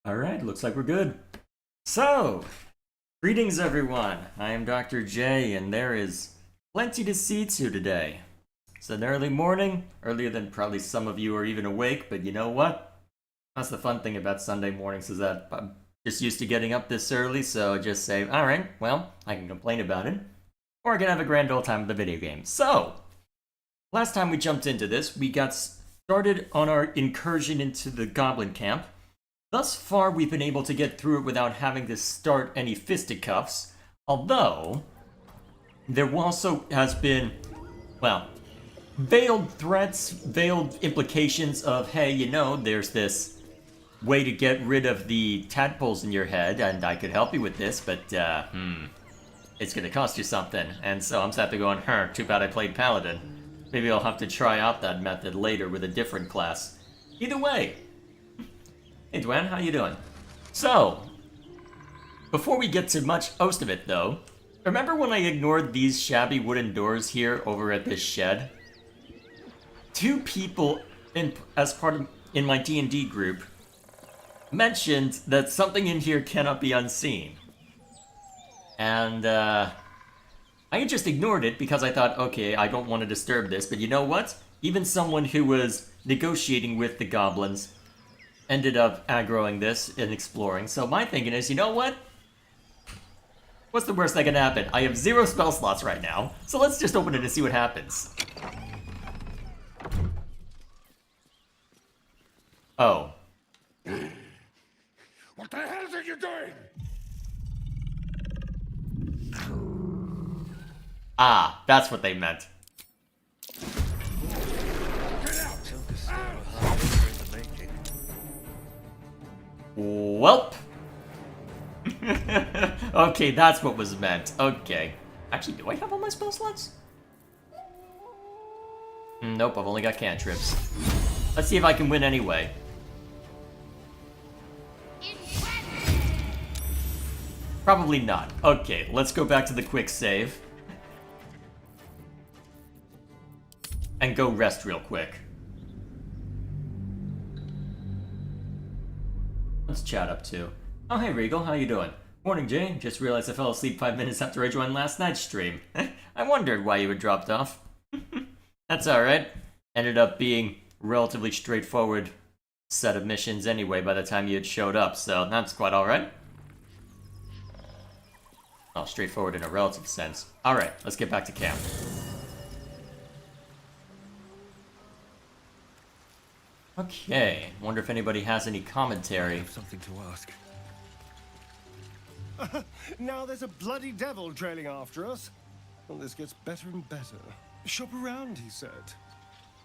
Alright, looks like we're good. So, greetings everyone. I am Dr. J, and there is plenty to see to today. It's an early morning, earlier than probably some of you are even awake, but you know what? That's the fun thing about Sunday mornings is that I'm just used to getting up this early, so I just say, alright, well, I can complain about it. Or I can have a grand old time with the video game. So, last time we jumped into this, we got started on our incursion into the Goblin camp. Thus far, we've been able to get through it without having to start any fisticuffs, although there also has been, well, veiled threats, veiled implications of, hey, you know, there's this way to get rid of the tadpoles in your head, and I could help you with this, but, it's gonna cost you something. And so I'm sat there going, too bad I played Paladin. Maybe I'll have to try out that method later with a different class. Either way. Hey Dwayne, how you doing? So, before we get to most of it though, remember when I ignored these shabby wooden doors here over at this shed? Two people in my D&D group mentioned that something in here cannot be unseen. And I just ignored it because I thought, okay, I don't want to disturb this, but you know what? Even someone who was negotiating with the goblins ended up aggroing this and exploring. So my thinking is, you know what? What's the worst that can happen? I have 0 spell slots right now, so let's just open it and see what happens. Oh. What the hell are you doing? Ah, that's what they meant. Get out! Welp. Okay, that's what was meant. Okay. Actually, do I have all my spell slots? Nope, I've only got cantrips. Let's see if I can win anyway. Probably not. Okay, let's go back to the quick save. And go rest real quick. What's chat up to? Oh, hey Regal, how you doing? Morning, Jay. Just realized I fell asleep 5 minutes after I joined last night's stream. I wondered why you had dropped off. That's alright. Ended up being relatively straightforward set of missions anyway by the time you had showed up, so that's quite alright. Well, straightforward in a relative sense. Alright, let's get back to camp. Okay, wonder if anybody has any commentary. I have something to ask. Now there's a bloody devil trailing after us. Well, this gets better and better. Shop around, he said.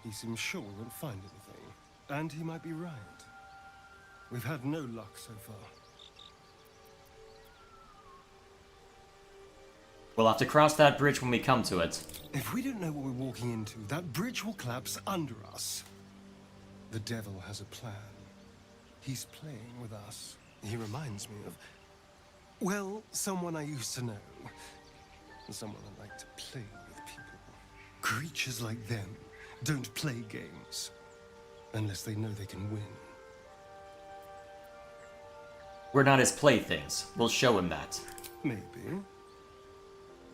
He seems sure we won't find anything. And he might be right. We've had no luck so far. We'll have to cross that bridge when we come to it. If we don't know what we're walking into, that bridge will collapse under us. The devil has a plan. He's playing with us. He reminds me of, well, someone I used to know. Someone I like to play with people. Creatures like them don't play games unless they know they can win. We're not his playthings. We'll show him that. Maybe.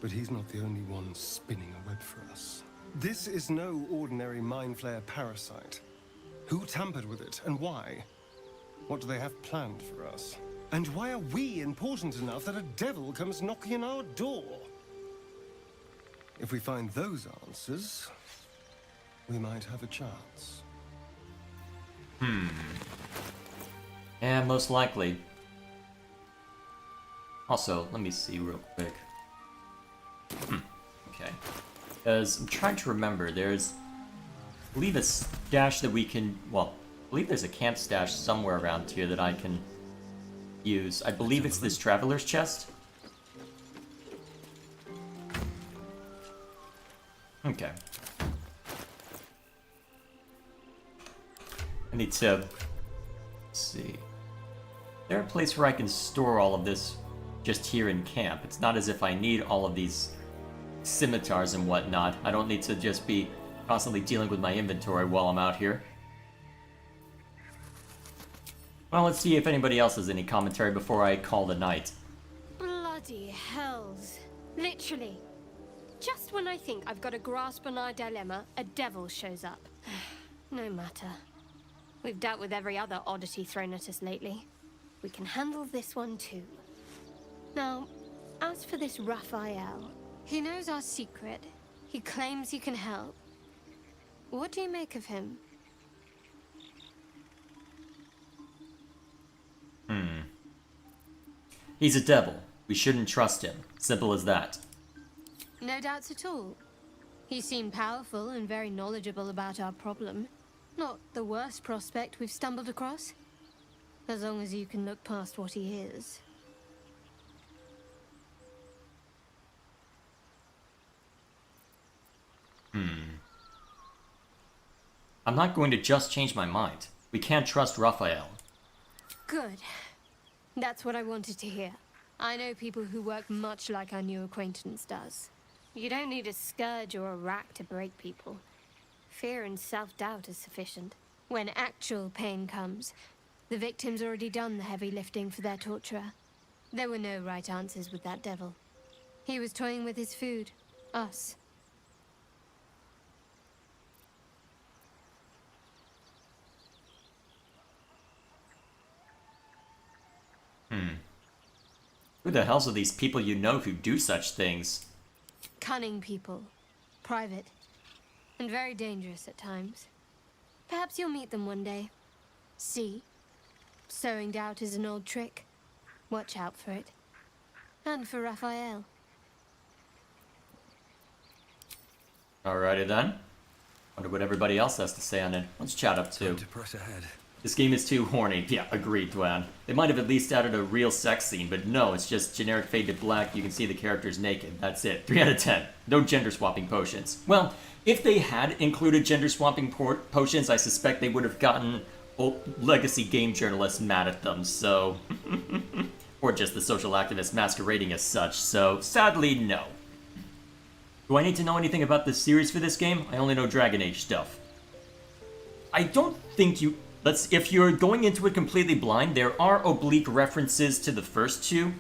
But he's not the only one spinning a web for us. This is no ordinary mind flayer parasite. Who tampered with it, and why? What do they have planned for us? And why are we important enough that a devil comes knocking on our door? If we find those answers, we might have a chance. Yeah, most likely. Also, let me see real quick. Okay. Because I'm trying to remember, there's, I believe, a stash that we can, well, I believe there's a camp stash somewhere around here that I can use. I believe it's this traveler's chest. Okay. I need to, let's see. Is there a place where I can store all of this just here in camp? It's not as if I need all of these scimitars and whatnot. I don't need to just be constantly dealing with my inventory while I'm out here. Well, let's see if anybody else has any commentary before I call the night. Bloody hells. Literally. Just when I think I've got a grasp on our dilemma, a devil shows up. No matter. We've dealt with every other oddity thrown at us lately. We can handle this one too. Now, as for this Raphael, he knows our secret. He claims he can help. What do you make of him? He's a devil. We shouldn't trust him. Simple as that. No doubts at all. He seemed powerful and very knowledgeable about our problem. Not the worst prospect we've stumbled across. As long as you can look past what he is. I'm not going to just change my mind. We can't trust Raphael. Good. That's what I wanted to hear. I know people who work much like our new acquaintance does. You don't need a scourge or a rack to break people. Fear and self-doubt is sufficient. When actual pain comes, the victim's already done the heavy lifting for their torturer. There were no right answers with that devil. He was toying with his food. Us. Who the hells are these people you know who do such things? Cunning people. Private. And very dangerous at times. Perhaps you'll meet them one day. See? Sowing doubt is an old trick. Watch out for it. And for Raphael. Alrighty then. Wonder what everybody else has to say on it. Let's chat up too. Time to press ahead. This game is too horny. Yeah, agreed, Dwan. They might have at least added a real sex scene, but no, it's just generic fade to black. You can see the characters naked. That's it. 3 out of 10. No gender swapping potions. Well, if they had included gender swapping potions, I suspect they would have gotten legacy game journalists mad at them, so... or just the social activists masquerading as such, so sadly, no. Do I need to know anything about the series for this game? I only know Dragon Age stuff. I don't think you... if you're going into it completely blind, there are oblique references to the first two,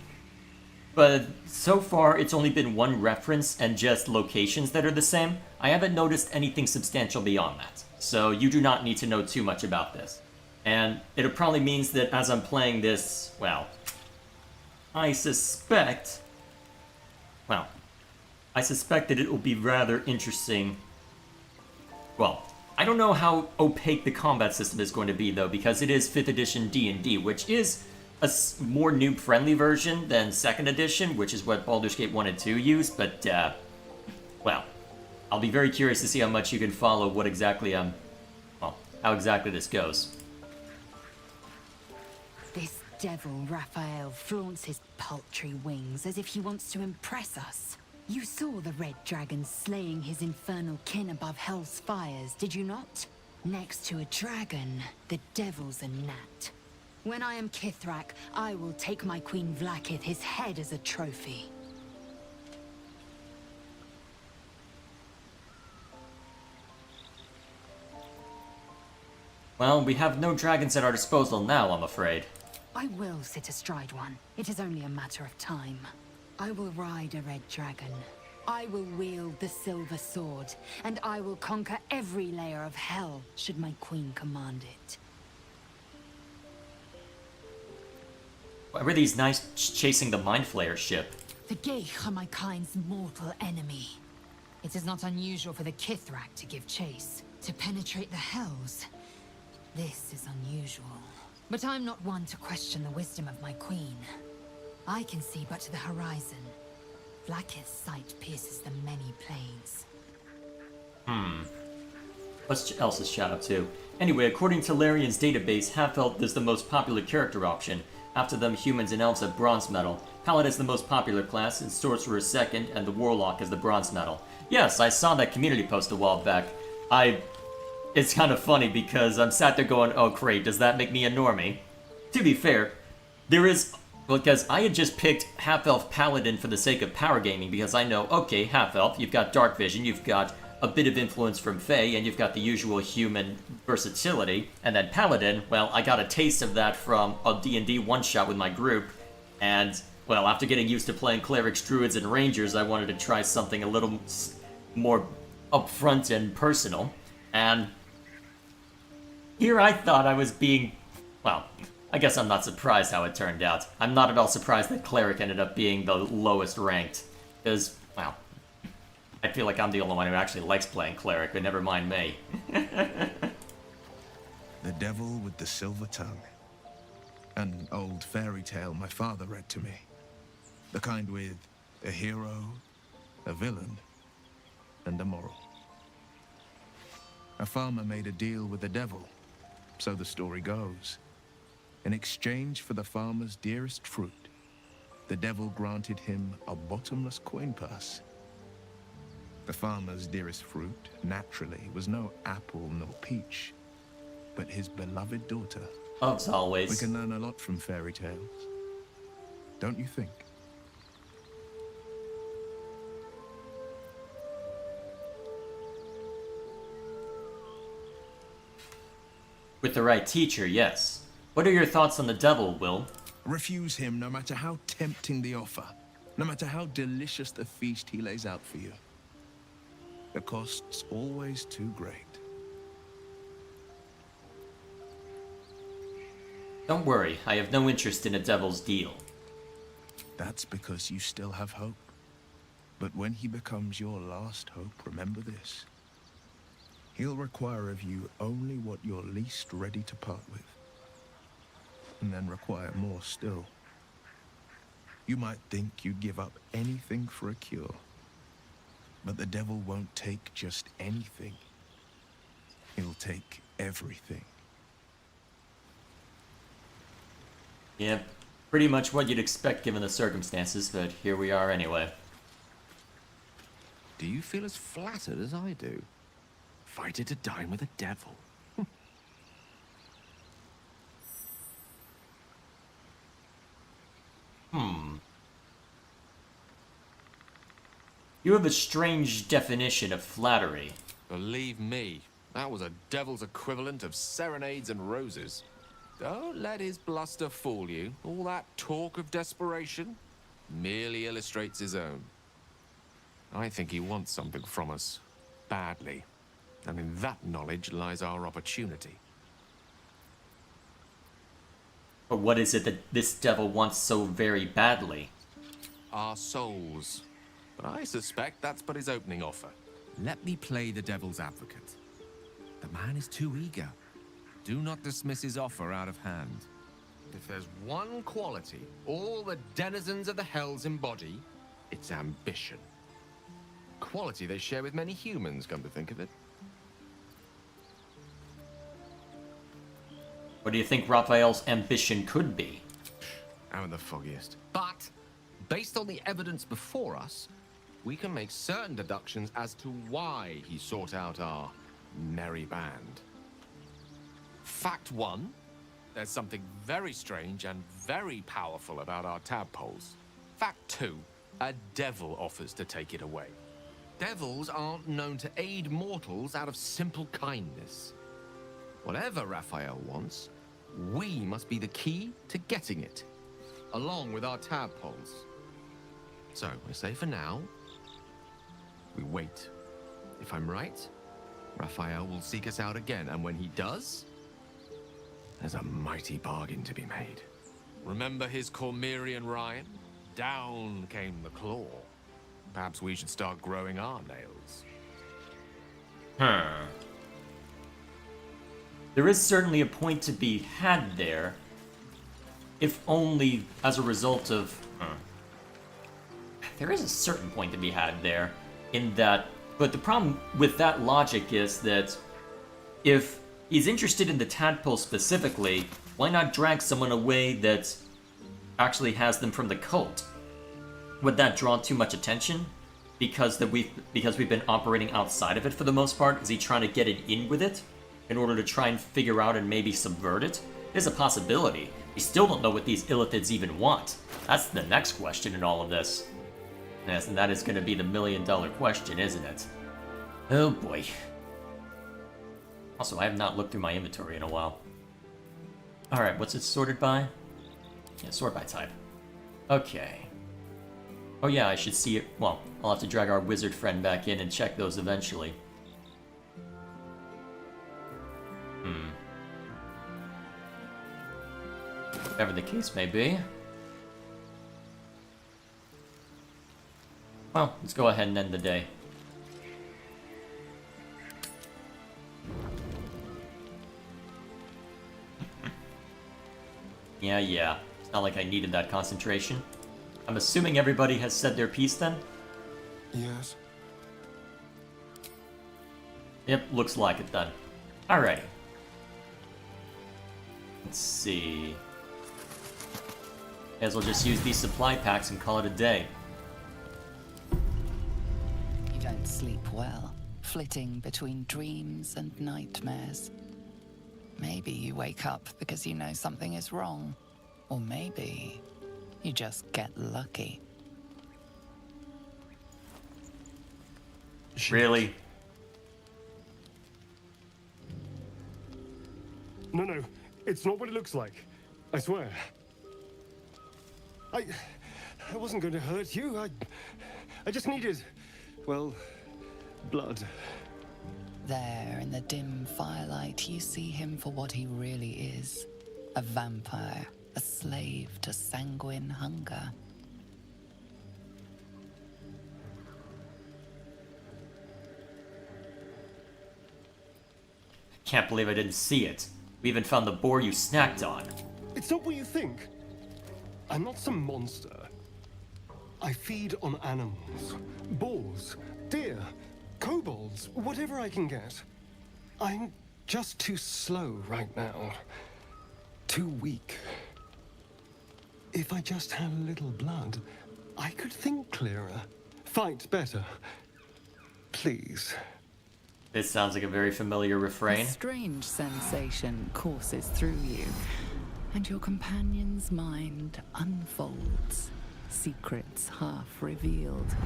but so far it's only been one reference and just locations that are the same. I haven't noticed anything substantial beyond that, so you do not need to know too much about this. And it probably means that as I'm playing this, well, I suspect that it will be rather interesting. Well, I don't know how opaque the combat system is going to be, though, because it is 5th edition D&D, which is a more noob-friendly version than 2nd edition, which is what Baldur's Gate 1 and 2 use, but, well, I'll be very curious to see how much you can follow what exactly, how exactly this goes. This devil, Raphael, flaunts his paltry wings as if he wants to impress us. You saw the red dragon slaying his infernal kin above hell's fires, did you not? Next to a dragon, the devil's a gnat. When I am Kithrak, I will take my Queen Vlaakith his head as a trophy. Well, we have no dragons at our disposal now, I'm afraid. I will sit astride one. It is only a matter of time. I will ride a red dragon. I will wield the silver sword, and I will conquer every layer of hell, should my queen command it. Why were these knights chasing the Mind Flayer ship? The Geich are my kind's mortal enemy. It is not unusual for the Kithrak to give chase, to penetrate the hells. This is unusual. But I'm not one to question the wisdom of my queen. I can see but to the horizon. Vlaakith's sight pierces the many planes. What else is chat up to? Anyway, according to Larian's database, Half-Elf is the most popular character option. After them, humans and elves have bronze medal. Paladin is the most popular class, and Sorcerer is second, and the Warlock is the bronze medal. Yes, I saw that community post a while back. It's kind of funny because I'm sat there going, oh great, does that make me a normie? To be fair, because I had just picked Half-Elf Paladin for the sake of power gaming, because I know, okay, Half-Elf, you've got Dark Vision, you've got a bit of influence from Fae, and you've got the usual human versatility. And then Paladin, well, I got a taste of that from a D&D one-shot with my group, and, well, after getting used to playing clerics, druids, and rangers, I wanted to try something a little more upfront and personal. And here I thought I was being, well, I guess I'm not surprised how it turned out. I'm not at all surprised that cleric ended up being the lowest ranked, because, well, I feel like I'm the only one who actually likes playing cleric, but never mind me. The Devil with the Silver Tongue. An old fairy tale my father read to me. The kind with a hero, a villain, and a moral. A farmer made a deal with the devil, so the story goes. In exchange for the farmer's dearest fruit, the devil granted him a bottomless coin purse. The farmer's dearest fruit, naturally, was no apple nor peach, but his beloved daughter. As always. We can learn a lot from fairy tales, don't you think? With the right teacher, yes. What are your thoughts on the devil, Will? Refuse him no matter how tempting the offer, no matter how delicious the feast he lays out for you. The cost's always too great. Don't worry, I have no interest in a devil's deal. That's because you still have hope. But when he becomes your last hope, remember this. He'll require of you only what you're least ready to part with. And then require more still. You might think you'd give up anything for a cure. But the devil won't take just anything. He'll take everything. Yeah, pretty much what you'd expect given the circumstances, but here we are anyway. Do you feel as flattered as I do? Invited to dine with a devil. You have a strange definition of flattery. Believe me, that was a devil's equivalent of serenades and roses. Don't let his bluster fool you. All that talk of desperation merely illustrates his own. I think he wants something from us, badly. And in that knowledge lies our opportunity. But what is it that this devil wants so very badly? Our souls. But I suspect that's but his opening offer. Let me play the devil's advocate. The man is too eager. Do not dismiss his offer out of hand. If there's one quality all the denizens of the hells embody, it's ambition. Quality they share with many humans, come to think of it. What do you think Raphael's ambition could be? I'm the foggiest. But, based on the evidence before us, we can make certain deductions as to why he sought out our merry band. Fact one, there's something very strange and very powerful about our tadpoles. Fact two, a devil offers to take it away. Devils aren't known to aid mortals out of simple kindness. Whatever Raphael wants, we must be the key to getting it, along with our tadpoles. So, I say for now, we wait. If I'm right, Raphael will seek us out again, and when he does, there's a mighty bargain to be made. Remember his Cormyrean rhyme? Down came the claw. Perhaps we should start growing our nails. There is certainly a point to be had there, if only as a result of... There is a certain point to be had there, in that... But the problem with that logic is that if he's interested in the tadpole specifically, why not drag someone away that actually has them from the cult? Would that draw too much attention? Because we've been operating outside of it for the most part? Is he trying to get it in with it in order to try and figure out and maybe subvert it? There's a possibility. We still don't know what these illithids even want. That's the next question in all of this. Yes, and that is going to be the million-dollar question, isn't it? Oh boy. Also, I have not looked through my inventory in a while. Alright, what's it sorted by? Yeah, sort by type. Okay. Oh yeah, I should see it. Well, I'll have to drag our wizard friend back in and check those eventually. Whatever the case may be. Well, let's go ahead and end the day. Yeah. It's not like I needed that concentration. I'm assuming everybody has said their piece then? Yes. Yep, looks like it then. Alrighty. Let's see. May as well just use these supply packs and call it a day. You don't sleep well, flitting between dreams and nightmares. Maybe you wake up because you know something is wrong. Or maybe you just get lucky. Really? No, it's not what it looks like. I swear. I wasn't going to hurt you. I just needed, well, blood. There, in the dim firelight, you see him for what he really is. A vampire, a slave to sanguine hunger. Can't believe I didn't see it. We even found the boar you snacked on. It's not what you think. I'm not some monster. I feed on animals. Boars, deer, kobolds, whatever I can get. I'm just too slow right now. Too weak. If I just had a little blood, I could think clearer, fight better. Please. This sounds like a very familiar A refrain. strange sensation courses through you, and your companion's mind unfolds, secrets half revealed.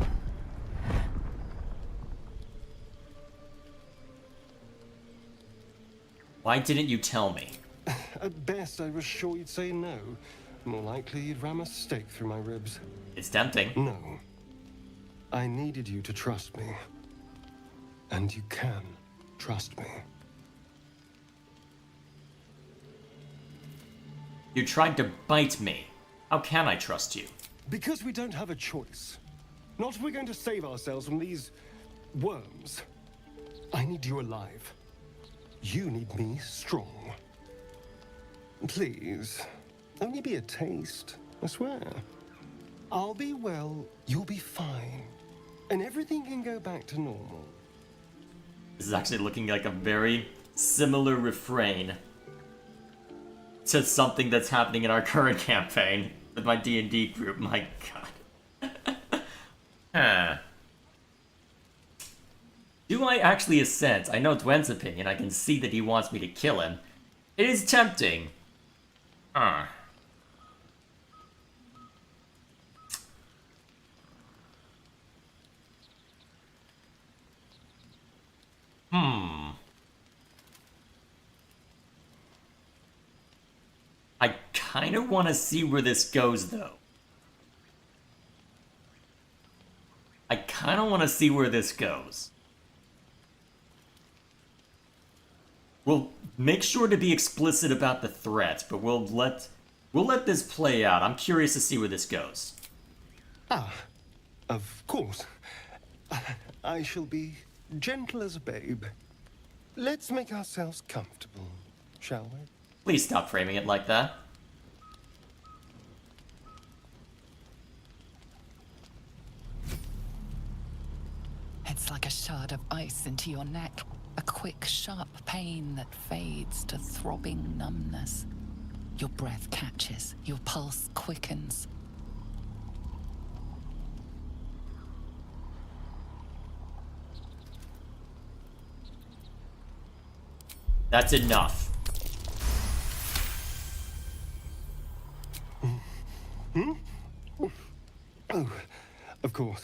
Why didn't you tell me? At best, I was sure you'd say no. More likely, you'd ram a stake through my ribs. It's tempting. No. I needed you to trust me. And you can trust me. You tried to bite me. How can I trust you? Because we don't have a choice. Not if we're going to save ourselves from these worms. I need you alive. You need me strong. Please, only be a taste, I swear. I'll be well, you'll be fine. And everything can go back to normal. This is actually looking like a very similar refrain to something that's happening in our current campaign with my D&D group. My god. Huh. Do I actually assent? I know Dwen's opinion. I can see that he wants me to kill him. It is tempting. I kind of want to see where this goes, though. I kind of want to see where this goes. We'll make sure to be explicit about the threat, but we'll let this play out. I'm curious to see where this goes. Ah, of course. I shall be gentle as a babe. Let's make ourselves comfortable, shall we? Please stop framing it like that. It's like a shard of ice into your neck, a quick, sharp pain that fades to throbbing numbness. Your breath catches, your pulse quickens. That's enough. Oh, of course.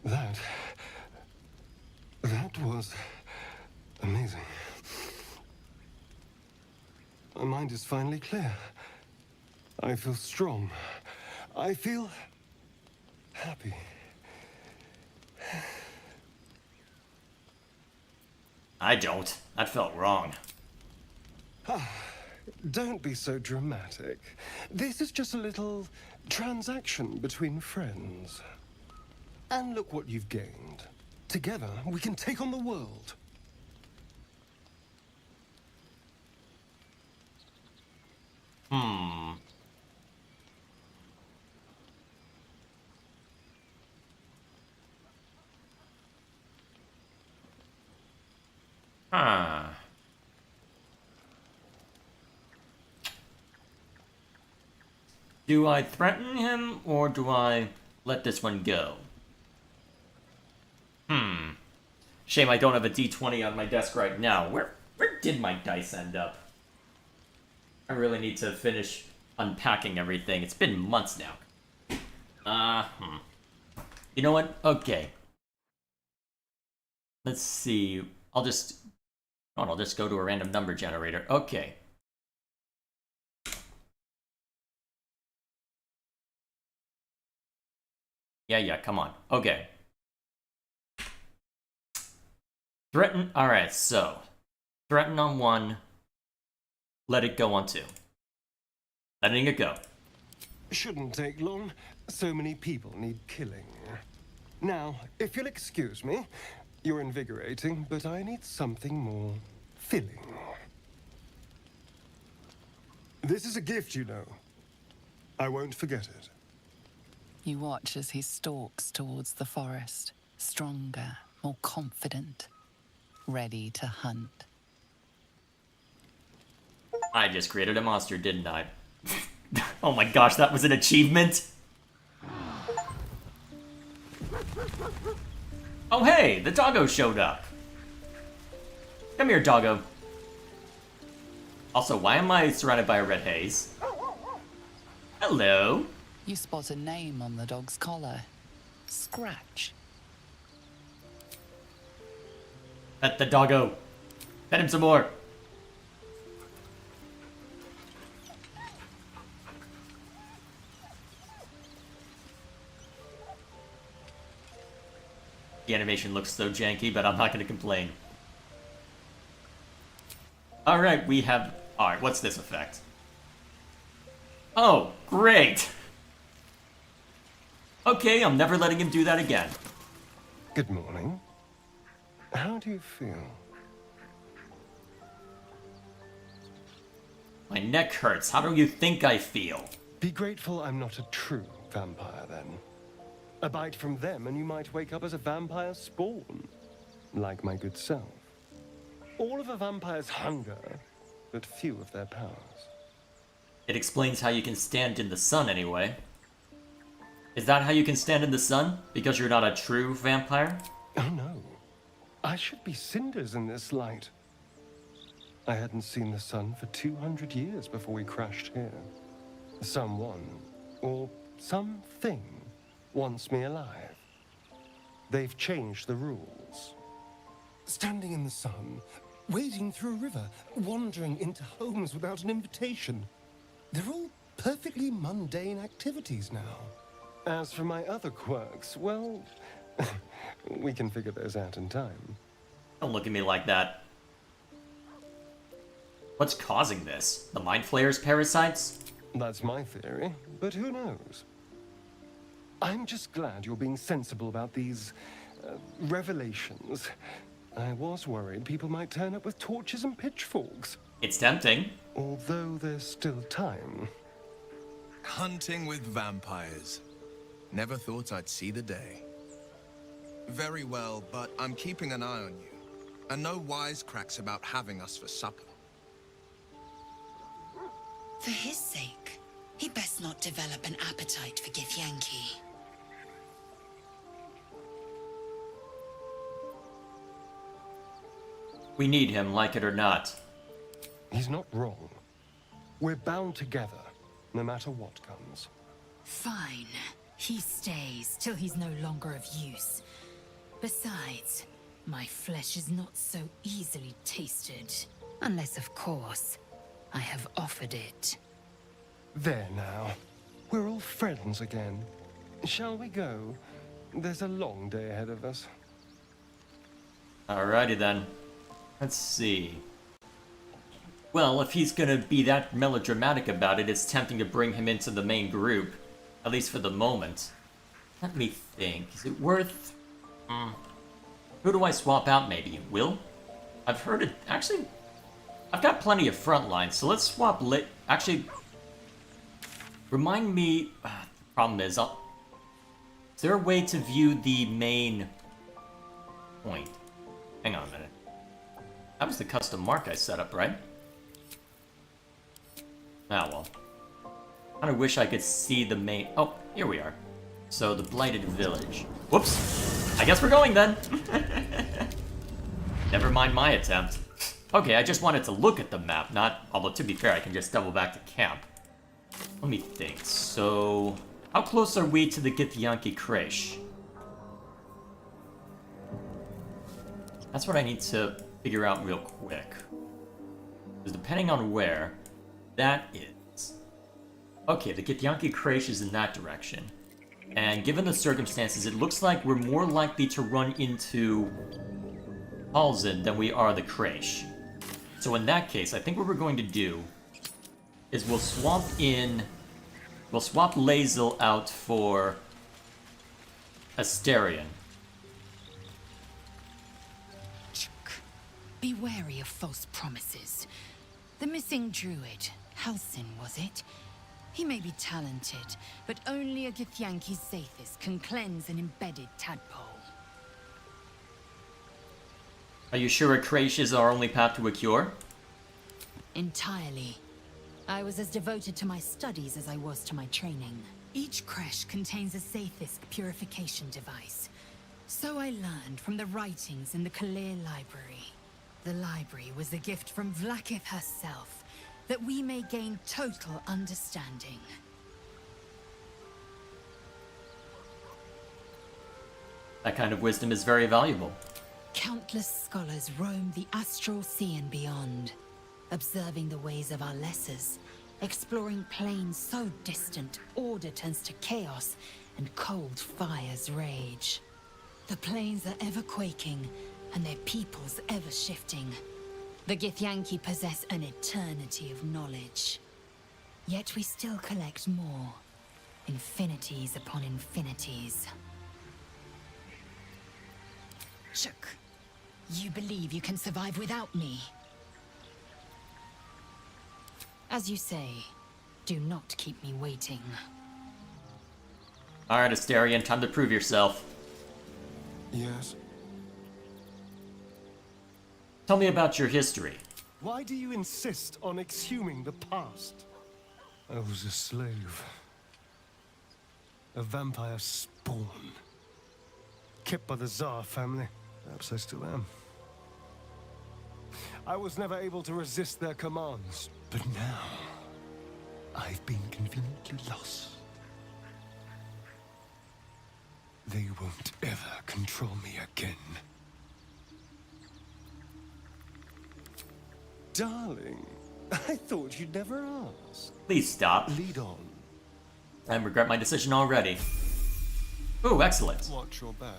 That mind is finally clear. I feel strong. I feel happy. I don't. That felt wrong. Don't be so dramatic. This is just a little transaction between friends. And look what you've gained. Together, we can take on the world. Huh. Do I threaten him, or do I let this one go? Shame I don't have a d20 on my desk right now. Where did my dice end up? I really need to finish unpacking everything. It's been months now. You know what? Okay. Let's see. I'll just go to a random number generator. Okay. Yeah, come on. Okay. Threaten. Alright, so. Threaten on 1. Let it go on 2. Letting it go. Shouldn't take long. So many people need killing. Now, if you'll excuse me, you're invigorating, but I need something more filling. This is a gift, you know. I won't forget it. You watch as he stalks towards the forest, stronger, more confident, ready to hunt. I just created a monster, didn't I? Oh my gosh, that was an achievement! Oh hey, the doggo showed up! Come here, doggo. Also, why am I surrounded by a red haze? Hello? You spot a name on the dog's collar. Scratch. Pet the doggo. Pet him some more. The animation looks so janky, but I'm not going to complain. Alright, we have... Alright, what's this effect? Oh, great! Okay, I'm never letting him do that again. Good morning. How do you feel? My neck hurts. How do you think I feel? Be grateful I'm not a true vampire, then. A bite from them and you might wake up as a vampire spawn. Like my good self. All of a vampire's hunger, but few of their powers. It explains how you can stand in the sun anyway. Is that how you can stand in the sun? Because you're not a true vampire? Oh no. I should be cinders in this light. I hadn't seen the sun for 200 years before we crashed here. Someone, or something, wants me alive. They've changed the rules. Standing in the sun, wading through a river, wandering into homes without an invitation. They're all perfectly mundane activities now. As for my other quirks, well, we can figure those out in time. Don't look at me like that. What's causing this? The Mind Flayer's parasites? That's my theory, but who knows? I'm just glad you're being sensible about these revelations. I was worried people might turn up with torches and pitchforks. It's tempting. Although there's still time. Hunting with vampires. Never thought I'd see the day. Very well, but I'm keeping an eye on you. And no wisecracks about having us for supper. For his sake, he best not develop an appetite for Githyanki. We need him, like it or not. He's not wrong. We're bound together, no matter what comes. Fine. He stays till he's no longer of use. Besides, my flesh is not so easily tasted. Unless, of course, I have offered it. There now. We're all friends again. Shall we go? There's a long day ahead of us. Alrighty then. Let's see. Well, if he's gonna be that melodramatic about it, it's tempting to bring him into the main group. At least for the moment. Let me think. Is it worth... Who do I swap out, maybe? Will? I've heard it... Actually, I've got plenty of frontline, so let's swap Actually, remind me... problem is, is there a way to view the main point? Hang on a minute. That was the custom mark I set up, right? Ah, well. I kinda wish I could see the main... Oh, here we are. So, the Blighted Village. Whoops! I guess we're going then! Never mind my attempt. Okay, I just wanted to look at the map, not... Although, to be fair, I can just double back to camp. Let me think. So... How close are we to the Githyanki Kresh? That's what I need to figure out real quick. Because depending on where, that is... Okay, the Githyanki Kresh is in that direction. And given the circumstances, it looks like we're more likely to run into Halzin than we are the Kresh. So in that case, I think what we're going to do is we'll swap Lae'zel out for Asterion. Be wary of false promises. The missing druid, Halsin, was it? He may be talented, but only a Githyanki Zathis can cleanse an embedded tadpole. Are you sure a Kresh is our only path to a cure? Entirely. I was as devoted to my studies as I was to my training. Each Kresh contains a Zathis purification device. So I learned from the writings in the Kalir Library. The library was a gift from Vlaakith herself, that we may gain total understanding. That kind of wisdom is very valuable. Countless scholars roam the astral sea and beyond, observing the ways of our lessers, exploring planes so distant order turns to chaos and cold fires rage. The planes are ever quaking, and their peoples ever shifting. The Githyanki possess an eternity of knowledge. Yet we still collect more. Infinities upon infinities. Shook, you believe you can survive without me? As you say, do not keep me waiting. Alright, Asterion, time to prove yourself. Yes? Tell me about your history. Why do you insist on exhuming the past? I was a slave. A vampire spawn. Kept by the Tsar family. Perhaps I still am. I was never able to resist their commands. But now, I've been conveniently lost. They won't ever control me again. Darling, I thought you'd never ask. Please stop. Lead on. I regret my decision already. Ooh, excellent. Watch your back.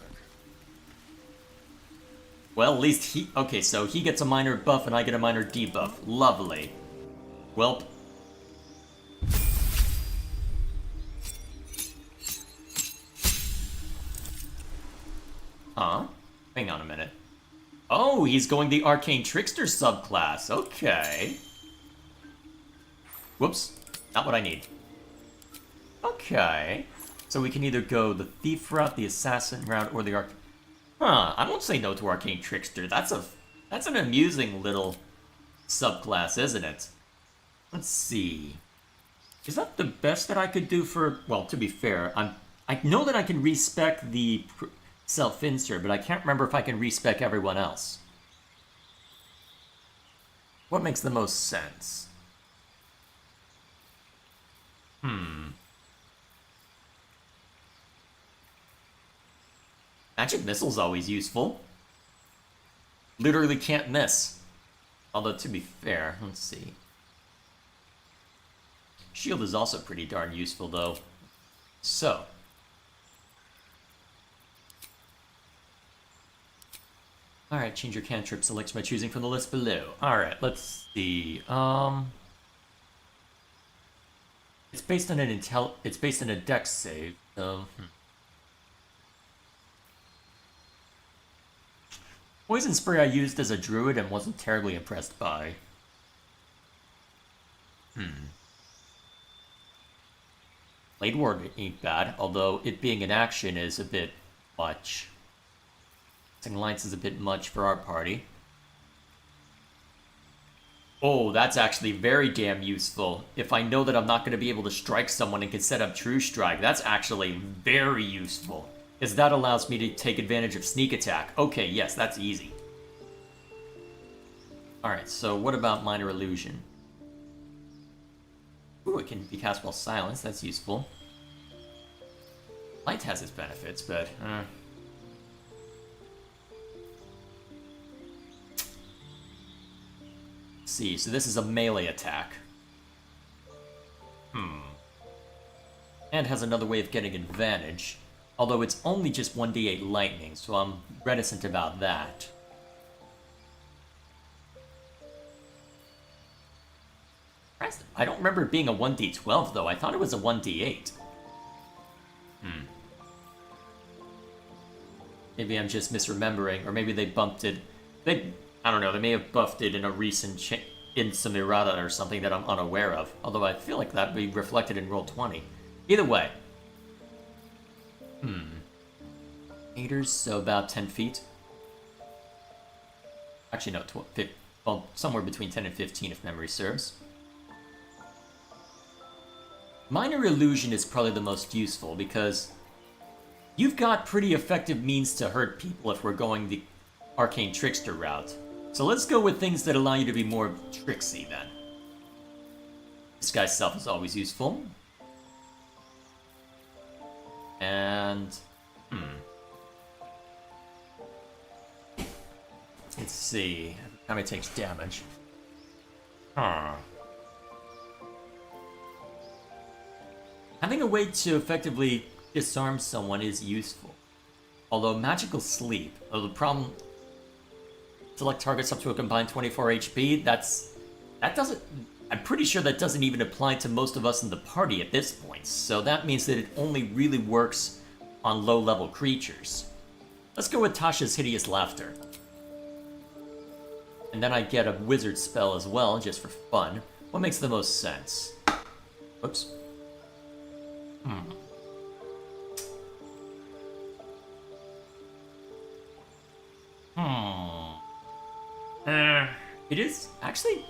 Well, at least he... Okay, so he gets a minor buff and I get a minor debuff. Lovely. Welp. Huh? Hang on a minute. Oh, he's going the Arcane Trickster subclass. Okay. Whoops. Not what I need. Okay. So we can either go the Thief route, the Assassin route, or the Arc... Huh, I won't say no to Arcane Trickster. That's an amusing little subclass, isn't it? Let's see. Is that the best that I could do for... Well, to be fair, I know that I can respec the self-insert, but I can't remember if I can respec everyone else. What makes the most sense? Magic Missile's always useful. Literally can't miss. Although, to be fair, let's see. Shield is also pretty darn useful, though. So. Alright, change your cantrip selection by choosing from the list below. Alright, let's see. It's based on it's based on a dex save, so Poison spray I used as a druid and wasn't terribly impressed by. Blade Ward ain't bad, although it being an action is a bit much. Single Lines is a bit much for our party. Oh, that's actually very damn useful. If I know that I'm not going to be able to strike someone and can set up True Strike, that's actually very useful. Because that allows me to take advantage of sneak attack. Okay, yes, that's easy. Alright, so what about Minor Illusion? Ooh, it can be cast while silenced, that's useful. Light has its benefits, but... see, so this is a melee attack. And has another way of getting advantage. Although it's only just 1d8 lightning, so I'm reticent about that. I don't remember it being a 1d12 though, I thought it was a 1d8. Maybe I'm just misremembering, or maybe they bumped it. I don't know, they may have buffed it in a recent in some errata or something that I'm unaware of. Although I feel like that would be reflected in Roll20. Either way. Meters, so about 10 feet. Actually, no, well, somewhere between 10 and 15 if memory serves. Minor Illusion is probably the most useful because you've got pretty effective means to hurt people if we're going the Arcane Trickster route. So let's go with things that allow you to be more tricksy then. Disguise Self is always useful. And... let's see. Every time it takes damage. Having a way to effectively disarm someone is useful. Although Magical Sleep, the problem... select targets up to a combined 24 HP, that doesn't... I'm pretty sure that doesn't even apply to most of us in the party at this point, so that means that it only really works on low-level creatures. Let's go with Tasha's Hideous Laughter. And then I get a wizard spell as well, just for fun. What makes the most sense? Whoops. It is actually...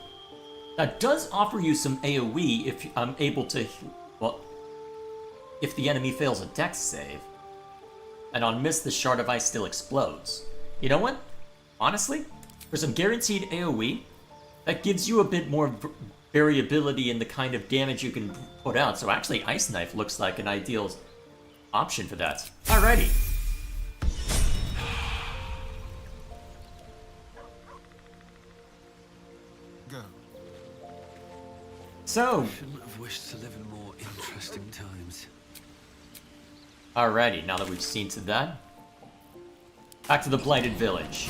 that does offer you some AoE if I'm able to... well, if the enemy fails a dex save. And on miss, the Shard of Ice still explodes. You know what? Honestly, for some guaranteed AoE, that gives you a bit more variability in the kind of damage you can put out. So actually, Ice Knife looks like an ideal option for that. Alrighty. Go. So, Shouldn't have wished to live in more interesting times. alrighty, now that we've seen to that, back to the Blighted Village.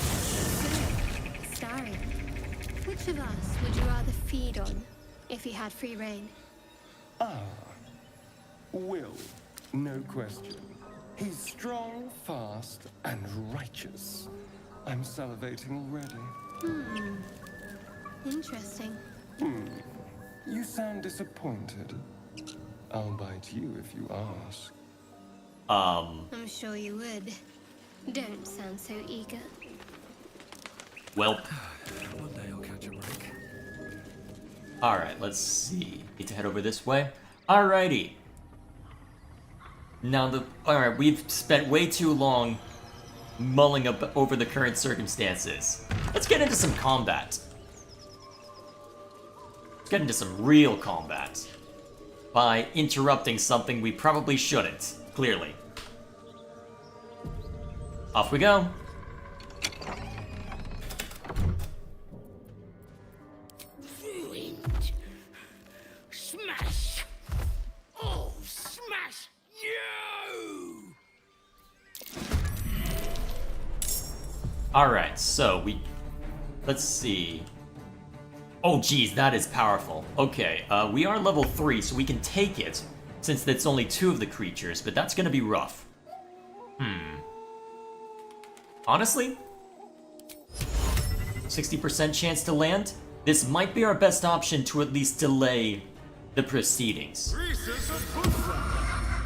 Starry, which of us would you rather feed on if he had free reign? Will, no question. He's strong, fast, and righteous. I'm salivating already. Interesting. You sound disappointed. I'll bite you if you ask. I'm sure you would. Don't sound so eager. Welp. One day I'll catch a break. Alright, let's see. Need to head over this way. Alrighty. Now alright, we've spent way too long mulling over the current circumstances. Let's get into some combat. Let's get into some real combat. By interrupting something we probably shouldn't, clearly. Off we go. Ruined. Smash. Alright, so let's see. Oh geez, that is powerful. Okay, we are level 3, so we can take it, since it's only 2 of the creatures, but that's gonna be rough. Honestly, 60% chance to land? This might be our best option to at least delay the proceedings.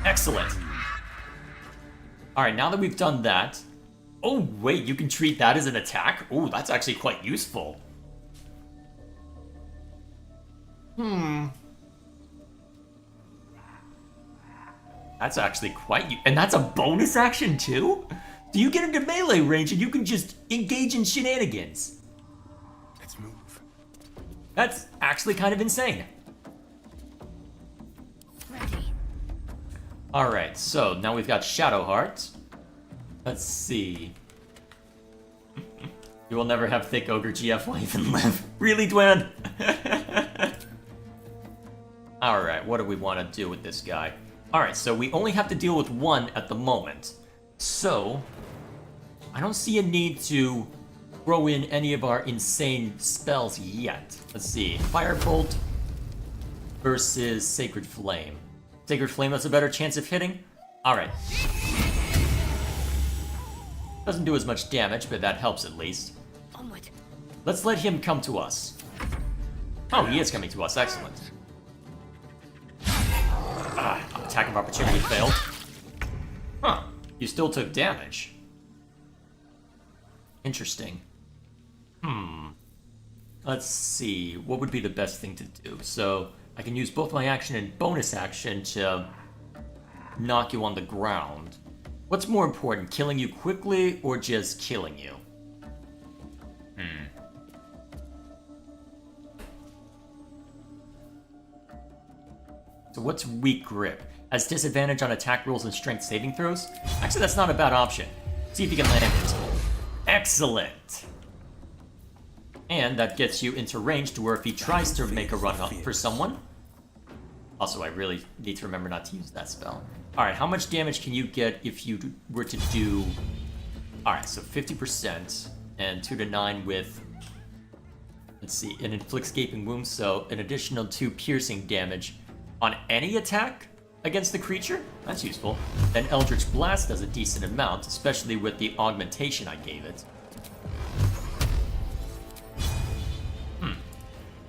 Excellent. Alright, now that we've done that... Oh, wait, you can treat that as an attack? Oh, that's actually quite useful. That's actually quite... And that's a bonus action, too? So you get into melee range and you can just engage in shenanigans. Let's move. That's actually kind of insane. Ready. Alright, so now we've got Shadowheart. Let's see. You will never have thick ogre GF wife and live. Really, Dwan? Alright, what do we want to do with this guy? Alright, so we only have to deal with one at the moment. So, I don't see a need to throw in any of our insane spells yet. Let's see, Firebolt versus Sacred Flame. Sacred Flame has a better chance of hitting? Alright. Doesn't do as much damage, but that helps at least. Onward. Let's let him come to us. Oh, he is coming to us, excellent. Attack of opportunity failed. Huh, you still took damage. Interesting. Let's see, what would be the best thing to do? So, I can use both my action and bonus action to knock you on the ground. What's more important, killing you quickly or just killing you? So what's weak grip? Has disadvantage on attack rolls and strength saving throws? Actually, that's not a bad option. See if you can land it. Excellent! And that gets you into range to where if he tries to make a run up for someone... Also, I really need to remember not to use that spell. Alright, how much damage can you get if you were to do... Alright, so 50% and 2 to 9 with... Let's see, it inflicts gaping wounds, so an additional 2 piercing damage on any attack against the creature? That's useful. Then Eldritch Blast does a decent amount, especially with the augmentation I gave it.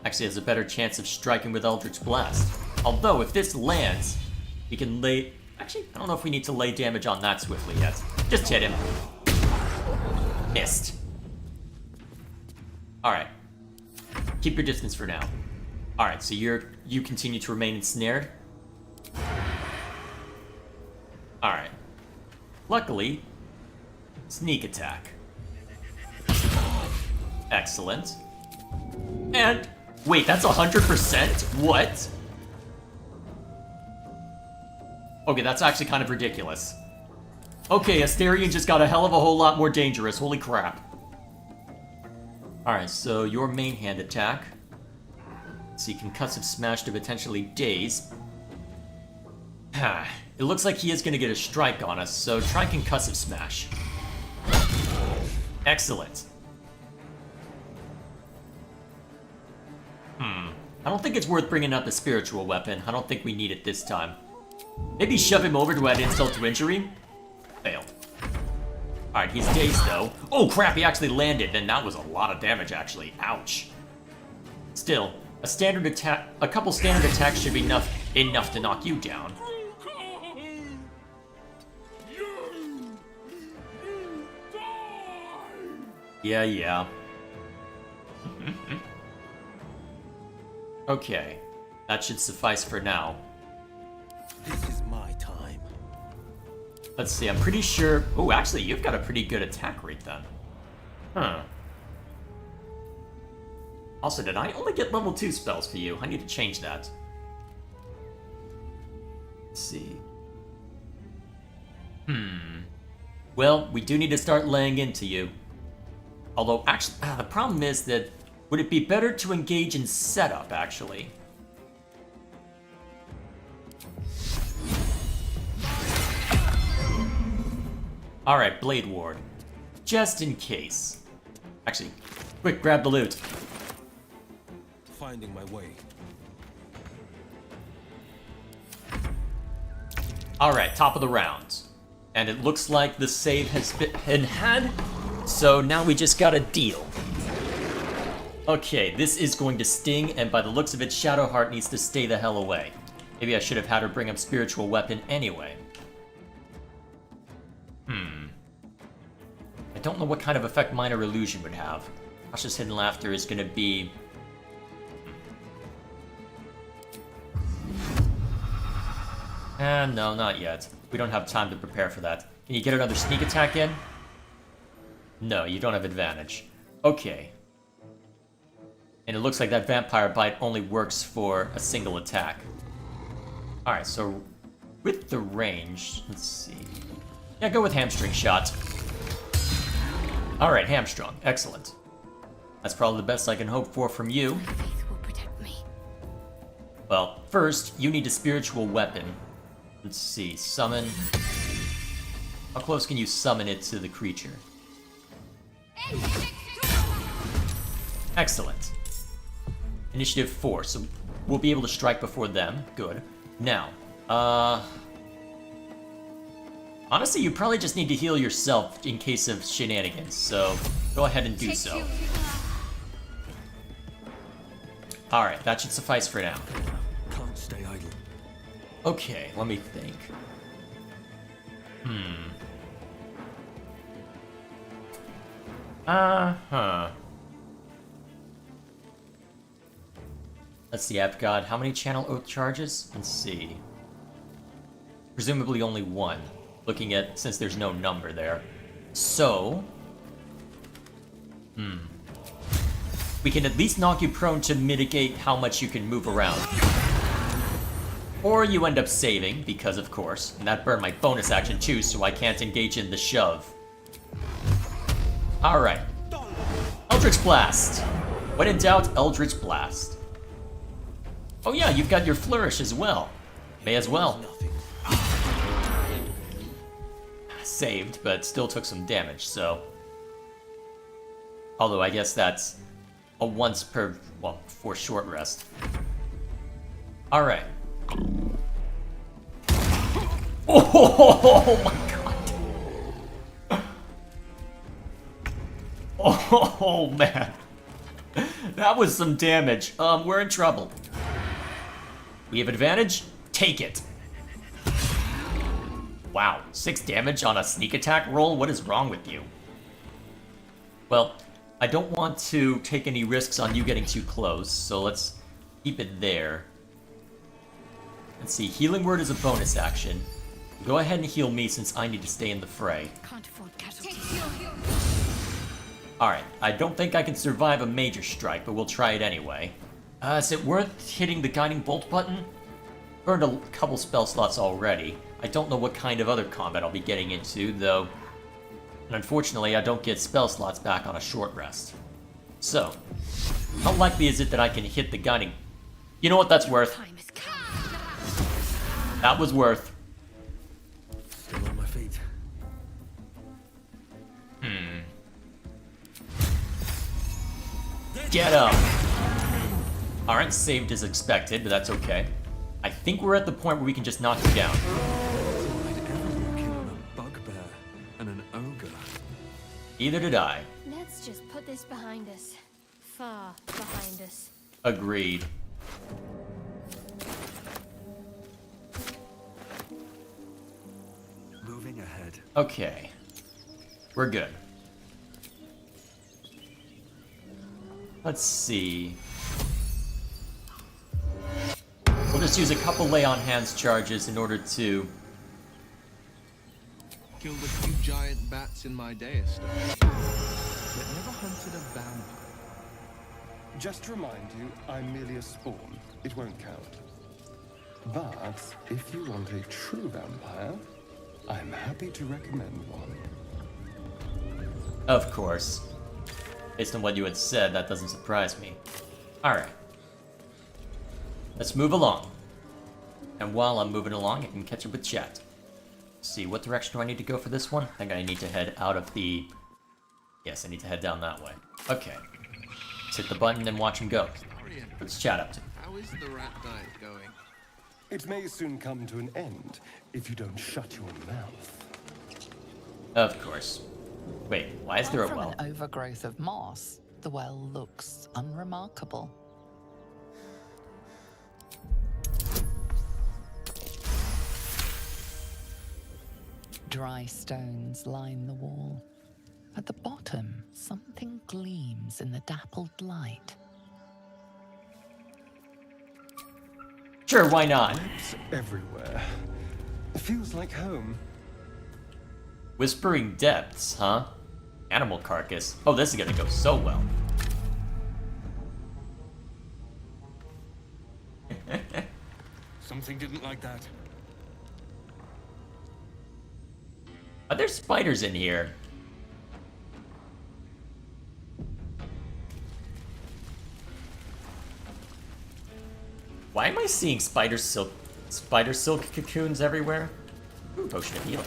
Actually has a better chance of striking with Eldritch Blast. Although, if this lands, he can lay... Actually, I don't know if we need to lay damage on that swiftly yet. Just hit him. Missed. Alright. Keep your distance for now. Alright, so you continue to remain ensnared. Alright. Luckily, sneak attack. Excellent. And, wait, that's 100%? What? Okay, that's actually kind of ridiculous. Okay, Asterion just got a hell of a whole lot more dangerous, holy crap. Alright, so your main hand attack. See, concussive smash to potentially daze. It looks like he is going to get a strike on us, so try concussive smash. Excellent. I don't think it's worth bringing out the spiritual weapon. I don't think we need it this time. Maybe shove him over to add insult to injury? Failed. Alright, he's dazed though. Oh crap, he actually landed, and that was a lot of damage actually. Ouch. Still, a standard attack, a couple standard attacks should be enough to knock you down. Yeah. Okay, that should suffice for now. This is my time. Let's see, I'm pretty sure... Oh, actually, you've got a pretty good attack rate then. Huh. Also, did I only get level 2 spells for you? I need to change that. Let's see. Well, we do need to start laying into you. Although, actually, the problem is that... Would it be better to engage in setup, actually? Alright, Blade Ward. just in case. Actually, quick, grab the loot. Finding my way. Alright, top of the round. And it looks like the save has been had, so now we just gotta deal. Okay, this is going to sting, and by the looks of it, Shadowheart needs to stay the hell away. Maybe I should have had her bring up Spiritual Weapon anyway. I don't know what kind of effect Minor Illusion would have. Cautious Hidden Laughter is gonna be... no, not yet. We don't have time to prepare for that. Can you get another sneak attack in? No, you don't have advantage. Okay. And it looks like that Vampire Bite only works for a single attack. Alright, so with the range, let's see. Yeah, go with Hamstring Shot. Alright, Hamstrung. Excellent. That's probably the best I can hope for from you. My faith will protect me. Well, first, you need a Spiritual Weapon. Let's see, summon... How close can you summon it to the creature? Excellent. Initiative 4, so we'll be able to strike before them. Good. Now, honestly, you probably just need to heal yourself in case of shenanigans, so go ahead and do so. Alright, that should suffice for now. Can't stay idle. Okay, let me think. Let's see, I've got how many Channel Oath charges? Let's see. Presumably only one, looking at, since there's no number there. So... we can at least knock you prone to mitigate how much you can move around. Or you end up saving, because of course, and that burned my bonus action too, so I can't engage in the shove. Alright. Eldritch Blast! When in doubt, Eldritch Blast. Oh yeah, you've got your Flourish as well. May as well. Saved, but still took some damage, so... Although I guess that's a once per, well, for short rest. Alright. Oh my god! Oh man. That was some damage. We're in trouble. We have advantage? Take it. Wow, 6 damage on a sneak attack roll? What is wrong with you? Well, I don't want to take any risks on you getting too close, so let's keep it there. Let's see, Healing Word is a bonus action. Go ahead and heal me since I need to stay in the fray. Can't afford casualties. Alright, I don't think I can survive a major strike, but we'll try it anyway. Is it worth hitting the Guiding Bolt button? Burned a couple spell slots already. I don't know what kind of other combat I'll be getting into, though. And unfortunately, I don't get spell slots back on a short rest. So, how likely is it that I can hit the Guiding... You know what that's worth? Time has come. That was worth. Still on my feet. Get up! Alright, saved as expected, but that's okay. I think we're at the point where we can just knock you down. I'd ever walk in on a bugbear and an ogre. Either did I. Let's just put this behind us. Far behind us. Agreed. Moving ahead. Okay. We're good. Let's see. We'll just use a couple Lay on Hands charges in order to... Killed a few giant bats in my day, but never hunted a vampire. Just to remind you, I'm merely a spawn. It won't count. But if you want a true vampire, I'm happy to recommend one. Of course. Based on what you had said, that doesn't surprise me. Alright. Let's move along. And while I'm moving along, I can catch up with chat. Let's see, what direction do I need to go for this one? I think I need to head out of the Yes, I need to head down that way. Okay. Let's hit the button and watch him go. What's Chad up to? How is the rat diet going? It may soon come to an end if you don't shut your mouth. Of course. Wait, why is there a From well? an overgrowth of moss, the well looks unremarkable. Dry stones line the wall. At the bottom, something gleams in the dappled light. Sure, why not? It's everywhere. It feels like home. Whispering Depths, huh? Animal carcass. Oh, this is gonna go so well. Something didn't like that. Are there spiders in here? Why am I seeing spider silk cocoons everywhere? Ooh, potion of healing.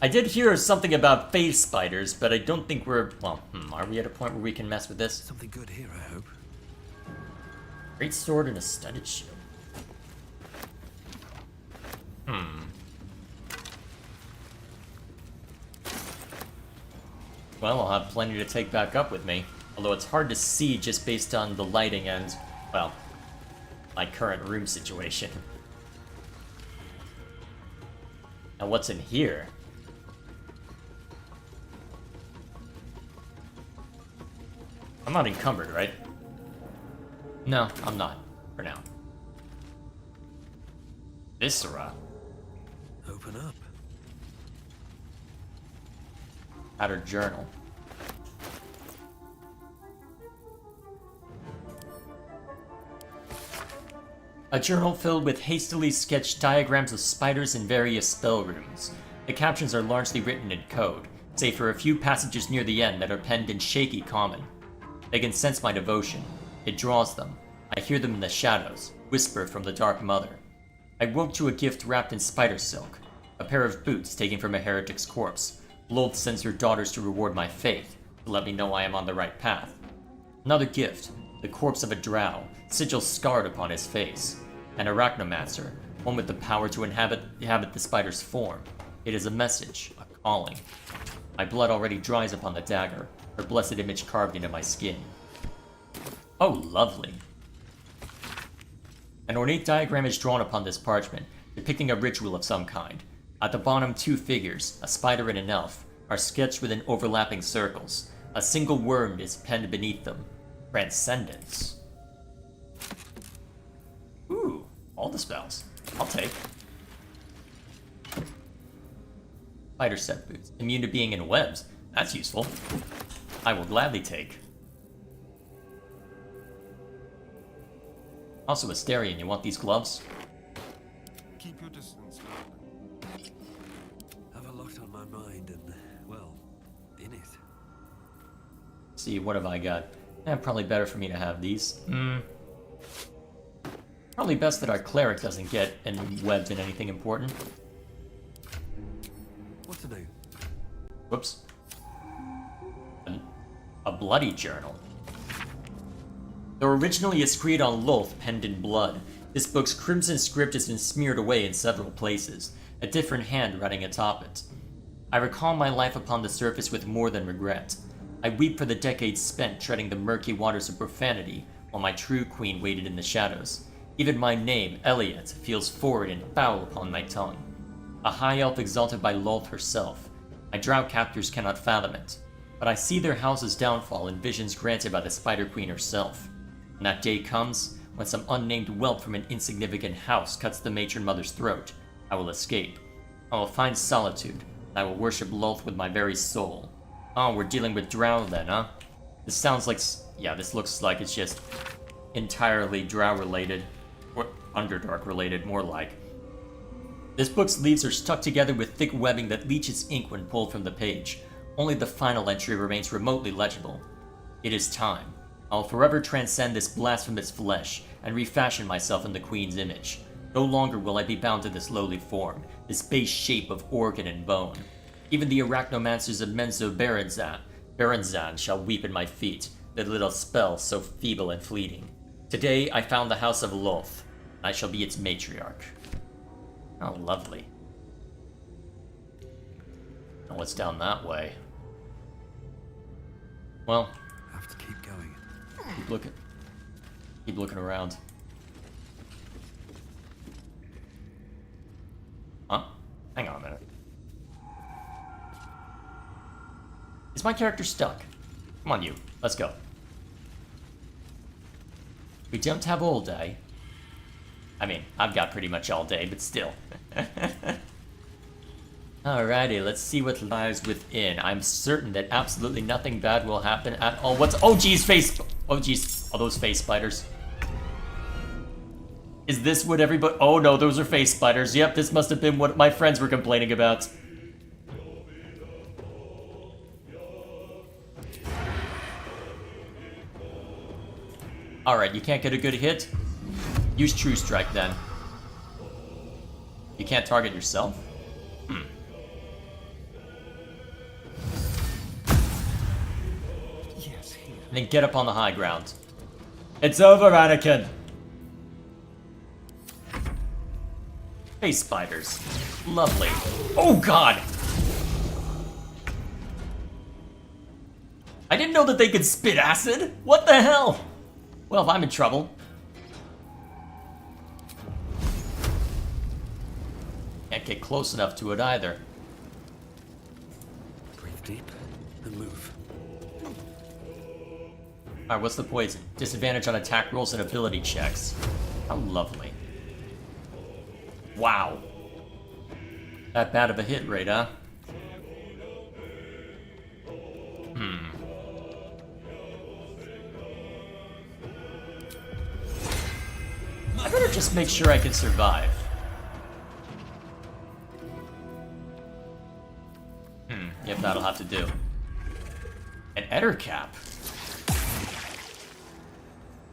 I did hear something about phase spiders, but I don't think we're... Well, are we at a point where we can mess with this? Something good here, I hope. Great sword and a studded shield. Well, I'll have plenty to take back up with me. Although it's hard to see just based on the lighting and, well, my current room situation. Now what's in here? I'm not encumbered, right? No, I'm not. For now. Viscera. Open up. Outer journal. A journal filled with hastily sketched diagrams of spiders and various spell runes. The captions are largely written in code, save for a few passages near the end that are penned in shaky common. They can sense my devotion. It draws them. I hear them in the shadows, whisper from the Dark Mother. I woke to a gift wrapped in spider silk, a pair of boots taken from a heretic's corpse. Lolth sends her daughters to reward my faith, to let me know I am on the right path. Another gift, the corpse of a drow, sigil scarred upon his face. An arachnomancer, one with the power to inhabit the spider's form. It is a message, a calling. My blood already dries upon the dagger, her blessed image carved into my skin. Oh, lovely. An ornate diagram is drawn upon this parchment, depicting a ritual of some kind. At the bottom, two figures, a spider and an elf, are sketched within overlapping circles. A single word is penned beneath them. Transcendence. Ooh, all the spells. I'll take. Spider set boots. Immune to being in webs. That's useful. I will gladly take. Also, Asterion, you want these gloves? Keep your distance, man. Have a lot on my mind and, well, in it. See, what have I got? Probably better for me to have these. Probably best that our cleric doesn't get webbed in anything important. What to do? Whoops. A bloody journal. Though originally a screed on Lolth penned in blood, this book's crimson script has been smeared away in several places, a different hand writing atop it. I recall my life upon the surface with more than regret. I weep for the decades spent treading the murky waters of profanity, while my true queen waited in the shadows. Even my name, Eliot, feels forward and foul upon my tongue. A high elf exalted by Lolth herself. My drow captors cannot fathom it, but I see their house's downfall in visions granted by the Spider Queen herself. When that day comes, when some unnamed whelp from an insignificant house cuts the matron mother's throat, I will escape. I will find solitude, and I will worship Lolth with my very soul. Oh, we're dealing with drow then, huh? This sounds like... yeah, this looks like it's just entirely drow related. Or Underdark related, more like. This book's leaves are stuck together with thick webbing that leaches ink when pulled from the page. Only the final entry remains remotely legible. It is time. I'll forever transcend this blasphemous flesh and refashion myself in the Queen's image. No longer will I be bound to this lowly form, this base shape of organ and bone. Even the arachnomancers of Menzo Berenzan shall weep at my feet, their little spell so feeble and fleeting. Today I found the house of Loth, and I shall be its matriarch. Oh, lovely. Oh, what's down that way? Well, Have to keep going. keep looking. Keep looking around. Huh? Hang on a minute. Is my character stuck? Come on, you. Let's go. We don't have all day. I mean, I've got pretty much all day, but still. Alrighty, let's see what lies within. I'm certain that absolutely nothing bad will happen at all. What's... Oh, geez, face... Oh, geez. Oh, those face spiders. Is this what everybody... Oh, no, those are face spiders. Yep, this must have been what my friends were complaining about. Alright, you can't get a good hit? Use True Strike, then. You can't target yourself? And then get up on the high ground. It's over, Anakin! Face spiders. Lovely. Oh, God! I didn't know that they could spit acid! What the hell? Well, if I'm in trouble. Can't get close enough to it either. Breathe deep and move. Alright, what's the poison? Disadvantage on attack rolls and ability checks. How lovely. Wow. That bad of a hit rate, huh? I better just make sure I can survive. Yep, that'll have to do. An Etter cap.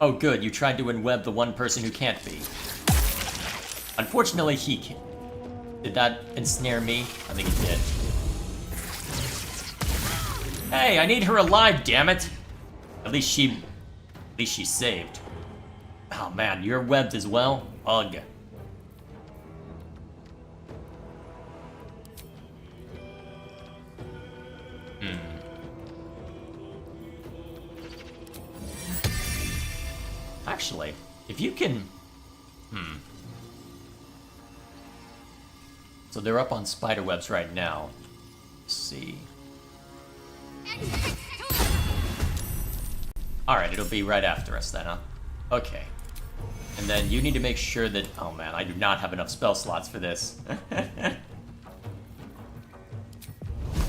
Oh good, you tried to enweb the one person who can't be. Unfortunately, he can. Did that ensnare me? I think it did. Hey, I need her alive, damn it! At least she's saved. Oh man, you're webbed as well? Ugh. Actually, if you can... So they're up on spider webs right now. Let's see. Alright, it'll be right after us then, huh? Okay. And then you need to make sure that... Oh man, I do not have enough spell slots for this.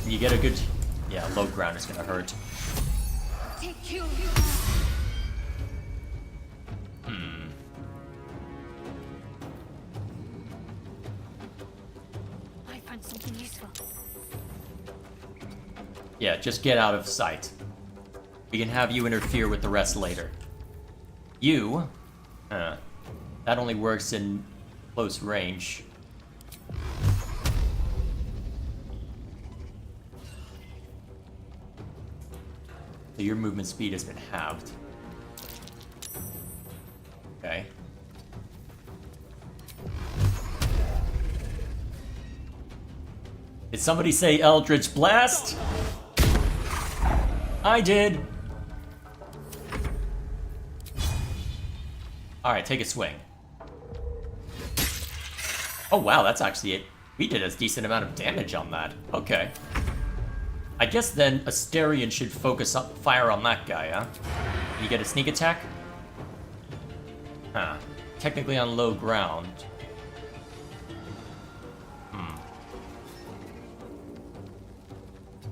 You get a good... Yeah, low ground is gonna hurt. I found something useful. Yeah, just get out of sight. We can have you interfere with the rest later. You... that only works in close range. So your movement speed has been halved. Okay. Did somebody say Eldritch Blast? I did. Alright, take a swing. Oh wow, that's actually it. We did a decent amount of damage on that. Okay. I guess then Asterion should focus up fire on that guy, huh? Can you get a sneak attack? Huh. Technically on low ground.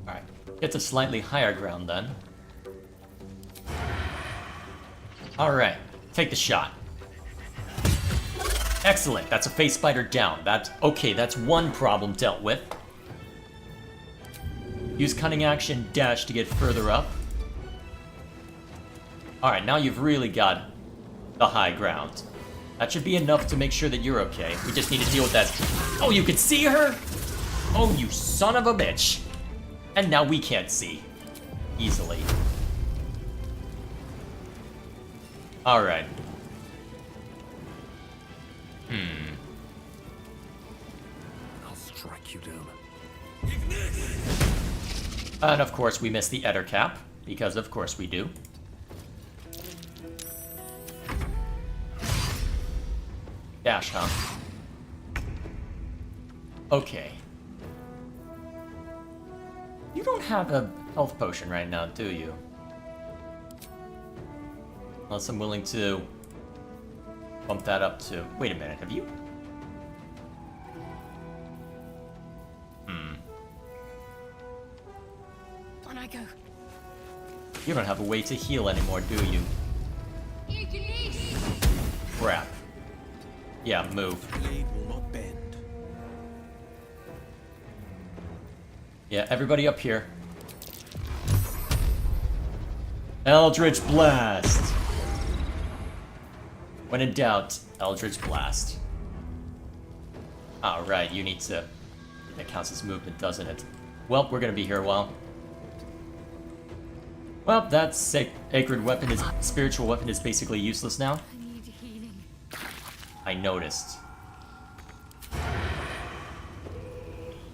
Alright. Get to slightly higher ground then. Alright. Take the shot. Excellent. That's a face spider down. Okay, that's one problem dealt with. Use cunning action dash to get further up. Alright, now you've really got the high ground. That should be enough to make sure that you're okay. We just need to deal with that. Oh, you can see her? Oh, you son of a bitch. And now we can't see. Easily. Alright. I'll strike you down. And of course we miss the Eder cap, because of course we do. Dash, huh? Okay. You don't have a health potion right now, do you? Unless I'm willing to bump that up to... Wait a minute, have you? On I go. You don't have a way to heal anymore, do you? Crap. Yeah, move. Blade will not bend. Yeah, everybody up here. Eldritch Blast! When in doubt, Eldritch Blast. Alright, you need to... That counts as movement, doesn't it? Well, we're gonna be here a while. Well, that sacred weapon is... Spiritual weapon is basically useless now. I need healing. I noticed.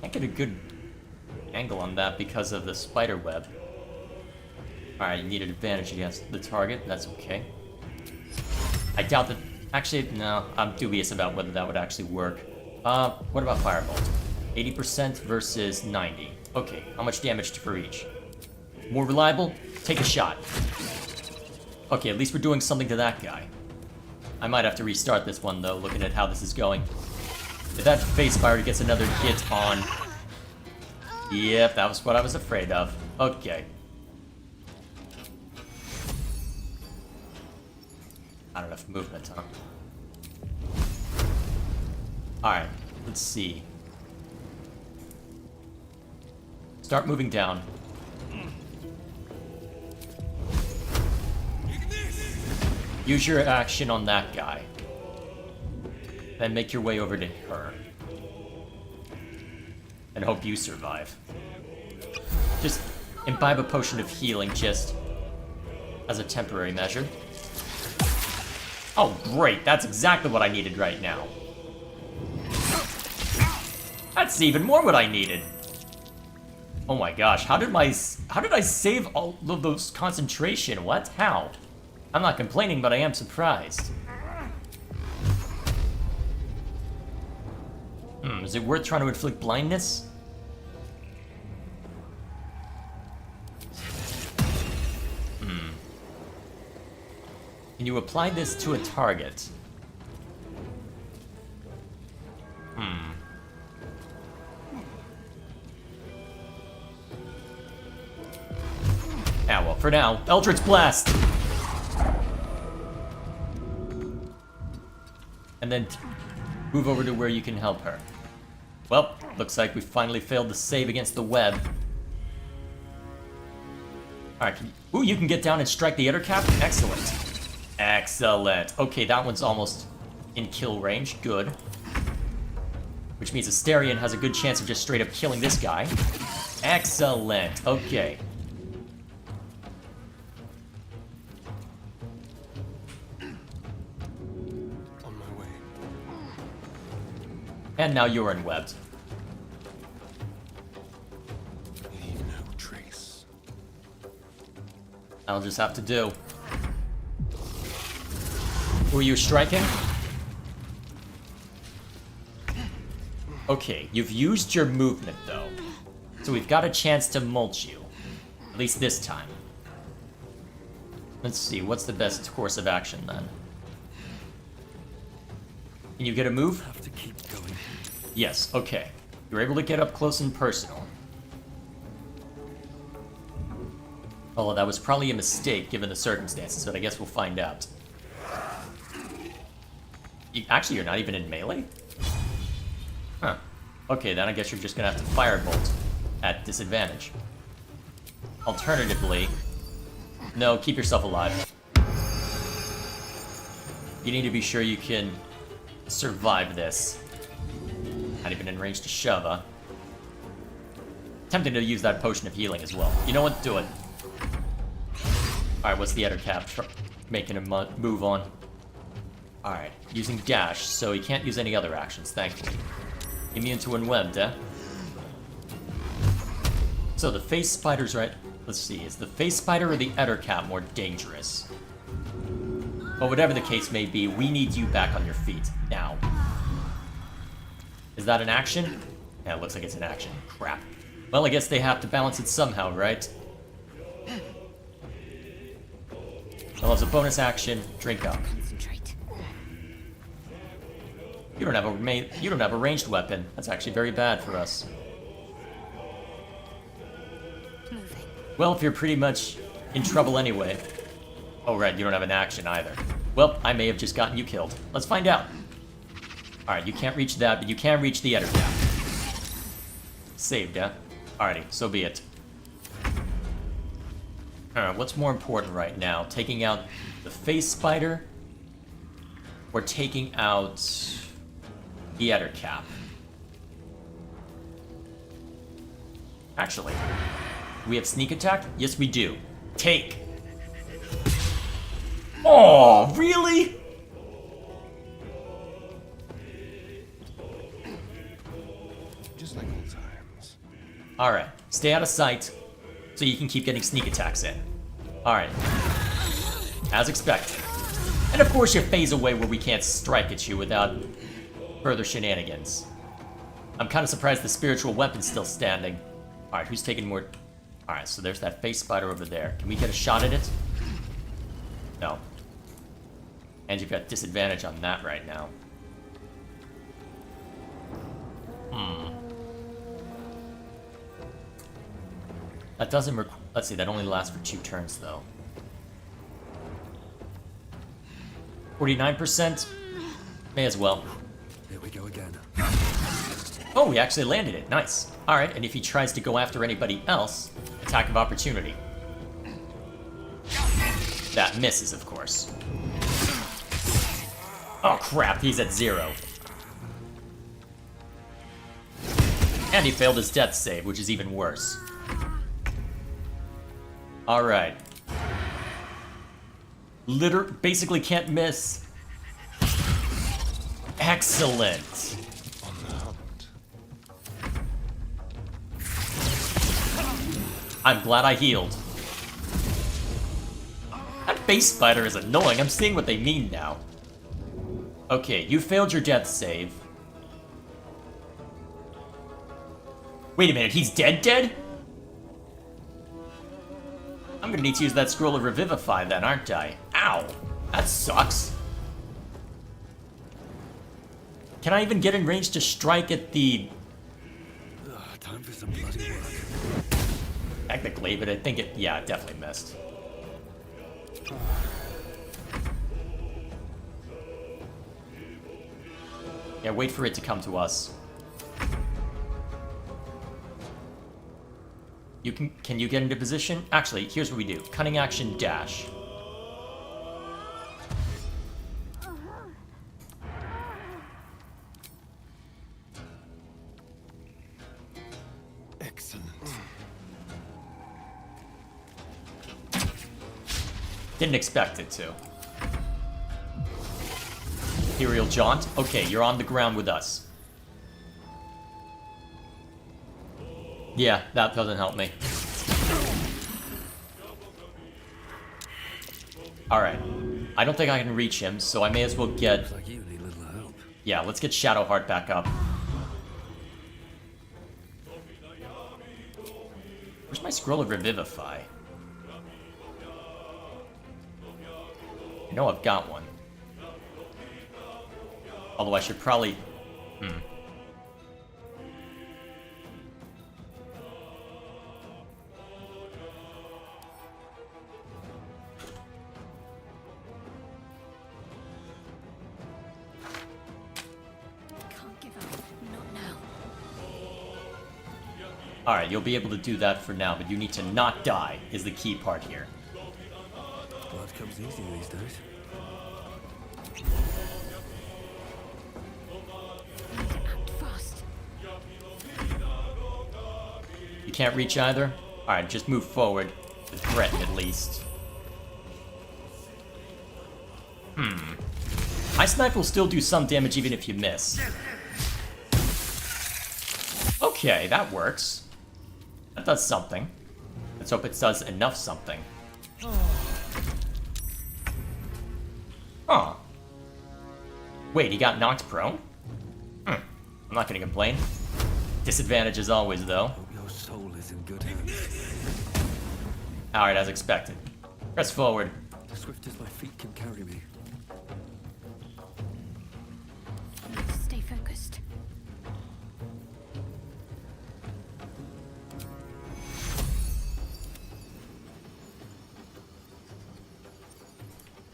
Can't get a good angle on that because of the spider web. Alright, you need an advantage against the target. That's okay. I doubt that... Actually, no. I'm dubious about whether that would actually work. What about Firebolt? 80% versus 90. Okay, how much damage for each? More reliable? Take a shot. Okay, at least we're doing something to that guy. I might have to restart this one, though, looking at how this is going. If that Phase Fire gets another hit on... Yep, that was what I was afraid of. Okay. Not enough movement, huh? Alright, let's see. Start moving down. Use your action on that guy. Then make your way over to her. And hope you survive. Just imbibe a potion of healing just as a temporary measure. Oh, great. That's exactly what I needed right now. That's even more what I needed. Oh my gosh, how did I save all of those concentration? What? How? I'm not complaining, but I am surprised. Is it worth trying to inflict blindness? Can you apply this to a target? Ah, well, for now, Eldritch Blast! And then move over to where you can help her. Well, looks like we finally failed to save against the web. Alright, ooh, you can get down and strike the Eder cap? Excellent. Excellent. Okay, that one's almost in kill range. Good. Which means Asterion has a good chance of just straight up killing this guy. Excellent. Okay. On my way. And now you're enwebbed. Leave no trace. I'll just have to do. Were you striking? Okay, you've used your movement though. So we've got a chance to mulch you. At least this time. Let's see, what's the best course of action then? Can you get a move? Have to keep going. Yes, okay. You're able to get up close and personal. Although that was probably a mistake given the circumstances, but I guess we'll find out. Actually, you're not even in melee? Huh. Okay, then I guess you're just gonna have to firebolt at disadvantage. Alternatively... No, keep yourself alive. You need to be sure you can survive this. Not even in range to shove, huh? Tempting to use that potion of healing as well. You know what? Do it. Alright, what's the other cap making him move on? Alright, using dash, so he can't use any other actions, thankfully. Immune to unwebbed, eh? So the face spider's right. Let's see, is the face spider or the Ettercap more dangerous? But whatever the case may be, we need you back on your feet, now. Is that an action? Yeah, it looks like it's an action. Crap. Well, I guess they have to balance it somehow, right? Well, as a bonus action, drink up. Concentrate. You don't have a ranged weapon. That's actually very bad for us. Moving. Well, if you're pretty much in trouble anyway. Oh, right, you don't have an action either. Well, I may have just gotten you killed. Let's find out. Alright, you can't reach that, but you can reach the Ettercap. Saved, yeah? Alrighty, so be it. What's more important right now? Taking out the face spider? Or taking out the Ettercap? Actually, do we have sneak attack? Yes, we do. Take! Oh, really? Just like old times. Alright, stay out of sight so you can keep getting sneak attacks in. Alright. As expected. And of course you phase away where we can't strike at you without further shenanigans. I'm kind of surprised the spiritual weapon's still standing. Alright, who's taking more... Alright, so there's that face spider over there. Can we get a shot at it? No. And you've got disadvantage on that right now. That doesn't let's see, that only lasts for 2 turns, though. 49%? May as well. Here we go again. Oh, we actually landed it. Nice. Alright, and if he tries to go after anybody else, attack of opportunity. That misses, of course. Oh, crap, he's at 0. And he failed his death save, which is even worse. Alright. Basically can't miss. Excellent. On the hunt. I'm glad I healed. That face spider is annoying. I'm seeing what they mean now. Okay, you failed your death save. Wait a minute, he's dead? I'm gonna need to use that scroll of Revivify then, aren't I? Ow! That sucks. Can I even get in range to strike at the... Time for some bloody work. Technically, but I think it... Yeah, it definitely missed. Yeah, wait for it to come to us. Can you get into position? Actually, here's what we do. Cunning action dash. Excellent. Didn't expect it to. Imperial Jaunt? Okay, you're on the ground with us. Yeah, that doesn't help me. Alright. I don't think I can reach him, so I may as well get... Looks like you need a little help. Yeah, let's get Shadowheart back up. Where's my scroll of Revivify? I know I've got one. Although I should probably... Can't give up. Not now. Alright, you'll be able to do that for now, but you need to not die, is the key part here. Blood comes easy these days. can't reach either? Alright, just move forward. To threaten, at least. Ice Knife will still do some damage even if you miss. Okay, that works. That does something. Let's hope it does enough something. Huh. Wait, he got knocked prone? I'm not gonna complain. Disadvantage as always, though. Hope your soul is in good hands. Alright, as expected. Press forward. As swift as my feet can carry me. Stay focused.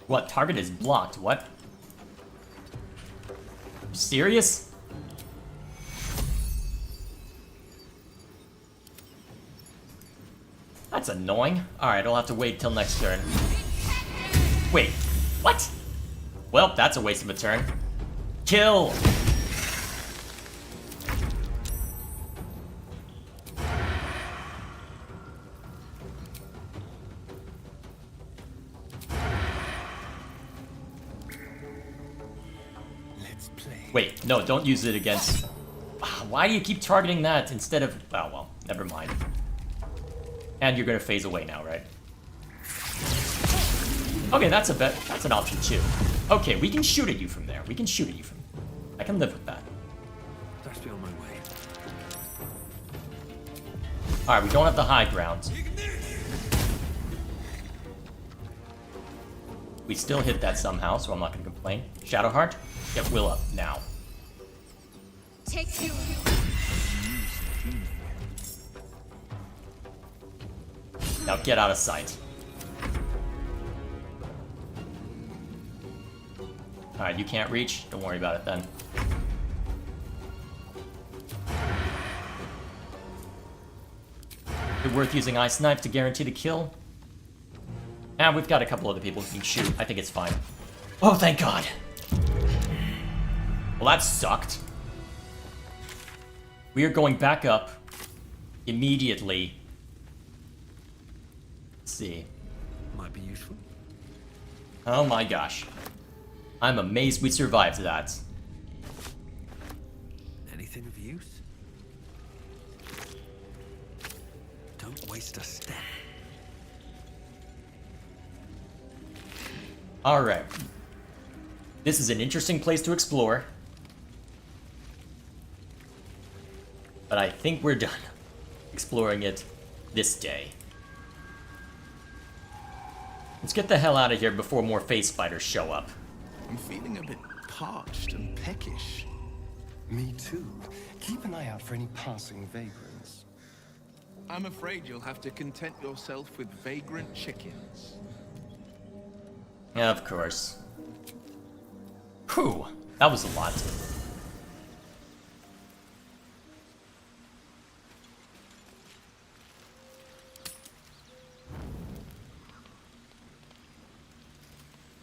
What? Target is blocked. What? You serious? That's annoying. Alright, I'll have to wait till next turn. Wait, what? Well, that's a waste of a turn. Kill! Let's play. Wait, no, don't use it against... Why do you keep targeting that instead of... Oh, well, never mind. And you're gonna phase away now, right? Okay, that's a bet. That's an option too. Okay, we can shoot at you from there. We can shoot at you from... I can live with that. That's be on my way. Alright, we don't have the high ground. We still hit that somehow, so I'm not gonna complain. Shadowheart, get Will up now. Take you. Now get out of sight. Alright, you can't reach? Don't worry about it then. Is it worth using Ice Knife to guarantee the kill? And we've got a couple other people who can shoot. I think it's fine. Oh, thank God! Well, that sucked. We are going back up immediately. Let's see. Might be useful. Oh my gosh. I'm amazed we survived that. Anything of use? Don't waste a step. Alright. This is an interesting place to explore. But I think we're done exploring it this day. Let's get the hell out of here before more face spiders show up. I'm feeling a bit parched and peckish. Me too. Keep an eye out for any passing vagrants. I'm afraid you'll have to content yourself with vagrant chickens. Of course. Whew, that was a lot.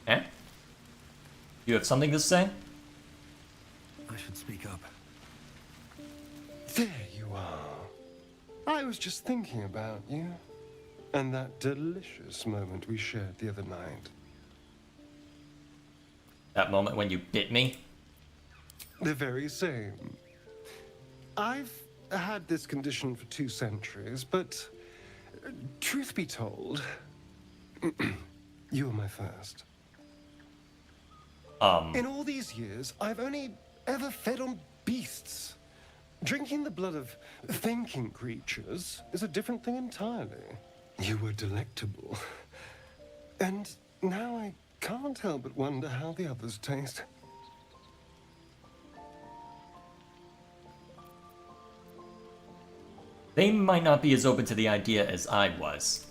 Eh? You have something to say? I should speak up. There you are. I was just thinking about you. And that delicious moment we shared the other night. That moment when you bit me? The very same. I've had this condition for 2 centuries, but truth be told, you were my first. In all these years, I've only ever fed on beasts. Drinking the blood of thinking creatures is a different thing entirely. You were delectable. And now I can't help but wonder how the others taste. They might not be as open to the idea as I was.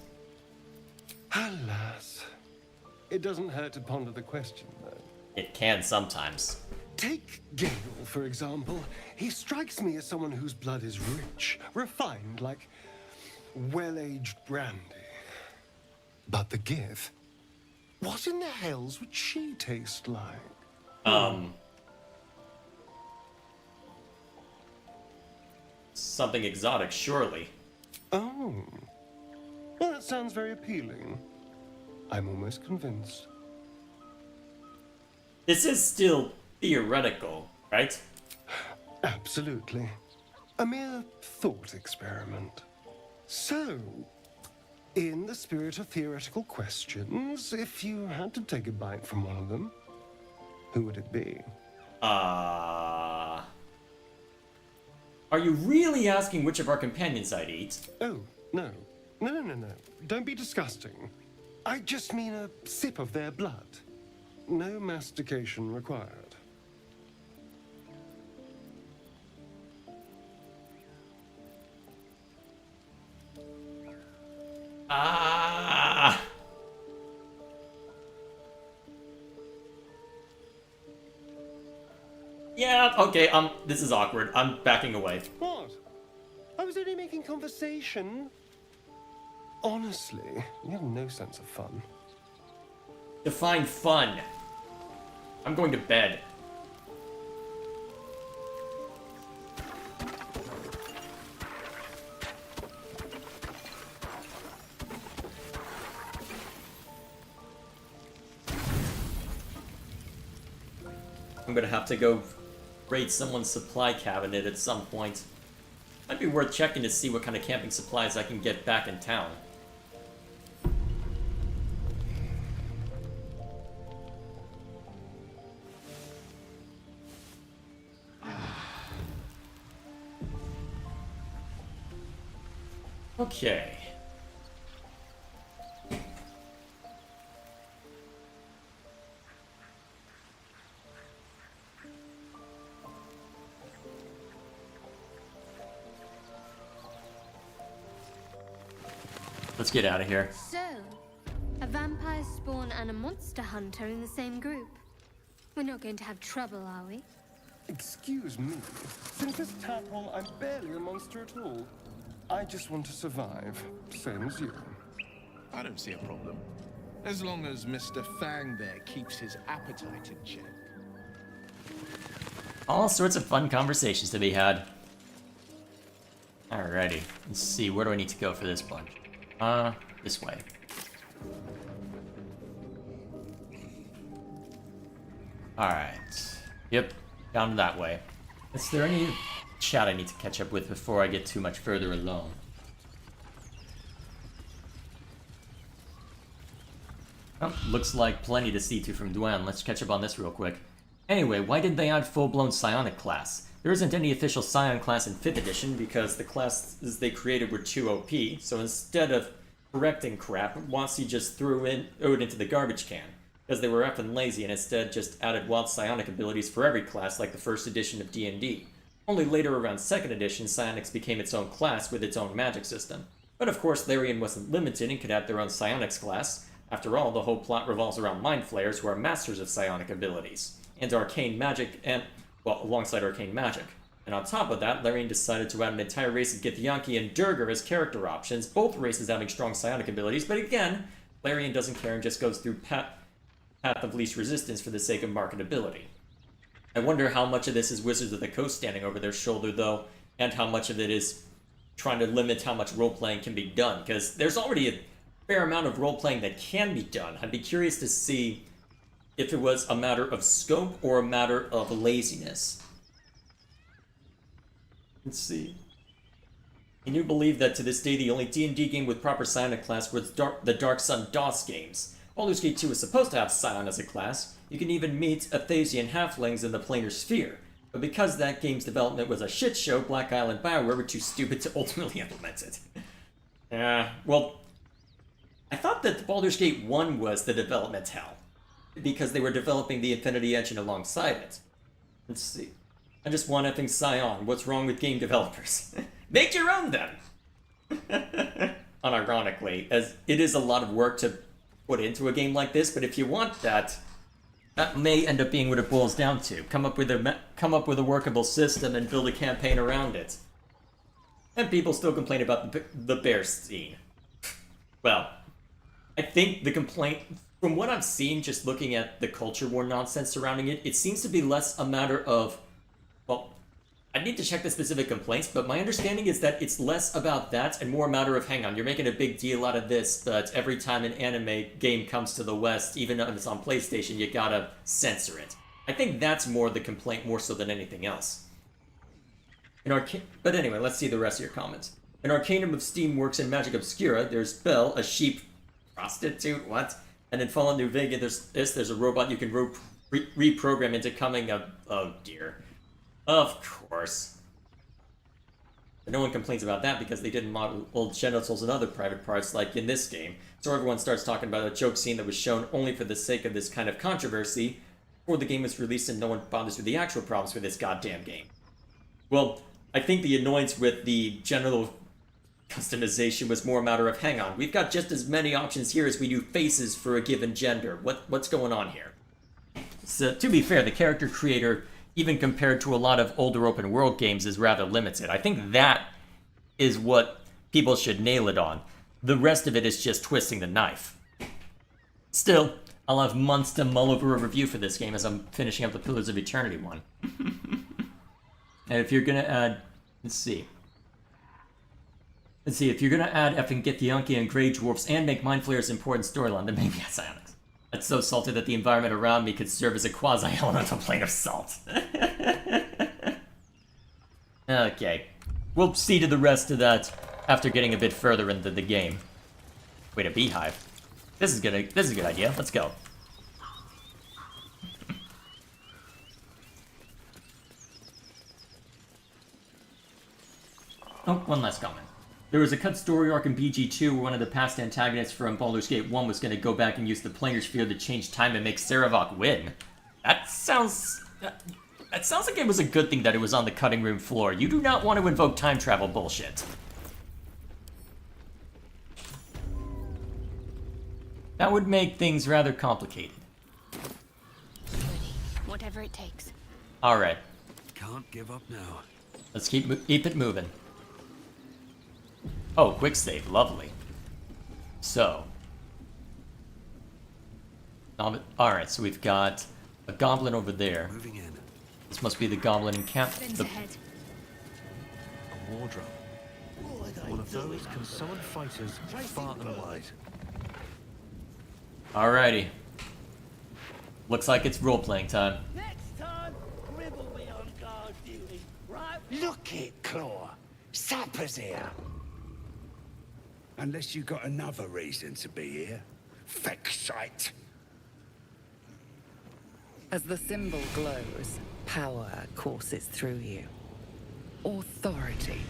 Alas. It doesn't hurt to ponder the question, though. It can sometimes. Take Gale, for example. He strikes me as someone whose blood is rich, refined, like well-aged brandy. But the Gith, what in the hells would she taste like? Something exotic, surely. Oh. Well, that sounds very appealing. I'm almost convinced. This is still theoretical, right? Absolutely. A mere thought experiment. So, in the spirit of theoretical questions, if you had to take a bite from one of them, who would it be? Are you really asking which of our companions I'd eat? Oh, no. No. Don't be disgusting. I just mean a sip of their blood. No mastication required. Ah! Yeah, okay, this is awkward. I'm backing away. What? I was only making conversation. Honestly, you have no sense of fun. Define fun. I'm going to bed. I'm gonna have to go raid someone's supply cabinet at some point. Might be worth checking to see what kind of camping supplies I can get back in town. Okay. Let's get out of here. So, a vampire spawn and a monster hunter in the same group. We're not going to have trouble, are we? Excuse me. Since this tadpole, I'm barely a monster at all. I just want to survive, same as you. I don't see a problem. As long as Mr. Fang there keeps his appetite in check. All sorts of fun conversations to be had. Alrighty, let's see, where do I need to go for this one? This way. Alright. Yep, down that way. Is there any chat I need to catch up with before I get too much further alone? Oh, looks like plenty to see to from Duen. Let's catch up on this real quick. Anyway, why did they add full-blown psionic class? There isn't any official Scion class in 5th edition because the classes they created were too OP, so instead of correcting crap, WotC just threw it into the garbage can, because they were effing lazy and instead just added wild psionic abilities for every class like the 1st edition of D&D. Only later around 2nd edition, psionics became its own class with its own magic system. But of course, Larian wasn't limited and could add their own psionics class. After all, the whole plot revolves around mind flayers who are masters of psionic abilities, and arcane magic and, well, alongside arcane magic. And on top of that, Larian decided to add an entire race of Githyanki and Durgar as character options, both races having strong psionic abilities, but again, Larian doesn't care and just goes through path of least resistance for the sake of marketability. I wonder how much of this is Wizards of the Coast standing over their shoulder, though, and how much of it is trying to limit how much role-playing can be done, because there's already a fair amount of role-playing that can be done. I'd be curious to see if it was a matter of scope or a matter of laziness. Let's see. Can you believe that to this day the only D&D game with proper Psionic class was the Dark Sun DOS games? Baldur's Gate 2 is supposed to have Scion as a class. You can even meet Athasian halflings in the Planar Sphere. But because that game's development was a shit show, Black Isle and BioWare were too stupid to ultimately implement it. Well, I thought that Baldur's Gate 1 was the development hell, because they were developing the Infinity Engine alongside it. Let's see. I just want effing Scion. What's wrong with game developers? Make your own, then! Unironically, as it is a lot of work to put into a game like this, but if you want that, that may end up being what it boils down to. Come up with a workable system and build a campaign around it. And people still complain about the bear scene. Well, I think the complaint, from what I've seen, just looking at the culture war nonsense surrounding it, it seems to be less a matter of, well, I need to check the specific complaints, but my understanding is that it's less about that and more a matter of, hang on, you're making a big deal out of this, but every time an anime game comes to the West, even if it's on PlayStation, you gotta censor it. I think that's more the complaint, more so than anything else. But anyway, let's see the rest of your comments. In Arcanum of Steamworks and Magic Obscura, there's Belle, a sheep prostitute, what? And in Fallen New Vega, there's a robot you can reprogram into coming a... oh dear. Of course. But no one complains about that because they didn't model old genitals and other private parts like in this game. So everyone starts talking about a joke scene that was shown only for the sake of this kind of controversy before the game was released, and no one bothers with the actual problems with this goddamn game. Well, I think the annoyance with the general customization was more a matter of, hang on, we've got just as many options here as we do faces for a given gender. What's going on here? So, to be fair, the character creator, even compared to a lot of older open world games, is rather limited. I think that is what people should nail it on. The rest of it is just twisting the knife. Still, I'll have months to mull over a review for this game as I'm finishing up the Pillars of Eternity one. And if you're gonna add, let's see, if you're gonna add effing Githyanki and Grey Dwarfs and make Mind Flayer's important storyline, then maybe that's Psionics. That's so salty that the environment around me could serve as a quasi-elemental plane of salt. Okay. We'll see to the rest of that after getting a bit further into the game. Wait, a beehive. This is a good idea. Let's go. Oh, one last comment. There was a cut story arc in BG2 where one of the past antagonists from Baldur's Gate 1 was going to go back and use the Planar Sphere to change time and make Saravok win. That sounds like it was a good thing that it was on the cutting room floor. You do not want to invoke time travel bullshit. That would make things rather complicated. Whatever it takes. Alright. Can't give up now. Let's keep it moving. Oh, quick save. Lovely. So. Alright, so we've got a goblin over there. Moving in. This must be the goblin encampment. Ahead. A wardrobe. One of those can summon fighters far and wide. Alrighty. Looks like it's role-playing time. Next time, Grib will be on guard duty, right? Look it, Claw. Sapper's here. Unless you got another reason to be here. Feck shite. As the symbol glows, power courses through you. Authority.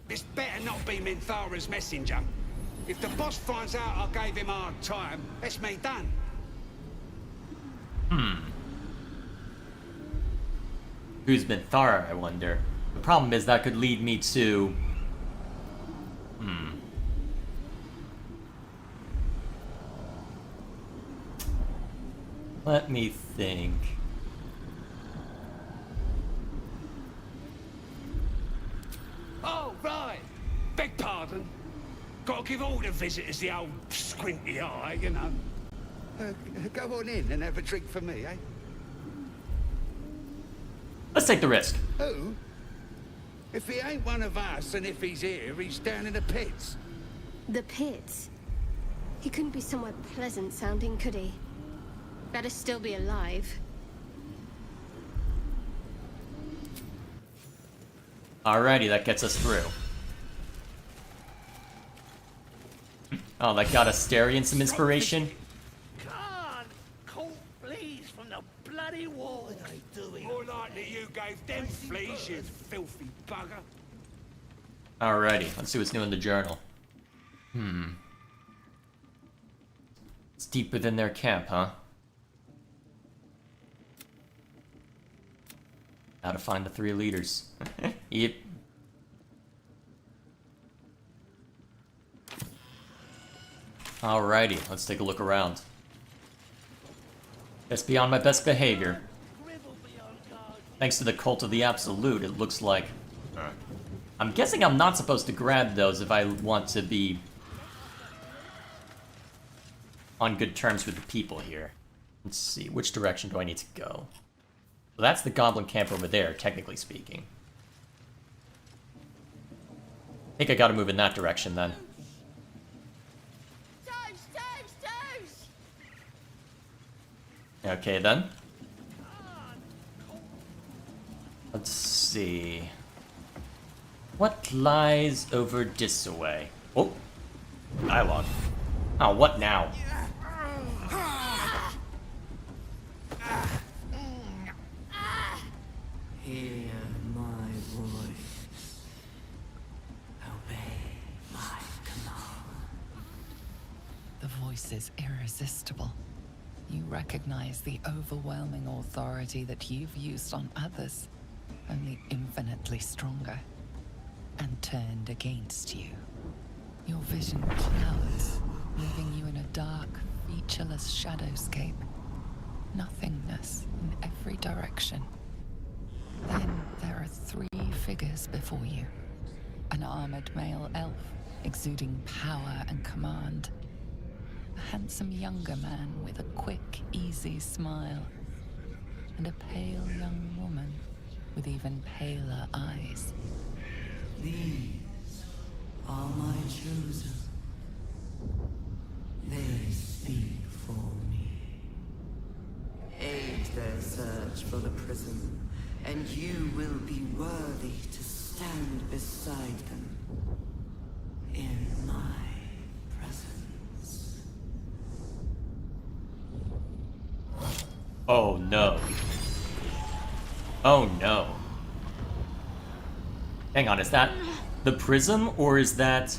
This better not be Minthara's messenger. If the boss finds out I gave him a hard time, that's me done. Who's Minthara, I wonder? The problem is that could lead me to... Let me think. Oh, right. Beg pardon. Gotta give all the visitors the old squinty eye, you know. Go on in and have a drink for me, eh? Let's take the risk. Who? If he ain't one of us, and if he's here, he's down in the pits. The pits? He couldn't be somewhere pleasant sounding, could he? Better still be alive. Alrighty, that gets us through. Oh, that got Asterion some inspiration. God, cold fleas from the bloody wall. What are they doing? More likely you gave them fleas, you filthy bugger. Alrighty, let's see what's new in the journal. It's deep within their camp, huh? How to find the 3 leaders. Yep. Alrighty, let's take a look around. That's beyond my best behavior. Thanks to the Cult of the Absolute, it looks like... I'm guessing I'm not supposed to grab those if I want to be on good terms with the people here. Let's see, which direction do I need to go? Well, that's the goblin camp over there, technically speaking. I think I gotta move in that direction then. Okay then. Let's see. What lies over this way? Oh, dialogue. Oh, what now? Hear my voice. Obey my command. The voice is irresistible. You recognize the overwhelming authority that you've used on others, only infinitely stronger, and turned against you. Your vision clouds, leaving you in a dark, featureless shadowscape. Nothingness in every direction. Then there are 3 figures before you. An armored male elf, exuding power and command. A handsome younger man with a quick, easy smile. And a pale young woman with even paler eyes. These are my chosen. They speak for me. Aid their search for the prism, and you will be worthy to stand beside them in my presence. Oh no. Oh no. Hang on, is that the prism, or is that...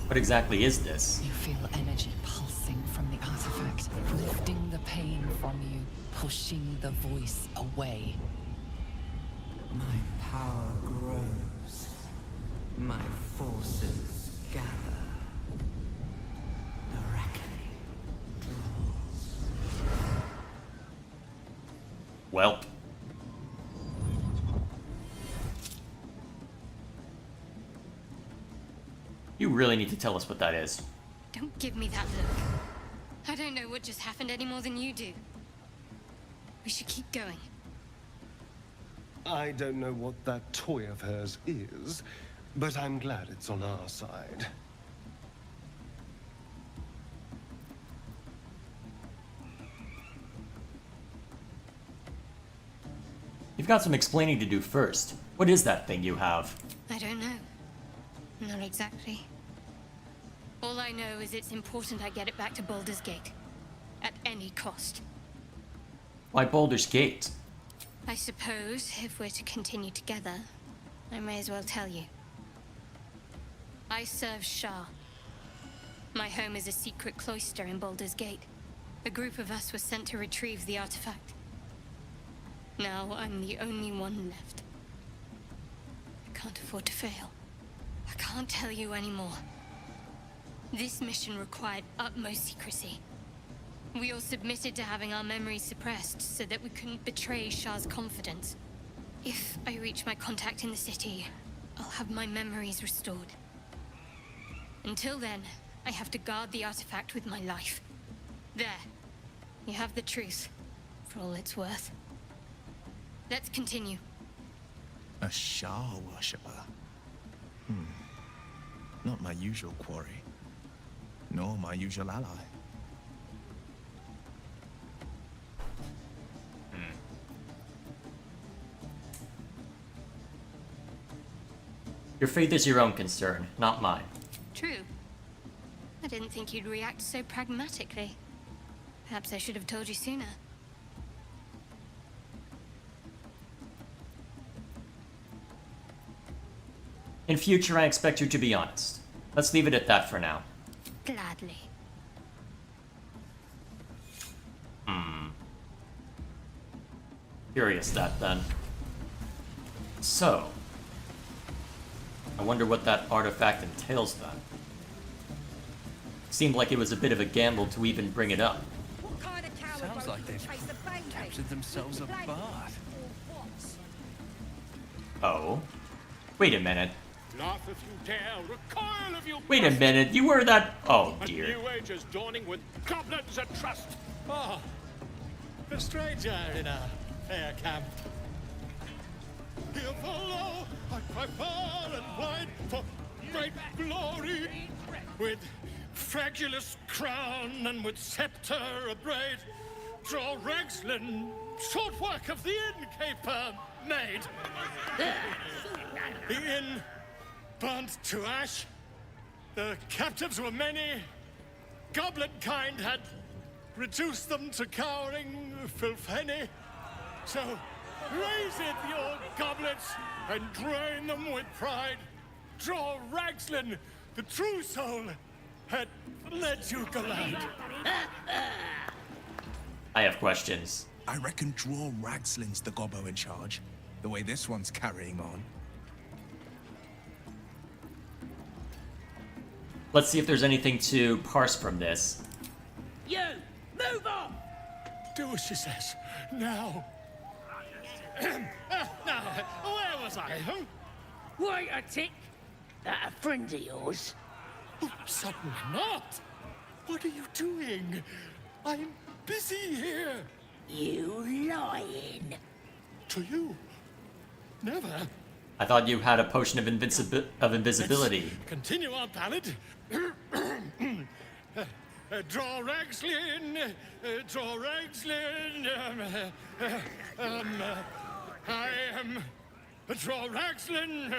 What exactly is this? You feel energy pulsing from the artifact, lifting the pain from you, pushing the voice away. My power grows. My forces gather. The reckoning draws. Welp. You really need to tell us what that is. Don't give me that look. I don't know what just happened any more than you do. We should keep going. I don't know what that toy of hers is, but I'm glad it's on our side. You've got some explaining to do first. What is that thing you have? I don't know. Not exactly. All I know is it's important I get it back to Baldur's Gate. At any cost. Why Baldur's Gate? I suppose, if we're to continue together, I may as well tell you. I serve Shah. My home is a secret cloister in Baldur's Gate. A group of us was sent to retrieve the artifact. Now I'm the only one left. I can't afford to fail. I can't tell you anymore. This mission required utmost secrecy. We all submitted to having our memories suppressed so that we couldn't betray Shah's confidence. If I reach my contact in the city, I'll have my memories restored. Until then, I have to guard the artifact with my life. There. You have the truth, for all it's worth. Let's continue. A Shah worshipper. Not my usual quarry, nor my usual ally. Your faith is your own concern, not mine. True. I didn't think you'd react so pragmatically. Perhaps I should have told you sooner. In future, I expect you to be honest. Let's leave it at that for now. Gladly. Curious that, then. So, I wonder what that artifact entails, then. Seemed like it was a bit of a gamble to even bring it up. What kind of coward Sounds like they've captured themselves a bath. Oh. Wait a minute. Laugh if you dare, recoil if you Wait a minute, you were that... Oh, A dear. new age is dawning with goblins at trust. Oh, a stranger in a fair camp. Here follow, I cry far and wide for great glory. With fragulous crown and with scepter abraid, draw Ragslin, short work of the innkeeper made. The inn burnt to ash. The captives were many. Goblin kind had reduced them to cowering filfenny. So raise it, your goblets, and drain them with pride. Draw Ragslin, the true soul, had led you galad. I have questions. I reckon Draw Ragslin's the gobbo in charge, the way this one's carrying on. Let's see if there's anything to parse from this. You, move on! Do as she says, now. Now, where was I, huh? Wait a tick. That a friend of yours? Oh, certainly not. What are you doing? I'm busy here. You lying. To you? Never. I thought you had a potion of invisibility. Let's continue our ballad. Draw Ragslin, draw Ragslin. I am draw Ragslin.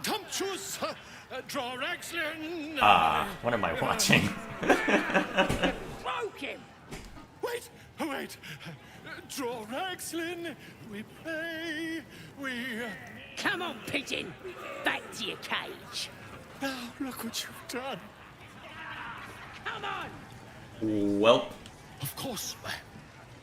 Tumptuous. Draw Ragslin. What am I watching? Broke him. Wait, wait. Draw Ragslin. We play. We. Come on, pigeon. Back to your cage. Now look what you've done. Come on. Welp. Of course.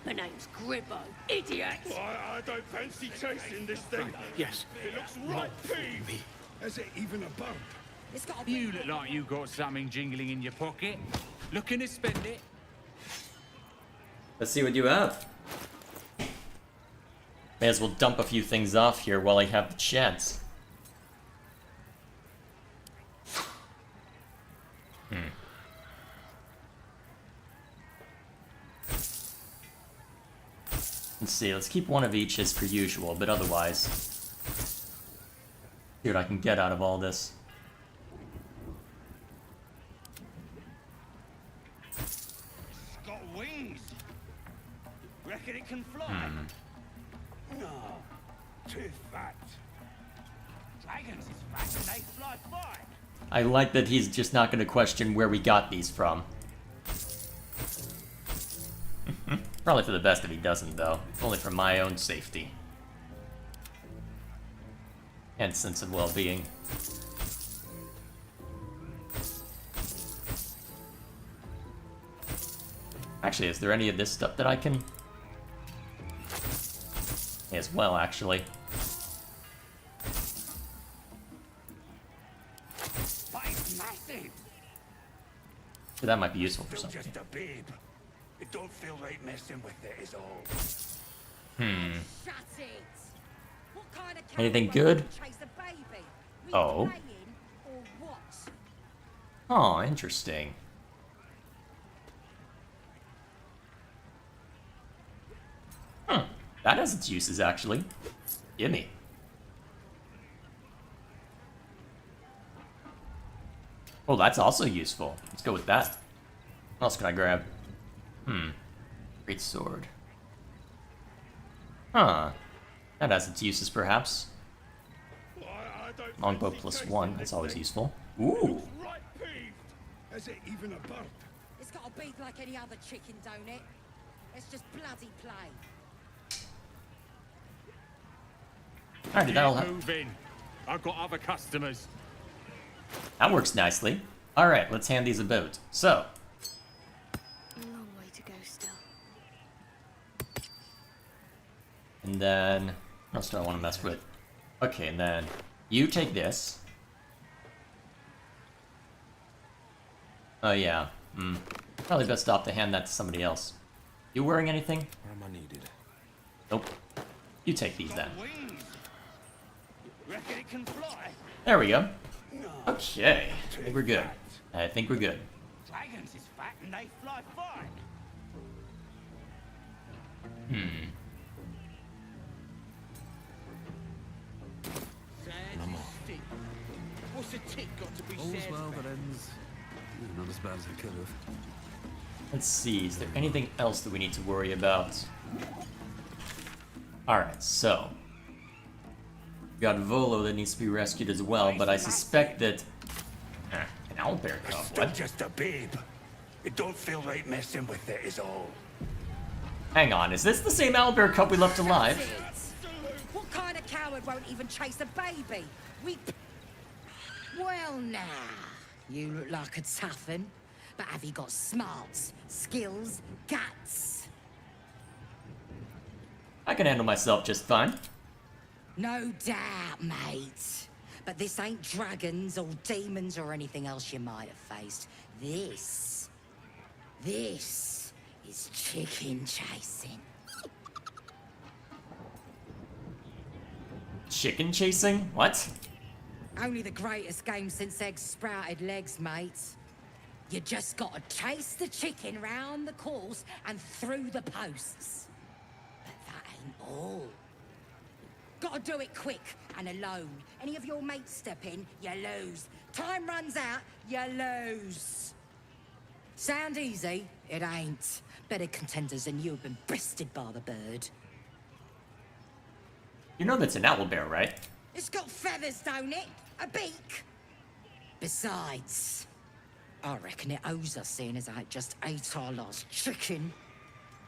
My name's Gribbo. Idiot. I don't fancy chasing this thing. Yes. It looks right peeved. Is it even a bump? You look like you got something jingling in your pocket. Looking to spend it? Let's see what you have. May as well dump a few things off here while I have the chance. Let's see, let's keep one of each as per usual, but otherwise... see what I can get out of all this. It's got wings. Reckon it can fly? No, too fat. Dragons is fat and they fly fine. I like that he's just not going to question where we got these from. Probably for the best if he doesn't, though. Only for my own safety. And sense of well-being. Actually, is there any of this stuff that I can... as well, actually. But it's massive. So that might be useful for Still something. just a babe. It don't feel right messing with it is all. Shut it! What kind of Anything coward good? would chase a baby? We Oh. playing or what? Oh, interesting. That has its uses, actually. Gimme. Oh, that's also useful. Let's go with that. What else can I grab? Great sword. Huh. That has its uses, perhaps. Longbow +1, that's always useful. Ooh! Right peeved. Is it even a bird? It's got to be like any other chicken, don't it? Let's just bloody play. Alright, that'll help. Move in. I've got other customers. That works nicely. Alright, let's hand these about. So, Long way to go still. and then... what else do I want to mess with? Okay, and then you take this. Oh yeah, Probably best off to hand that to somebody else. You wearing anything? Where am I needed? Nope. You take these then. Reckon it can fly? There we go. Okay. I think we're good. I think we're good. Dragons is fat and they fly fine. No more. What's a tick got to be All's said? well that ends. Not as bad as it could have. Let's see, is there anything else that we need to worry about? Alright, so. We got Volo that needs to be rescued as well, but I suspect that... an owlbear cub, Still what? just a babe. It don't feel right messing with it is all. Hang on, is this the same owlbear cub we left alive? What kind of coward won't even chase a baby? Well, now, you look like a tough un, but have you got smarts, skills, guts? I can handle myself just fine. No doubt, mate. But this ain't dragons or demons or anything else you might have faced. This is chicken chasing. Chicken chasing? What? Only the greatest game since eggs sprouted legs, mate. You just gotta chase the chicken round the course and through the posts. But that ain't all. Gotta do it quick and alone. Any of your mates step in, you lose. Time runs out, you lose. Sound easy? It ain't. Better contenders than you have been breasted by the bird. You know that's an owlbear, right? It's got feathers, don't it? A beak. Besides, I reckon it owes us, seeing as I just ate our last chicken.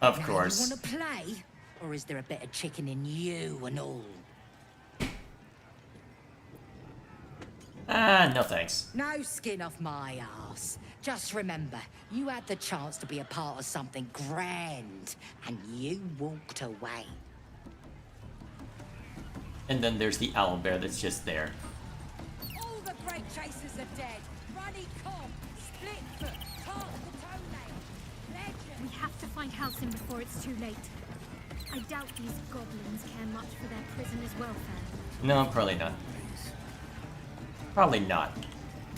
Of Now, course. You want to play, or is there a bit of chicken in you and all? No thanks. No skin off my ass. Just remember, you had the chance to be a part of something grand, and you walked away. And then there's the owlbear that's just there. All the great chasers are dead. Ruddy Cobb, Splitfoot, Tart the Toenail, Legend. We have to find Halcyon before it's too late. I doubt these goblins care much for their prisoners' welfare. No, probably not. Probably not.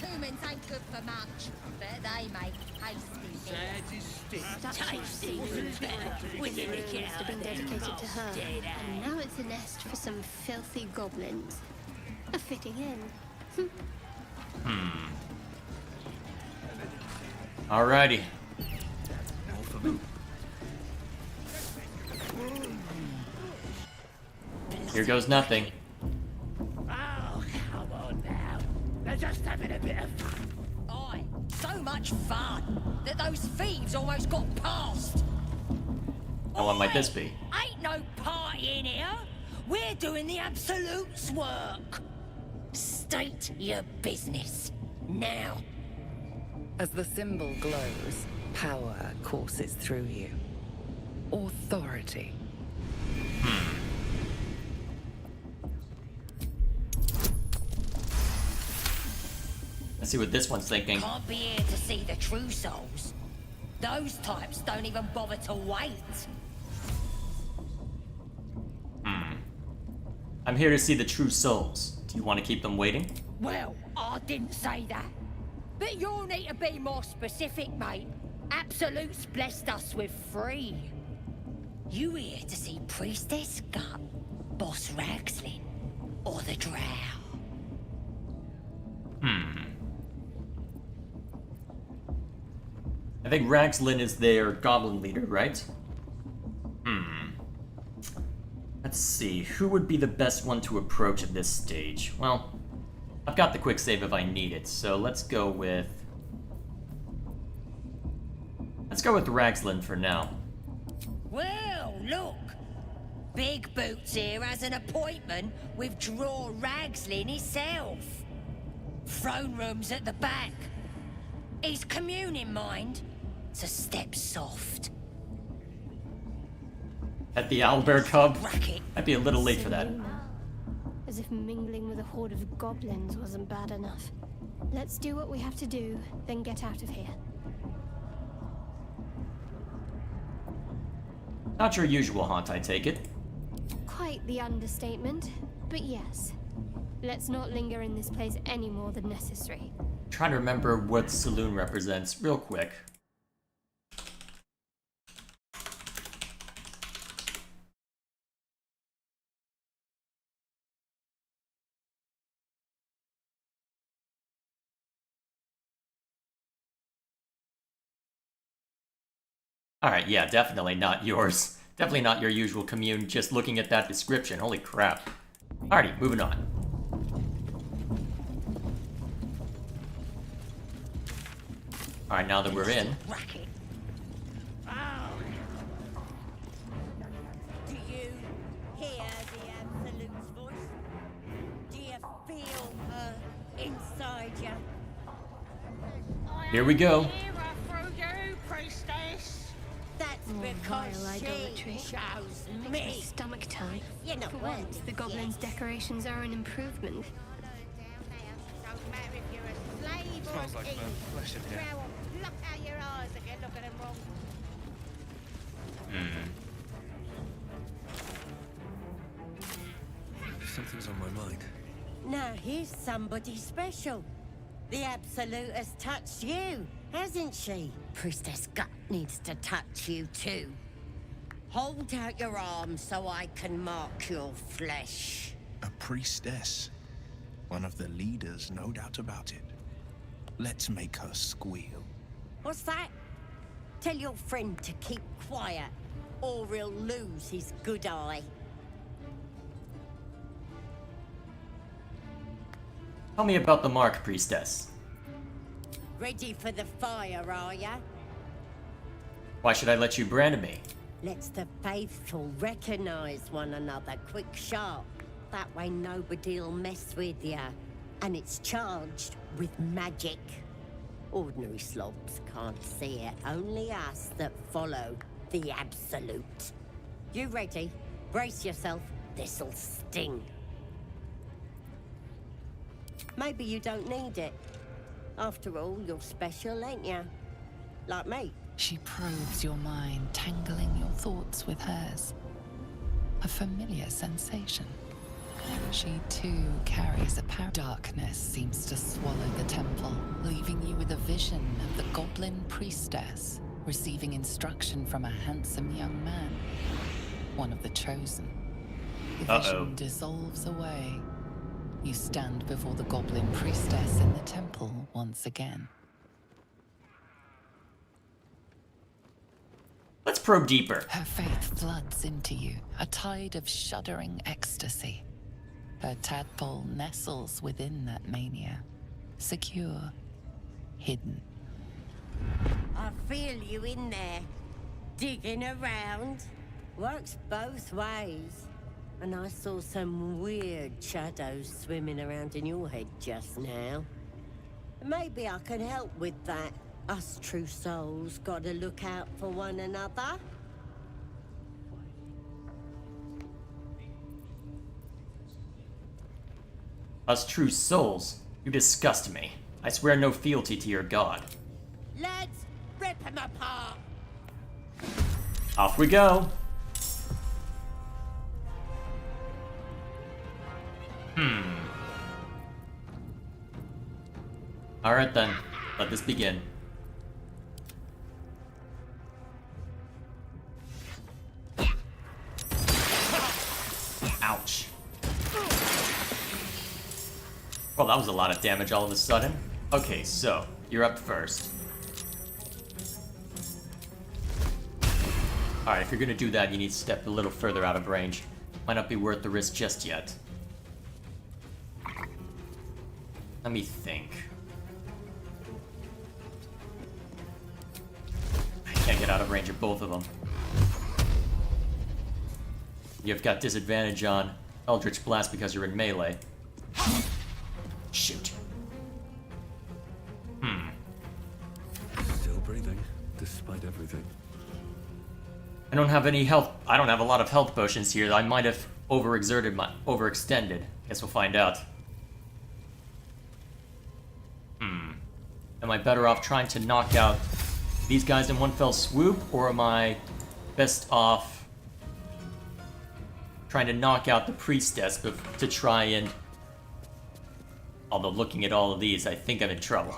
Humans ain't good for much, but they make tasty Statue must have been dedicated to her, and now it's a nest for some filthy goblins. A fitting end. Alrighty. Here goes nothing. Oh, come on now. They're just having a bit of fun. Aye, so much fun that those thieves almost got past. How long might this be? Ain't no party in here. We're doing the Absolute's work. State your business. Now. As the symbol glows, power courses through you. Authority. Let's see what this one's thinking. Can't be here to see the true souls. Those types don't even bother to wait. I'm here to see the true souls. Do you want to keep them waiting? Well, I didn't say that. But you'll need to be more specific, mate. Absolute's blessed us with 3. You here to see Priestess Gut, Boss Ragslin, or the Drow? I think Ragslin is their goblin leader, right? Let's see, who would be the best one to approach at this stage? Well, I've got the quick save if I need it, so let's go with Ragslin for now. Well, look. Big Boots here has an appointment with Draw Ragslin himself. Throne room's at the back. His communing mind, so step soft. At the owlbear cub? Racket. I'd be a little late for that. As if mingling with a horde of goblins wasn't bad enough. Let's do what we have to do, then get out of here. Not your usual haunt, I take it. Quite the understatement, but yes. Let's not linger in this place any more than necessary. Trying to remember what saloon represents real quick. Alright, yeah, definitely not yours. Definitely not your usual commune, just looking at that description. Holy crap. Alrighty, moving on. Alright, now that we're in. Do you hear the Absolute's voice? Do you feel her inside you? Here we go. That's because she chose Makes my me. stomach turn. You're not For once, the goblin's decorations are an improvement. Smells like burnt flesh in here. Look out your eyes if you look at them wrong. Something's on my mind. Now here's somebody special. The Absolute has touched you, hasn't she? Priestess Gut needs to touch you too. Hold out your arm so I can mark your flesh. A priestess. One of the leaders, no doubt about it. Let's make her squeal. What's that? Tell your friend to keep quiet, or he'll lose his good eye. Tell me about the mark, priestess. Ready for the fire, are ya? Why should I let you brand me? Let's the faithful recognize one another quick sharp. That way nobody'll mess with ya. And it's charged with magic. Ordinary slobs can't see it, only us that follow the Absolute. You ready? Brace yourself, this'll sting. Maybe you don't need it. After all, you're special, ain't ya? Like me. She probes your mind, tangling your thoughts with hers. A familiar sensation. She too carries a power. Darkness seems to swallow the temple, leaving you with a vision of the Goblin priestess receiving instruction from a handsome young man, one of the chosen. The vision dissolves away. You stand before the Goblin priestess in the temple once again. Let's probe deeper. Her faith floods into you, a tide of shuddering ecstasy. Her tadpole nestles within that mania, secure, hidden. I feel you in there, digging around. Works both ways. And I saw some weird shadows swimming around in your head just now. Maybe I can help with that. Us true souls gotta look out for one another. Us true souls? You disgust me. I swear no fealty to your god. Let's rip him apart! Off we go! Alright then, let this begin. Ouch. Well, that was a lot of damage all of a sudden. Okay, so, you're up first. Alright, if you're gonna do that, you need to step a little further out of range. Might not be worth the risk just yet. Let me think. I can't get out of range of both of them. You've got disadvantage on Eldritch Blast because you're in melee. Shoot. Still breathing, despite everything. I don't have any health. I don't have a lot of health potions here. I might have overextended. Guess we'll find out. Am I better off trying to knock out these guys in one fell swoop, or am I best off trying to knock out the priestess to try and... Although looking at all of these, I think I'm in trouble.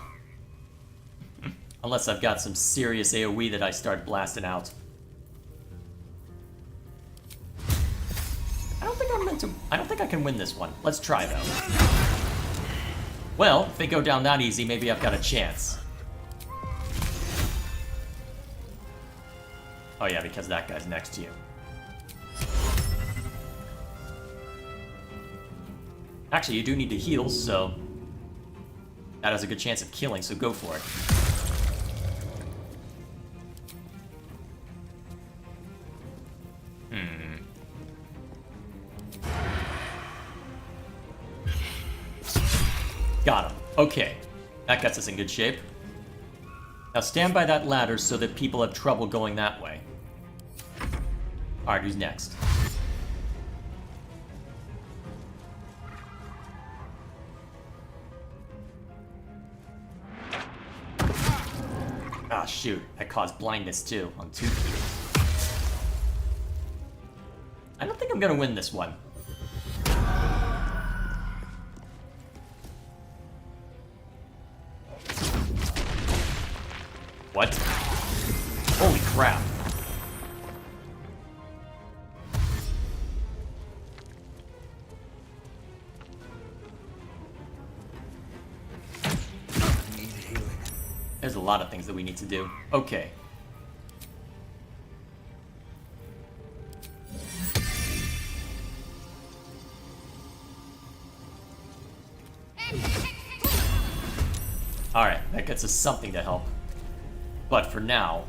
Unless I've got some serious AoE that I start blasting out. I don't think I can win this one. Let's try, though. Well, if they go down that easy, maybe I've got a chance. Oh yeah, because that guy's next to you. Actually, you do need to heal, so... That has a good chance of killing, so go for it. Got him. Okay. That gets us in good shape. Now stand by that ladder so that people have trouble going that way. Alright, who's next? Ah, shoot. That caused blindness, too, on 2 people. I don't think I'm gonna win this one. What? Holy crap. There's a lot of things that we need to do. Okay. Alright, that gets us something to help. But for now...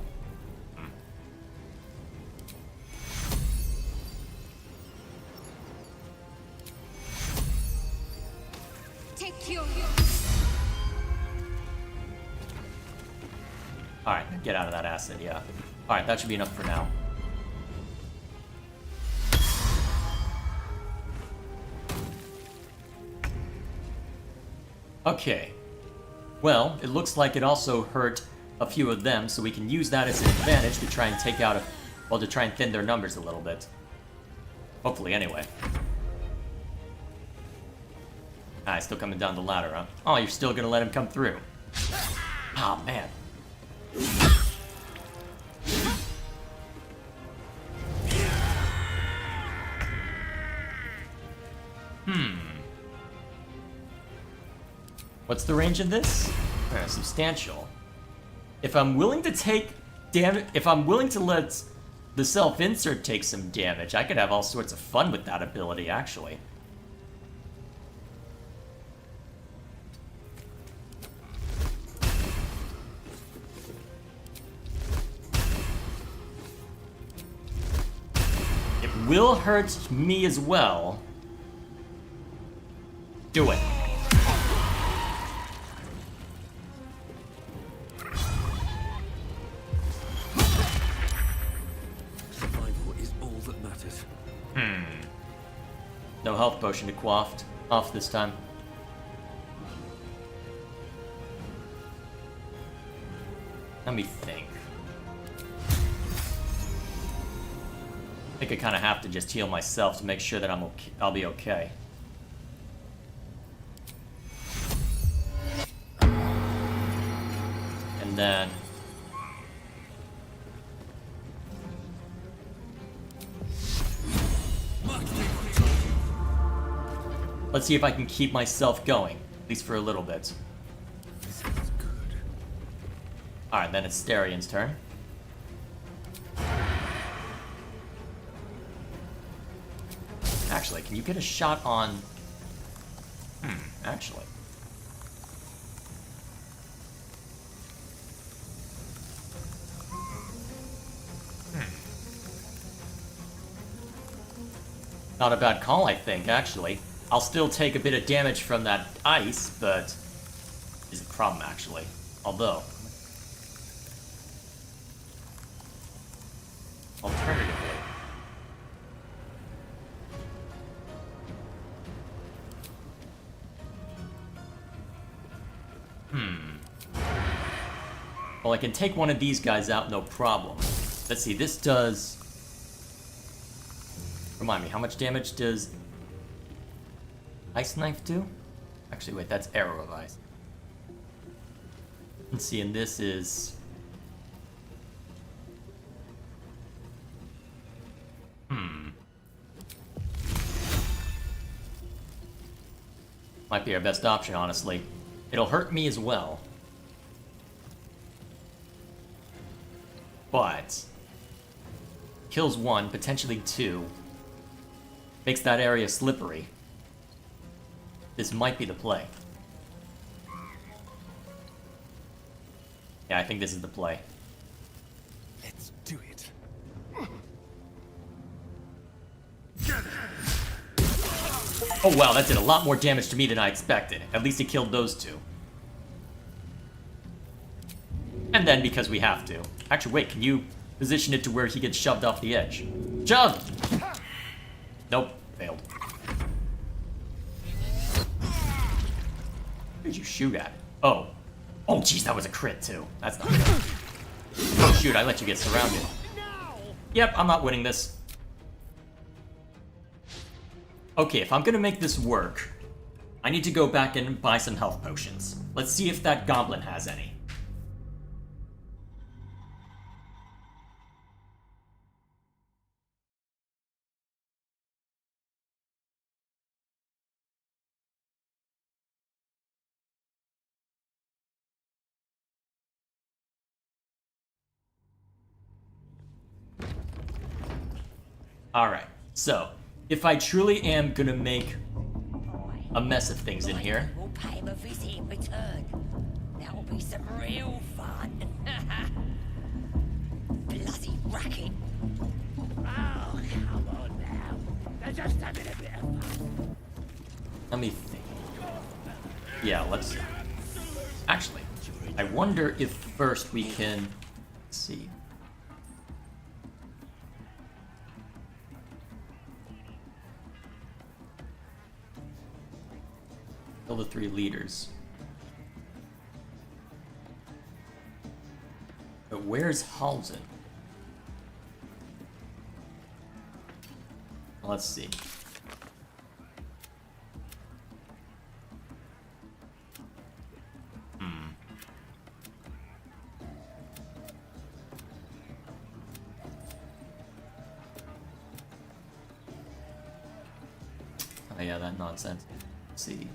Alright, get out of that acid, yeah. Alright, that should be enough for now. Okay. Well, it looks like it also hurt a few of them, so we can use that as an advantage to try and take out well, to try and thin their numbers a little bit. Hopefully, anyway. Ah, he's still coming down the ladder, huh? Oh, you're still gonna let him come through. Oh, man. What's the range of this? Substantial. If I'm willing to take damage, if I'm willing to let the self-insert take some damage, I could have all sorts of fun with that ability, actually. It will hurt me as well. Do it. No health potion to quaff off this time. Let me think. I think I kind of have to just heal myself to make sure that I'll be okay. And then... Let's see if I can keep myself going, at least for a little bit. This is good. Alright, then it's Starian's turn. Actually, can you get a shot on... actually. Not a bad call, I think, actually. I'll still take a bit of damage from that ice, but... is a problem, actually. Although... alternatively... Well, I can take one of these guys out, no problem. Let's see, this does... Remind me, how much damage does Ice Knife do? Actually, wait, that's Arrow of Ice. Let's see, and this is... Might be our best option, honestly. It'll hurt me as well. But... kills 1, potentially 2. Makes that area slippery. This might be the play. Yeah, I think this is the play. Let's do it. Oh wow, that did a lot more damage to me than I expected. At least it killed those 2. And then, because we have to. Actually, wait, can you position it to where he gets shoved off the edge? Shove! Nope, failed. What did you shoot at? Oh. Oh, jeez, that was a crit, too. That's not good. Oh, shoot, I let you get surrounded. Yep, I'm not winning this. Okay, if I'm gonna make this work, I need to go back and buy some health potions. Let's see if that goblin has any. Alright, so, if I truly am gonna make a mess of things in here... We'll pay him a visit in return. That'll be some real fun. Bloody racket. Oh, come on now. They're just having a bit of fun. Let me think. Yeah, let's... Actually, I wonder if first we can... Let's see. Kill the 3 leaders. But where's Halden? Let's see. Oh yeah, that nonsense. Let's see.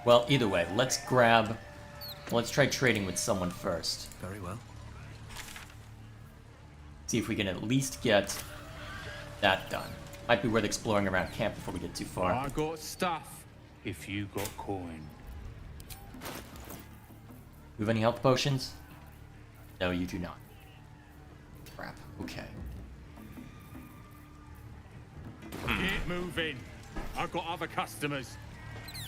Well, either way, let's try trading with someone first. Very well. See if we can at least get that done. Might be worth exploring around camp before we get too far. I got stuff if you got coin. You have any health potions? No, you do not. Crap, okay. Get moving. I've got other customers.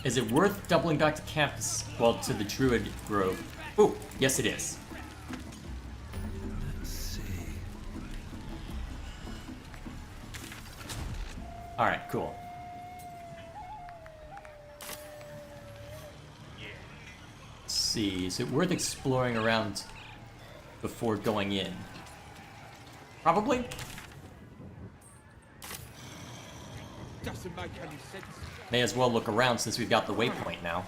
Is it worth doubling back to campus? Well, to the druid grove. Ooh, yes it is. Let's see. Alright, cool. Let's see, is it worth exploring around before going in? Probably? Doesn't make any sense. May as well look around since we've got the waypoint now.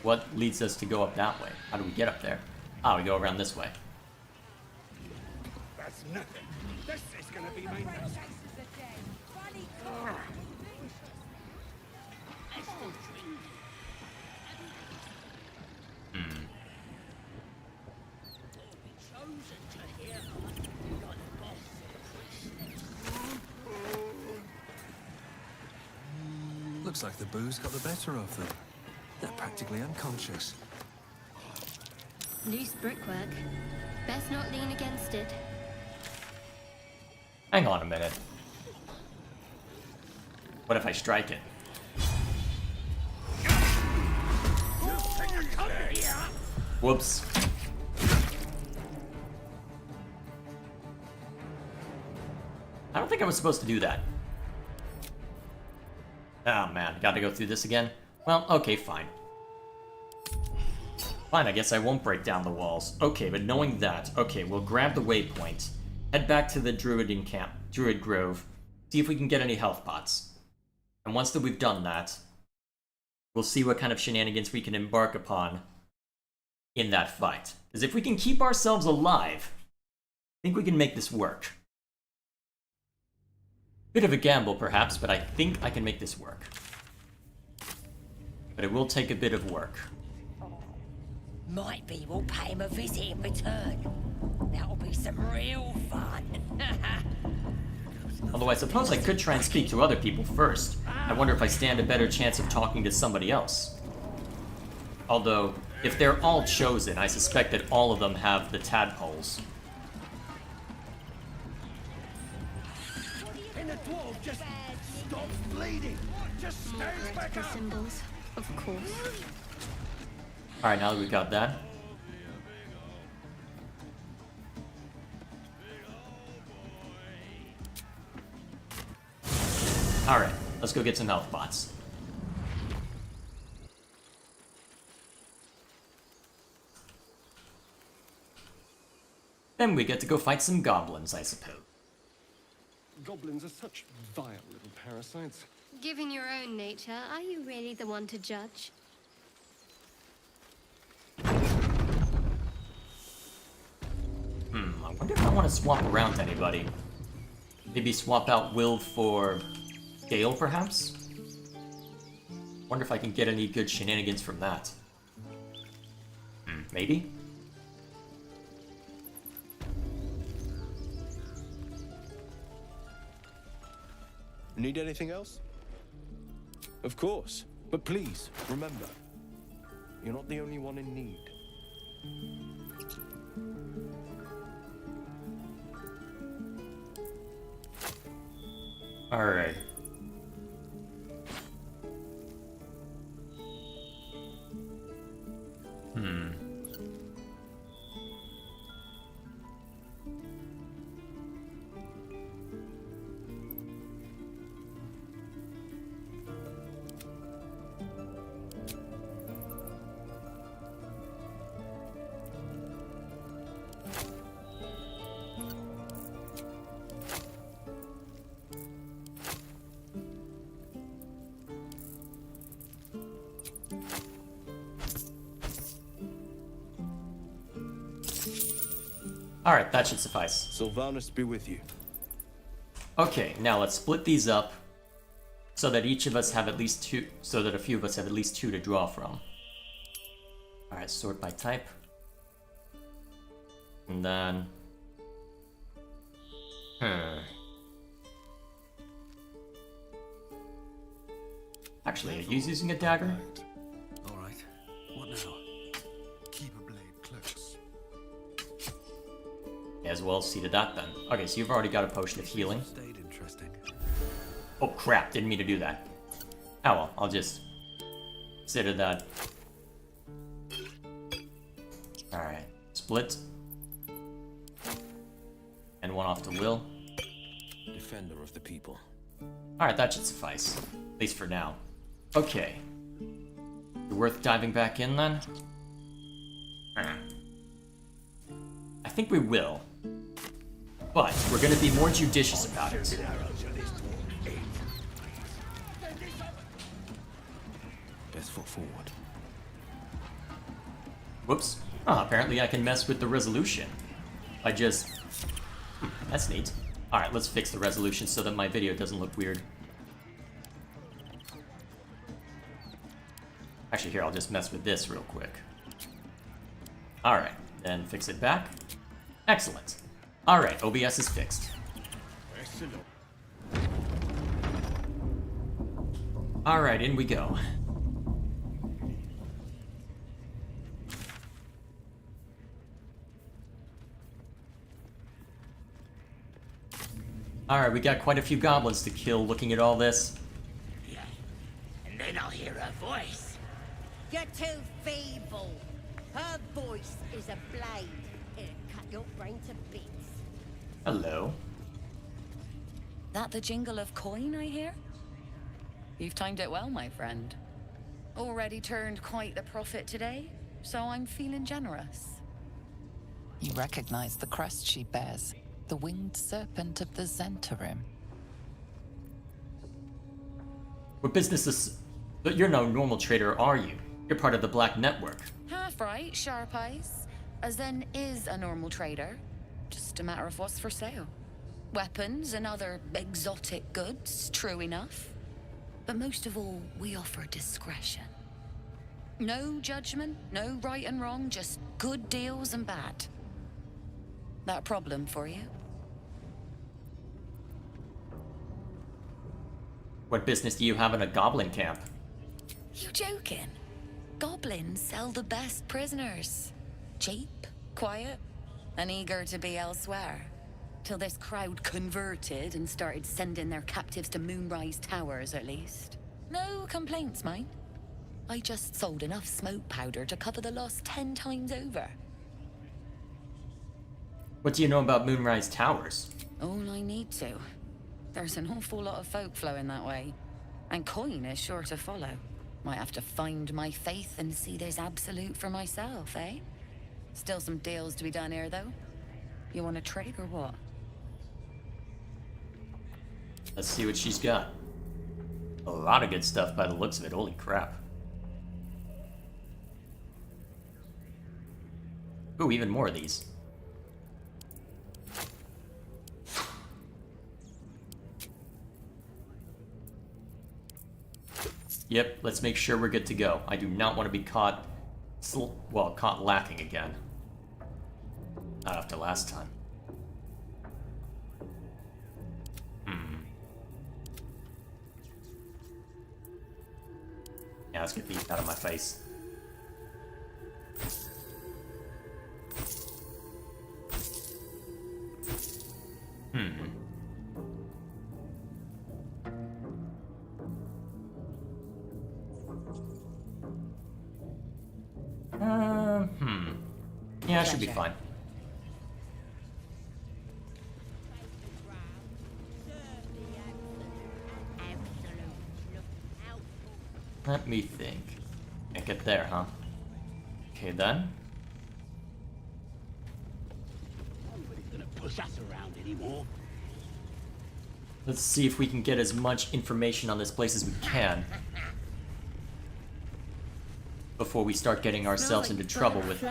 What leads us to go up that way? How do we get up there? Ah, we go around this way. That's nothing. This is gonna be my next. Looks like the booze got the better of them. They're practically unconscious. Loose brickwork. Best not lean against it. Hang on a minute. What if I strike it? Whoops. think I was supposed to do that. Oh man, gotta go through this again? Well, okay, fine. Fine, I guess I won't break down the walls. Okay, but knowing that, okay, we'll grab the waypoint, head back to the Druid Grove, see if we can get any health pots. And once that we've done that, we'll see what kind of shenanigans we can embark upon in that fight. Because if we can keep ourselves alive, I think we can make this work. Bit of a gamble, perhaps, but I think I can make this work. But it will take a bit of work. Might be we'll pay him a visit in return. That'll be some real fun. Although I suppose I could try and speak to other people first. I wonder if I stand a better chance of talking to somebody else. Although, if they're all chosen, I suspect that all of them have the tadpoles. And the dwarf just stops bleeding. Just stands back up. Symbols, of course. Alright, now that we've got that. Alright, let's go get some health pots. Then we get to go fight some goblins, I suppose. Goblins are such vile little parasites. Given your own nature, are you really the one to judge? I wonder if I want to swap around to anybody. Maybe swap out Will for Gale, perhaps? Wonder if I can get any good shenanigans from that. Maybe? Need anything else? Of course. But please, remember, you're not the only one in need. Alright. Alright, that should suffice. Sylvanus be with you. Okay, now let's split these up so that each of us have at least two, so that a few of us have at least two to draw from. Alright, sort by type. And then... Actually, he's using a dagger. Alright, what now? Keep a blade close. May as well see to that then. Okay, so you've already got a potion of healing. Stayed interesting. Oh crap, didn't mean to do that. Oh well, I'll just consider that. Alright, split. And one off to Will. Defender of the people. Alright, that should suffice. At least for now. Okay. Worth diving back in then? I think we will. But we're gonna be more judicious about it. Best foot forward. Whoops. Apparently I can mess with the resolution. I just... that's neat. Alright, let's fix the resolution so that my video doesn't look weird. Actually, here, I'll just mess with this real quick. Alright, then fix it back. Excellent. Alright, OBS is fixed. Alright, in we go. Alright, we got quite a few goblins to kill looking at all this. Yeah. And then I'll hear her voice. You're too feeble. Her voice is a blade. It'll cut your brain to bits. Hello. That the jingle of coin I hear? You've timed it well, my friend. Already turned quite the profit today, so I'm feeling generous. You recognize the crest she bears, the winged serpent of the Zentarim. What business is... But you're no normal trader, are you? You're part of the Black Network. Half right, sharp eyes. A Zen is a normal trader. Just a matter of what's for sale. Weapons and other exotic goods, true enough. But most of all, we offer discretion. No judgment, no right and wrong, just good deals and bad. That a problem for you? What business do you have in a goblin camp? You joking? Goblins sell the best prisoners. Cheap, quiet, and eager to be elsewhere. Till this crowd converted and started sending their captives to Moonrise Towers, at least. No complaints, mind. I just sold enough smoke powder to cover the loss 10 times over. What do you know about Moonrise Towers? All I need to. There's an awful lot of folk flowing that way. And coin is sure to follow. Might have to find my faith and see there's absolute for myself, eh? Still some deals to be done here, though. You want to trade or what? Let's see what she's got. A lot of good stuff by the looks of it, holy crap. Ooh, even more of these. Yep, let's make sure we're good to go. I do not want to be caught, caught lacking again. Not after last time. Yeah, let's get these out of my face. Yeah, it should be fine. Let me think. Can't get there, huh? Okay, then. Nobody's gonna push us around anymore. Let's see if we can get as much information on this place as we can before we start getting ourselves into trouble with it.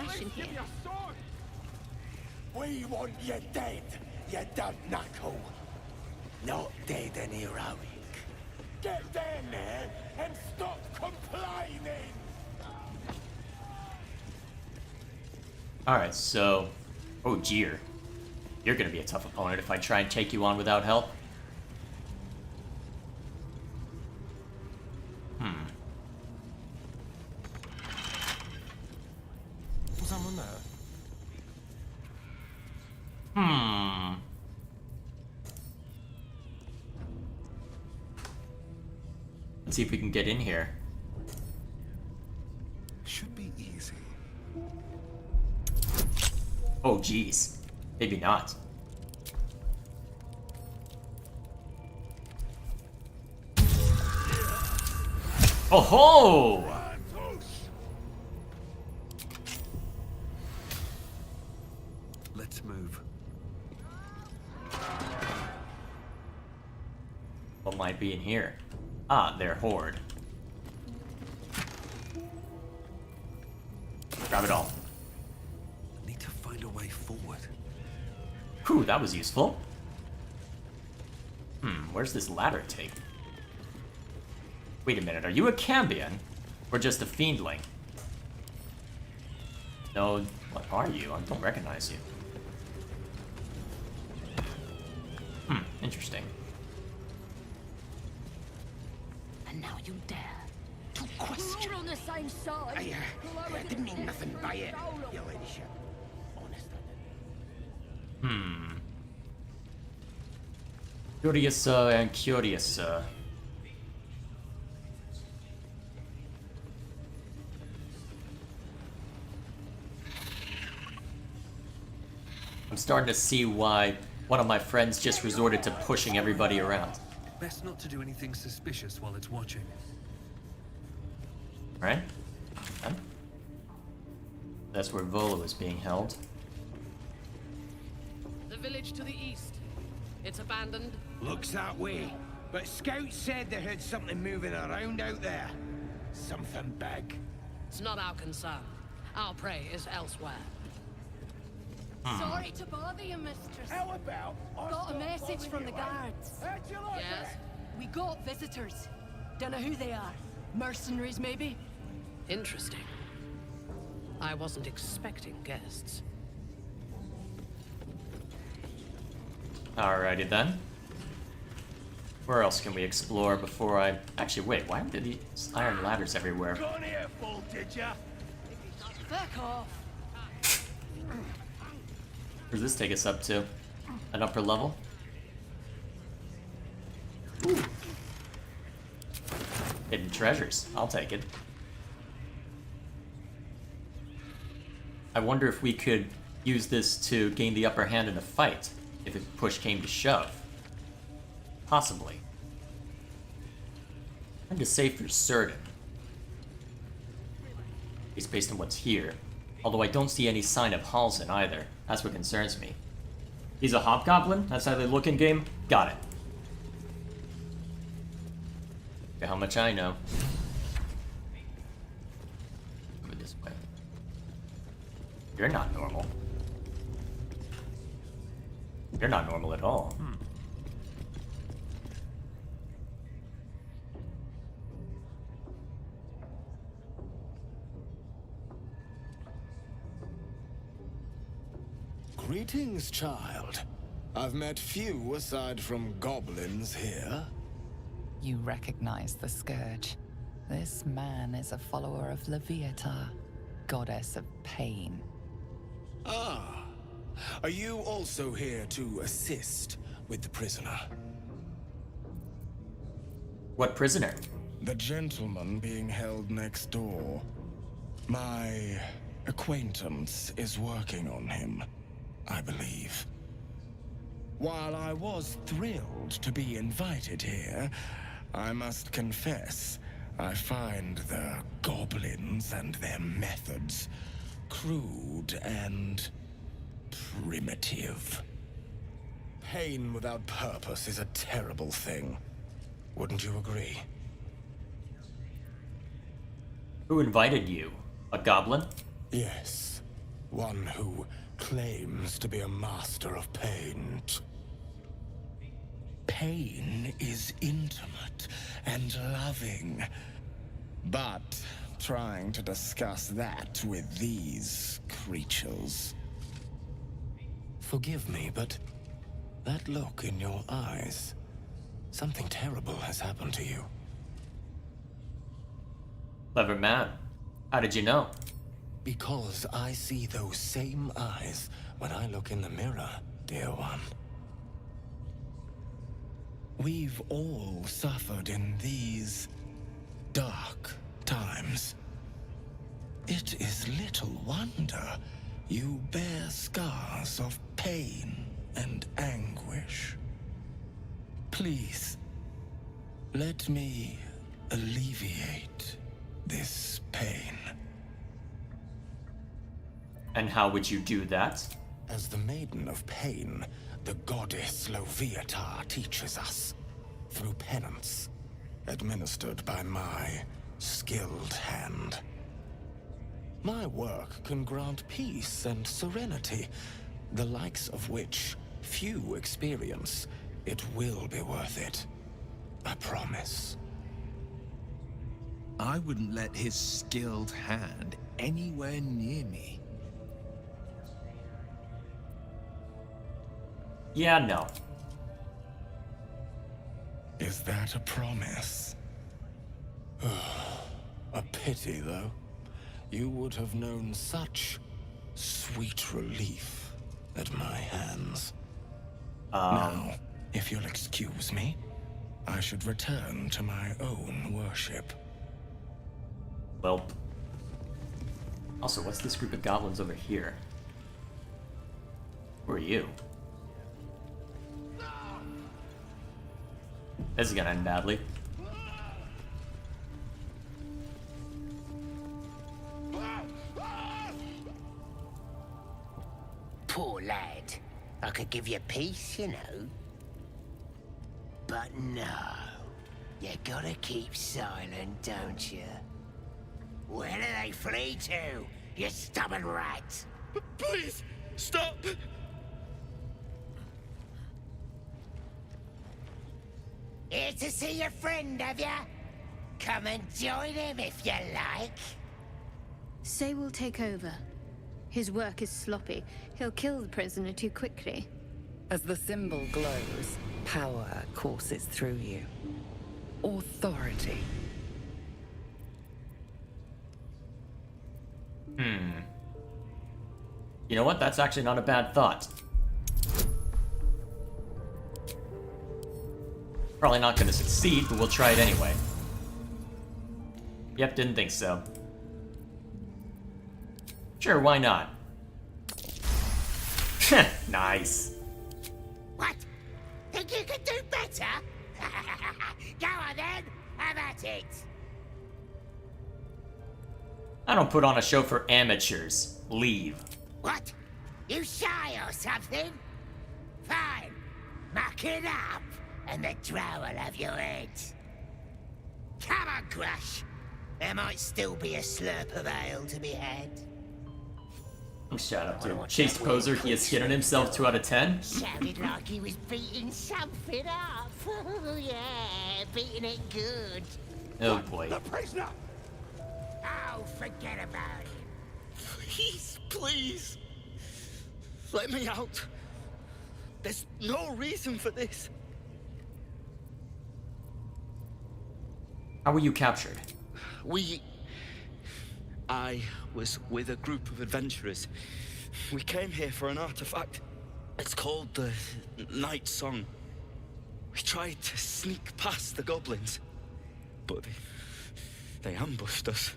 We want you dead, you dumb knuckle. Not dead and heroic. Get down there and stop complaining! Alright, so... Oh, Jeer. You're gonna be a tough opponent if I try and take you on without help. Was someone there? Let's see if we can get in here. Should be easy. Oh, geez. Maybe not. Oh ho! Let's move. What might be in here? Ah, their horde. Grab it all. Need to find a way forward. Whew, that was useful. Where's this ladder take? Wait a minute, are you a Cambion? Or just a Fiendling? No, what are you? I don't recognize you. Interesting. And now you dare to question. We're on the same side. I didn't mean nothing by it, your ladyship. Honest, I didn't. Curious and curious. I'm starting to see why one of my friends just resorted to pushing everybody around. Best not to do anything suspicious while it's watching. Right? Okay. That's where Volo is being held. The village to the east. It's abandoned. Looks that way. But scouts said they heard something moving around out there. Something big. It's not our concern. Our prey is elsewhere. Sorry to bother you, mistress. How about Got a message from the guards. How'd you like Yes? We got visitors. Don't know who they are. Mercenaries, maybe? Interesting. I wasn't expecting guests. Alrighty then. Where else can we explore before I... Actually, wait, why are there these iron ladders everywhere? Gone here, fool, did ya? Back off. Where does this take us up to? An upper level? Ooh. Hidden treasures. I'll take it. I wonder if we could use this to gain the upper hand in a fight, if push came to shove. Possibly. And to say for certain. At least based on what's here. Although I don't see any sign of Halsin either. That's what concerns me. He's a hobgoblin? That's how they look in game? Got it. Okay, how much I know. Move it this way. You're not normal. You're not normal at all. Greetings, child. I've met few aside from goblins here. You recognize the Scourge. This man is a follower of Leviatha, goddess of pain. Ah. Are you also here to assist with the prisoner? What prisoner? The gentleman being held next door. My acquaintance is working on him, I believe. While I was thrilled to be invited here, I must confess, I find the goblins and their methods crude and primitive. Pain without purpose is a terrible thing. Wouldn't you agree? Who invited you? A goblin? Yes. One who claims to be a master of pain. Pain is intimate and loving. But trying to discuss that with these creatures... Forgive me, but that look in your eyes... Something terrible has happened to you. Clever man. How did you know? Because I see those same eyes when I look in the mirror, dear one. We've all suffered in these dark times. It is little wonder you bear scars of pain and anguish. Please, let me alleviate this pain. And how would you do that? As the Maiden of Pain, the goddess Leviatha teaches us, through penance, administered by my skilled hand. My work can grant peace and serenity, the likes of which few experience. It will be worth it. I promise. I wouldn't let his skilled hand anywhere near me. Yeah, no. Is that a promise? A pity, though. You would have known such sweet relief at my hands. Now, if you'll excuse me, I should return to my own worship. Well. Also, what's this group of goblins over here? Who are you? This is gonna end badly. Poor lad. I could give you peace, you know. But no. You gotta keep silent, don't you? Where do they flee to, you stubborn rat? Please, stop! Here to see your friend, have ya? Come and join him if you like. Say we'll take over. His work is sloppy. He'll kill the prisoner too quickly. As the symbol glows, power courses through you. Authority. You know what? That's actually not a bad thought. Probably not going to succeed, but we'll try it anyway. Yep, didn't think so. Sure, why not? Nice. What? Think you could do better? Go on then, have at it. I don't put on a show for amateurs. Leave. What? You shy or something? Fine. Muck it up, and the drow will have your head. Come on, Crush. There might still be a slurp of ale to be had. Shut up, dude. Chase Poser, he has skin on himself 2 out of 10. Sounded like he was beating something up. Yeah, beating it good. Oh boy. The prisoner! Oh, forget about it. Please, please. Let me out. There's no reason for this. How were you captured? I was with a group of adventurers. We came here for an artifact. It's called the Night Song. We tried to sneak past the goblins, but they ambushed us.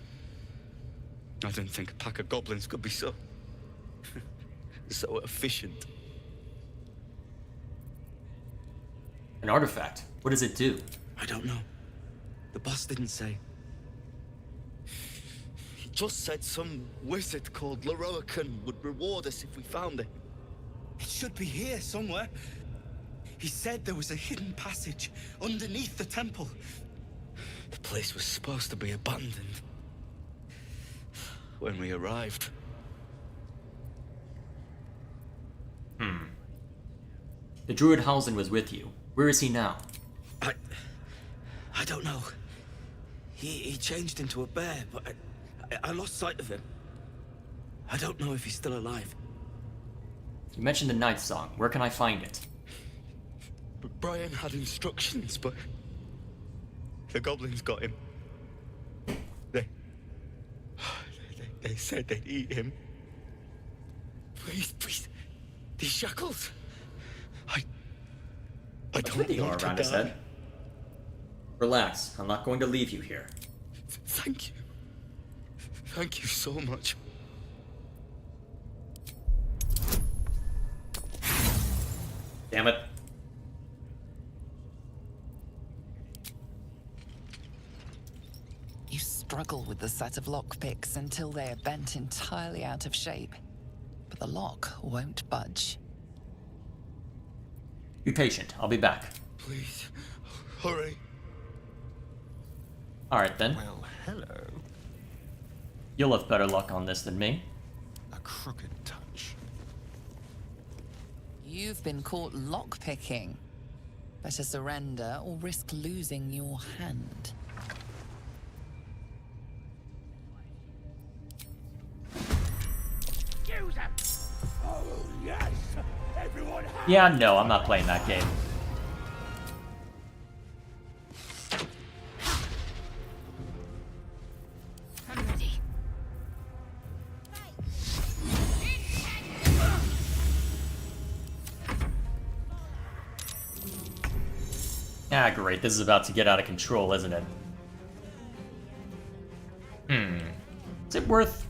I didn't think a pack of goblins could be so efficient. An artifact? What does it do? I don't know. The boss didn't say. He just said some wizard called Leroican would reward us if we found it. It should be here somewhere. He said there was a hidden passage underneath the temple. The place was supposed to be abandoned when we arrived. The druid Halsin was with you. Where is he now? I don't know. He changed into a bear, but I lost sight of him. I don't know if he's still alive. You mentioned the Night Song. Where can I find it? Brian had instructions, but the goblins got him. They said they'd eat him. Please, these shackles. I don't want to around his head. Relax. I'm not going to leave you here. Thank you. Thank you so much. Damn it. You struggle with the set of lockpicks until they are bent entirely out of shape. But the lock won't budge. Be patient. I'll be back. Please, hurry. Alright then. Well, hello. You'll have better luck on this than me. A crooked touch. You've been caught lockpicking. Better surrender or risk losing your hand. Use them! Oh, yes! Everyone Yeah, no, I'm not playing that game. I'm ready. Ah, great. This is about to get out of control, isn't it? Is it worth...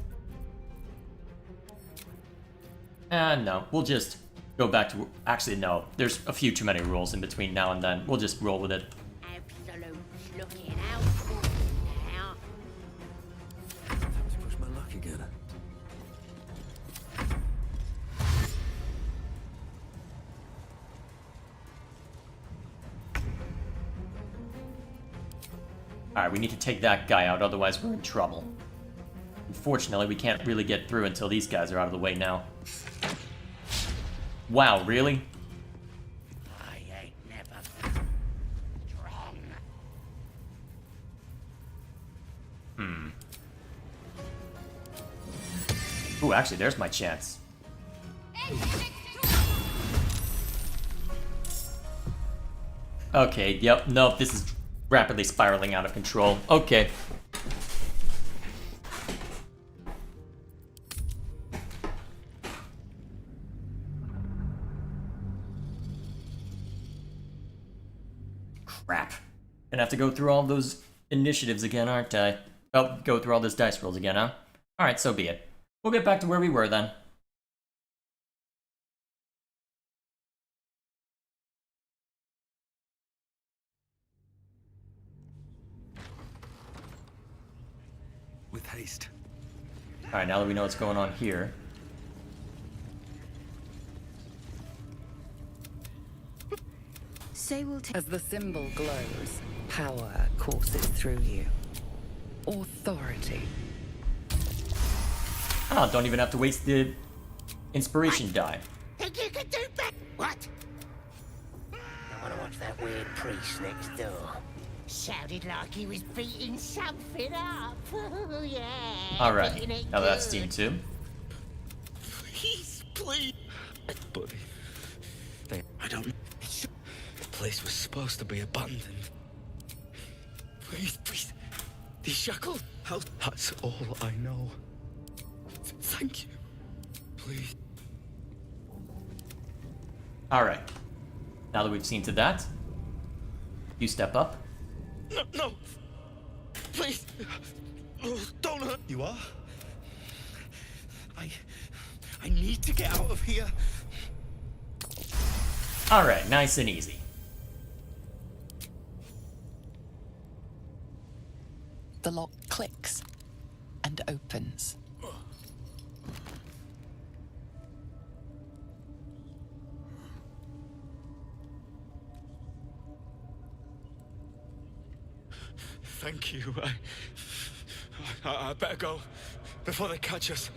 no. We'll just go back to... Actually, no. There's a few too many rules in between now and then. We'll just roll with it. Looking out for me now. Time to push my luck again. Alright, we need to take that guy out, otherwise we're in trouble. Unfortunately, we can't really get through until these guys are out of the way now. Wow, really? I ain't never strong. Ooh, actually, there's my chance. Okay, yep, nope, this is rapidly spiraling out of control. Okay. Crap. Gonna have to go through all those initiatives again, aren't I? Oh, go through all those dice rolls again, huh? Alright, so be it. We'll get back to where we were then. With haste. Alright, now that we know what's going on here. Say we'll As the symbol glows, power courses through you. Authority. Ah, don't even have to waste the inspiration die. Think you could do better? What? I want to watch that weird priest next door. Sounded like he was beating something up. Yeah. Alright, beating it now that's good. Team 2. Please, please. Buddy. I don't... The place was supposed to be abandoned. Please, please. These shackles. That's all I know. Thank you. Please. Alright. Now that we've seen to that, you step up. No, no. Please. Oh, don't hurt. You are? I need to get out of here. Alright, nice and easy. The lock clicks and opens. Thank you. I better go before they catch us.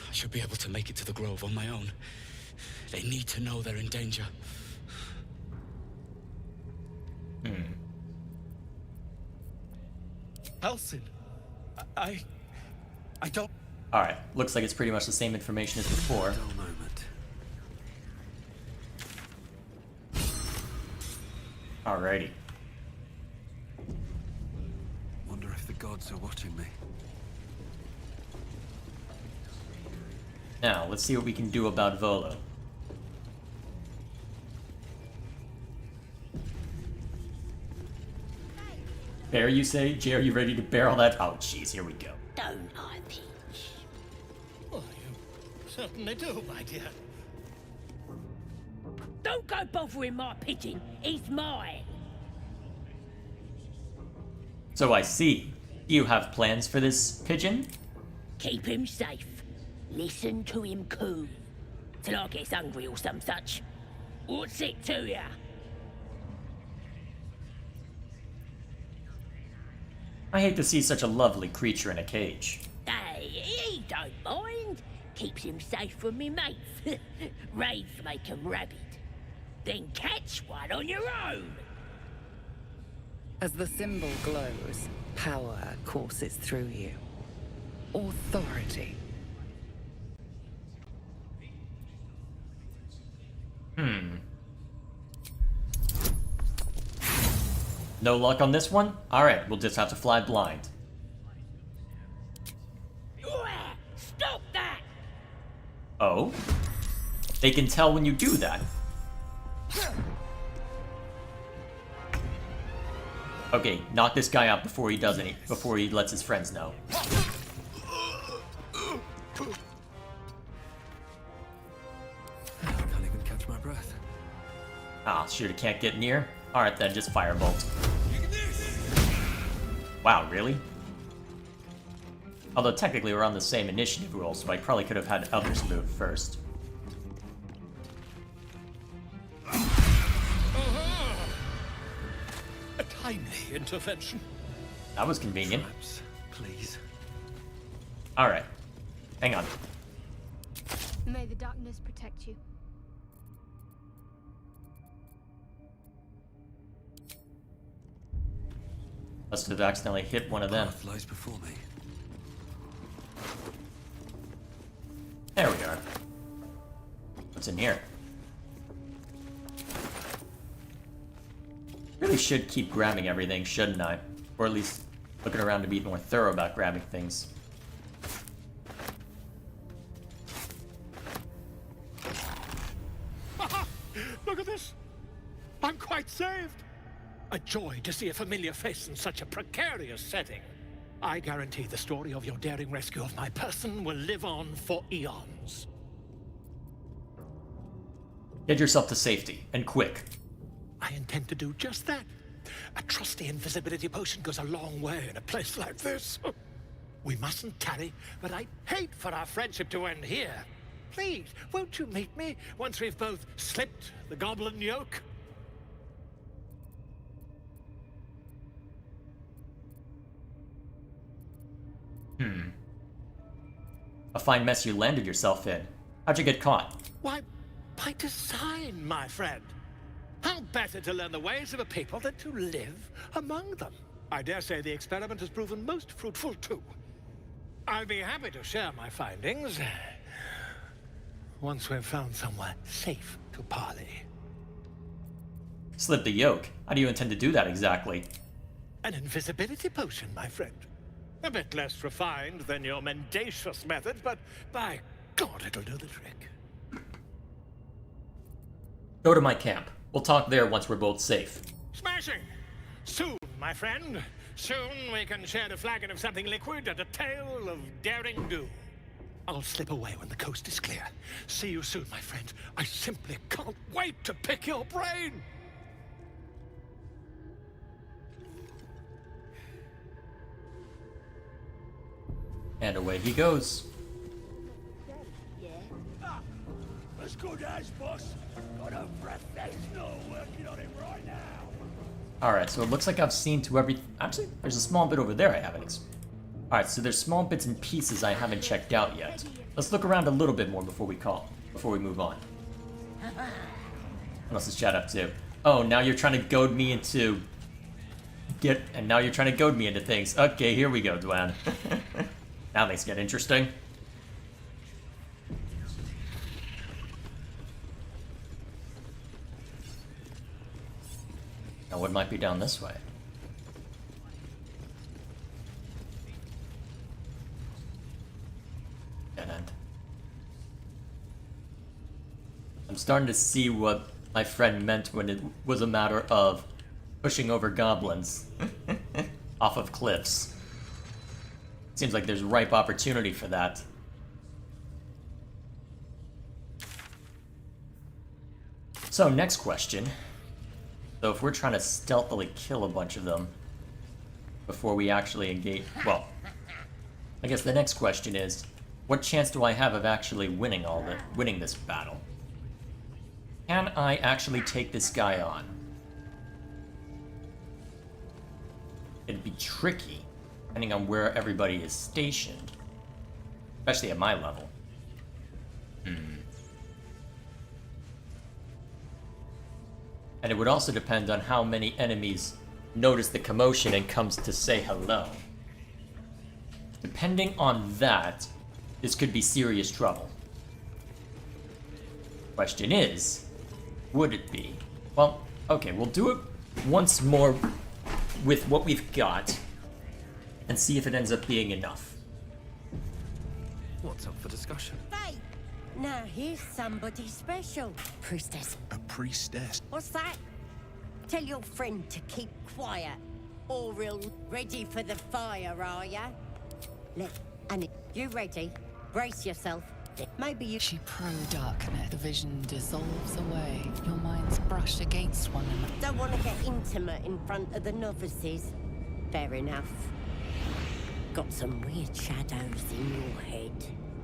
I should be able to make it to the grove on my own. They need to know they're in danger. Elsin, I don't... Alright, looks like it's pretty much the same information as before. Dull moment. Alrighty. Wonder if the gods are watching me. Now, let's see what we can do about Volo. Bear, you say? Jay, are you ready to bear all that? Oh, jeez, here we go. Don't I, Peach? Oh, you certainly do, my dear. Don't go bothering my pigeon. He's mine. So I see. Do you have plans for this pigeon? Keep him safe. Listen to him coo. Till I gets hungry or some such. What's it to ya? I hate to see such a lovely creature in a cage. Hey, he don't mind. Keeps him safe from me mates. Raids make 'em rabid. Then catch one on your own. As the symbol glows, power courses through you. Authority. No luck on this one? Alright, we'll just have to fly blind. Stop that! Oh? They can tell when you do that. Okay, knock this guy out before he does before he lets his friends know. Can't even catch my breath. Ah, shoot, it can't get near? Alright then, just firebolt. You can do Wow, really? Although technically we're on the same initiative roll, so I probably could have had others move first. A timely intervention. That was convenient. Please. Alright. Hang on. May the darkness protect you. Must have accidentally hit one of them. Path lies before me. There we are. What's in here? Really should keep grabbing everything, shouldn't I? Or at least looking around to be more thorough about grabbing things. Look at this! I'm quite saved! A joy to see a familiar face in such a precarious setting. I guarantee the story of your daring rescue of my person will live on for eons. Get yourself to safety, and quick. I intend to do just that. A trusty invisibility potion goes a long way in a place like this. We mustn't tarry, but I'd hate for our friendship to end here. Please, won't you meet me once we've both slipped the goblin yoke? A fine mess you landed yourself in. How'd you get caught? Why, by design, my friend. How better to learn the ways of a people than to live among them? I dare say the experiment has proven most fruitful, too. I'll be happy to share my findings once we've found somewhere safe to parley. Slip the yoke. How do you intend to do that exactly? An invisibility potion, my friend. A bit less refined than your mendacious methods, but by God, it'll do the trick. Go to my camp. We'll talk there once we're both safe. Smashing! Soon, my friend. Soon we can share a flagon of something liquid and a tale of daring do. I'll slip away when the coast is clear. See you soon, my friend. I simply can't wait to pick your brain! And away he goes. As good as, boss. Got a professional working on it right now. Alright, so it looks like I've seen to every... Actually, there's a small bit over there I haven't... Alright, so there's small bits and pieces I haven't checked out yet. Let's look around a little bit more before we move on. What else is chat up to? Oh, now you're trying to goad me into... now you're trying to goad me into things. Okay, here we go, Dwan. Now things get interesting. Now what might be down this way? Dead end. I'm starting to see what my friend meant when it was a matter of pushing over goblins off of cliffs. Seems like there's ripe opportunity for that. So, next question. So if we're trying to stealthily kill a bunch of them before we actually engage... Well, I guess the next question is, what chance do I have of actually winning this battle? Can I actually take this guy on? It'd be tricky, depending on where everybody is stationed. Especially at my level. And it would also depend on how many enemies notice the commotion and comes to say hello. Depending on that, this could be serious trouble. Question is, would it be? Well, okay, we'll do it once more with what we've got and see if it ends up being enough. What's up for discussion? Hey, now here's somebody special. Priestess. A priestess? What's that? Tell your friend to keep quiet. Auril, ready for the fire, are ya? You ready? Brace yourself. Maybe you... She pro-darkness. The vision dissolves away. Your minds brush against one another. Don't want to get intimate in front of the novices. Fair enough. got some weird shadows in your head.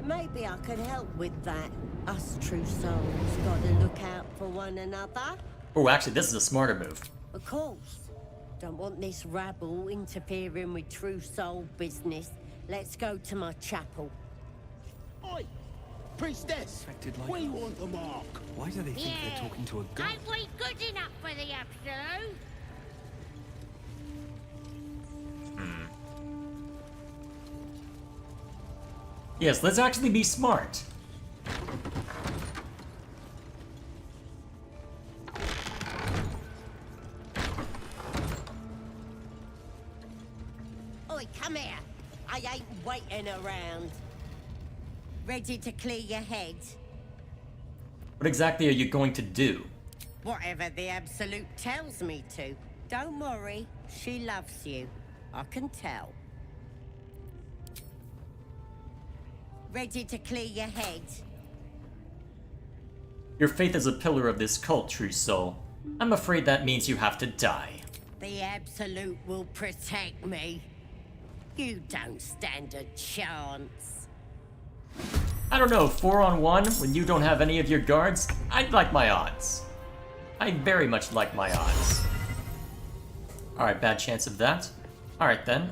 Maybe I could help with that. Us true souls gotta look out for one another. Oh, actually, this is a smarter move. Of course. Don't want this rabble interfering with true soul business. Let's go to my chapel. Oi! Priestess! We want the mark! Why do they think they're talking to a god? Ain't we good enough for the Absolute? Yes, let's actually be smart. Oi, come here. I ain't waiting around. Ready to clear your head? What exactly are you going to do? Whatever the Absolute tells me to. Don't worry, she loves you. I can tell. Ready to clear your head? Your faith is a pillar of this cult, true soul. I'm afraid that means you have to die. The Absolute will protect me. You don't stand a chance. I don't know, 4-on-1 when you don't have any of your guards? I'd like my odds. I very much like my odds. Alright, bad chance of that. Alright then,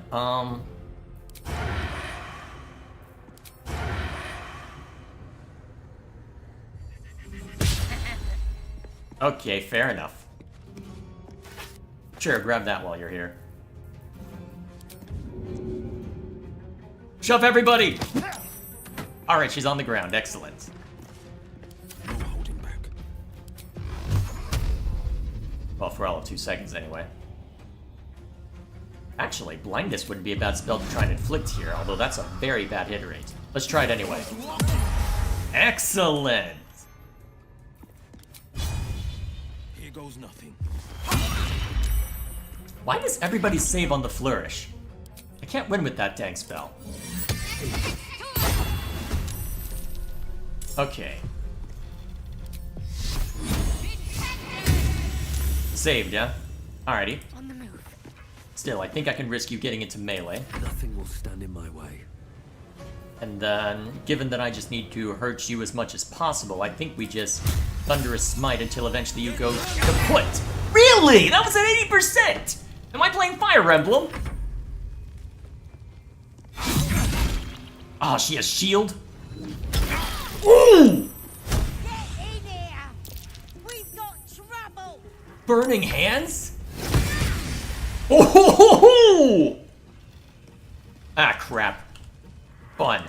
okay, fair enough. Sure, grab that while you're here. Shove everybody! Alright, she's on the ground, excellent. No holding back. Well, for all of 2 seconds anyway. Actually, blindness wouldn't be a bad spell to try and inflict here, although that's a very bad hit rate. Let's try it anyway. Excellent! Here goes nothing. Why does everybody save on the flourish? I can't win with that dang spell. Okay. Saved, yeah? Alrighty. On the move. Still, I think I can risk you getting into melee. Nothing will stand in my way. And then, given that I just need to hurt you as much as possible, I think we just Thunderous Smite until eventually you go kaput. Really? That was at 80%! Am I playing Fire Emblem? Ah, she has shield. Ooh! Get in here! We've got trouble! Burning hands? Oh ho ho ho! Ah, crap. Fun.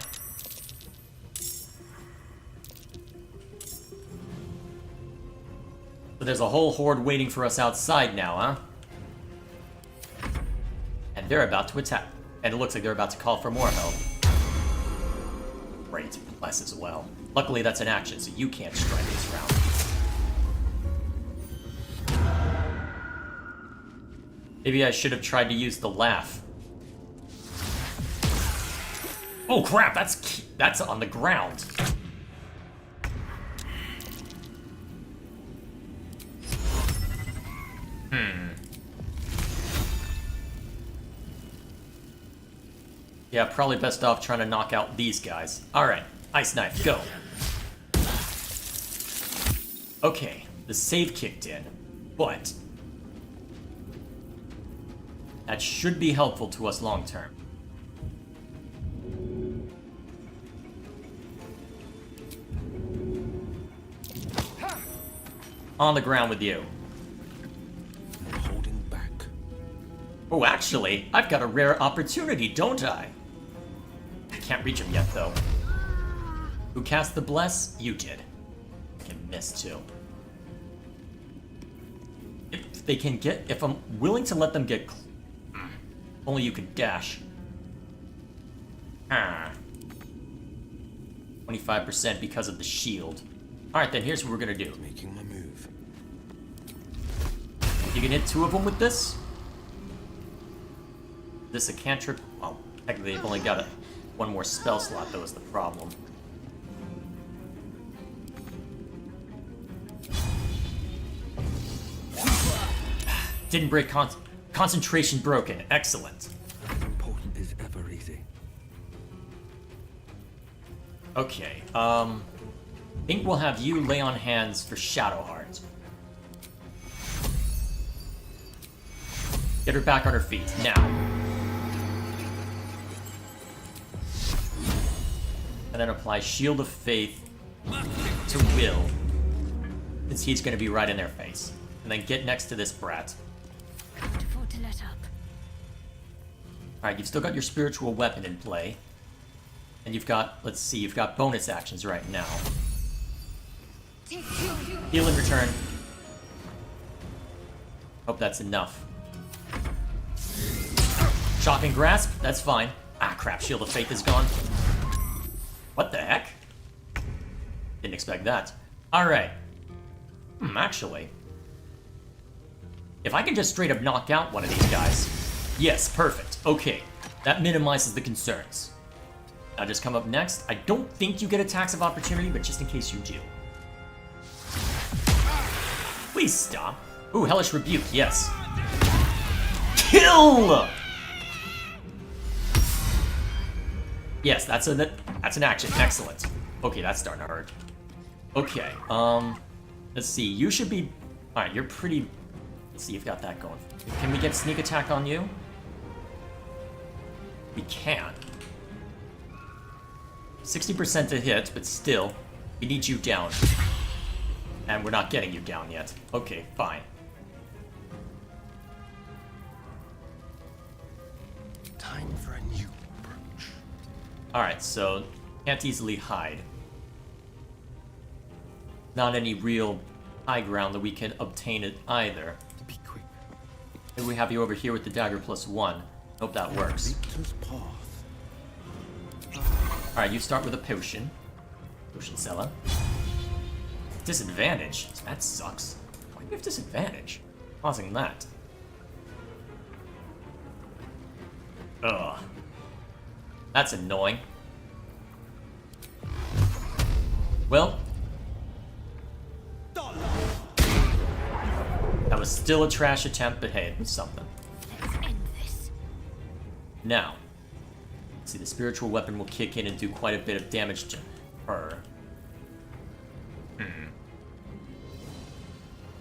So there's a whole horde waiting for us outside now, huh? And they're about to attack. And it looks like they're about to call for more help. Great, bless as well. Luckily that's an action, so you can't strike this round. Maybe I should have tried to use the laugh. Oh crap, that's on the ground. Yeah, probably best off trying to knock out these guys. Alright, Ice Knife, go. Okay, the save kicked in, but that should be helpful to us long term. On the ground with you. Holding back. Oh, actually, I've got a rare opportunity, don't I? I can't reach him yet, though. Who cast the bless? You did. I can miss, too. If they can get... If I'm willing to let them get... Only you can dash. 25% because of the shield. Alright, then here's what we're gonna do. Making my move. You can hit 2 of them with this. This a cantrip. Well, technically they've only got one more spell slot, though, is the problem. Didn't break concentration broken. Excellent. Important is ever easy. Okay, I think we'll have you lay on hands for Shadowheart. Get her back on her feet, now. And then apply Shield of Faith to Will, since he's gonna be right in their face. And then get next to this brat. Can't afford to let up. Alright, you've still got your spiritual weapon in play. And you've got, let's see, you've got bonus actions right now. Heal in return. Hope that's enough. Shocking Grasp, that's fine. Ah, crap, Shield of Faith is gone. What the heck? Didn't expect that. Alright. Actually. If I can just straight up knock out one of these guys. Yes, perfect. Okay. That minimizes the concerns. Now just come up next. I don't think you get attacks of opportunity, but just in case you do. Please stop. Ooh, Hellish Rebuke, yes. Kill! Yes, that's an action. Excellent. Okay, that's starting to hurt. Okay, let's see. You should be... Alright, you're pretty... Let's see, you've got that going. Can we get sneak attack on you? We can. 60% to hit, but still, we need you down. And we're not getting you down yet. Okay, fine. Time for a new approach. Alright, so can't easily hide. Not any real high ground that we can obtain it either. Be quick. Maybe we have you over here with the dagger +1. Hope that works. Alright, you start with a potion. Potion seller. Disadvantage? That sucks. Why do you have disadvantage? Causing that. Ugh. That's annoying. Well. That was still a trash attempt, but hey, it was something. Let's end this. Now. See, the spiritual weapon will kick in and do quite a bit of damage to her.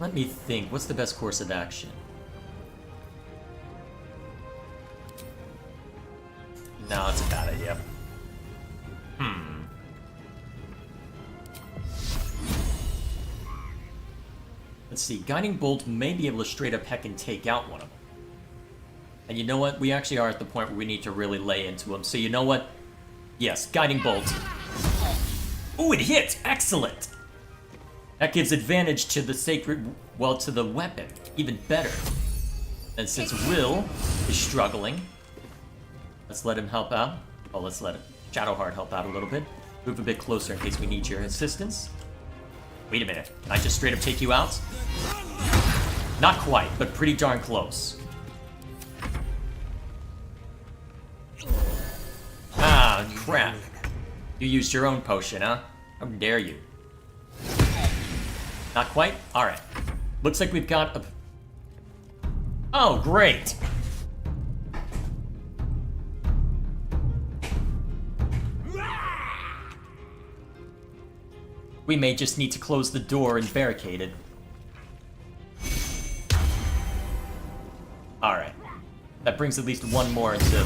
Let me think. What's the best course of action? No, it's a bad idea. Let's see. Guiding Bolt may be able to straight up heck and take out one of them. And you know what? We actually are at the point where we need to really lay into him. So you know what? Yes, Guiding Bolt. Ooh, it hit! Excellent! That gives advantage to the sacred... well, to the weapon. Even better. And since Will is struggling, let's let him help out. Oh, let's let Shadowheart help out a little bit. Move a bit closer in case we need your assistance. Wait a minute. Can I just straight up take you out? Not quite, but pretty darn close. Ah, crap. You used your own potion, huh? How dare you? Not quite? Alright. Looks like we've got a... Oh, great! We may just need to close the door and barricade it. Alright. That brings at least one more into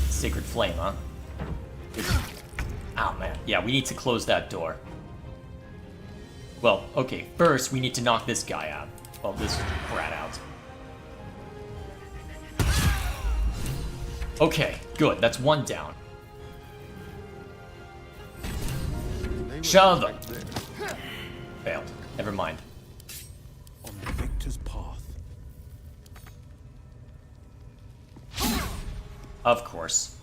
Sacred Flame, huh? Oh man, yeah, we need to close that door. Well, okay, first we need to knock this guy out. Well, this rat out. Okay, good, that's one down. Shove! Failed. Never mind. On the victor's path. Of course.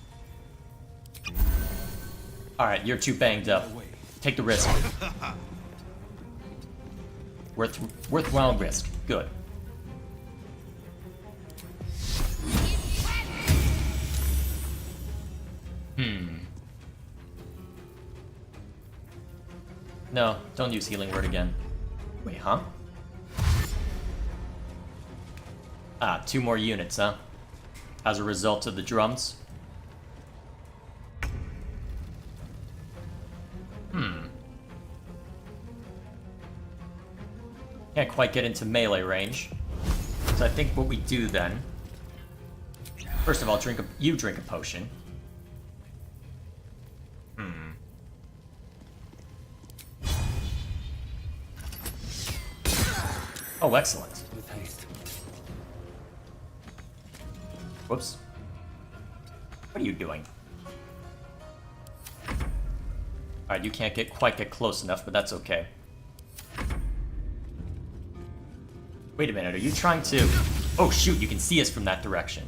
Alright, you're too banged up. Take the risk. Worthwhile risk. Good. No, don't use Healing Word again. Wait, huh? Ah, 2 more units, huh? As a result of the drums. Can't quite get into melee range. So I think what we do then... First of all, you drink a potion. Oh, excellent. With haste. Whoops. What are you doing? Alright, you can't quite get close enough, but that's okay. Wait a minute, are you trying to... Oh shoot, you can see us from that direction.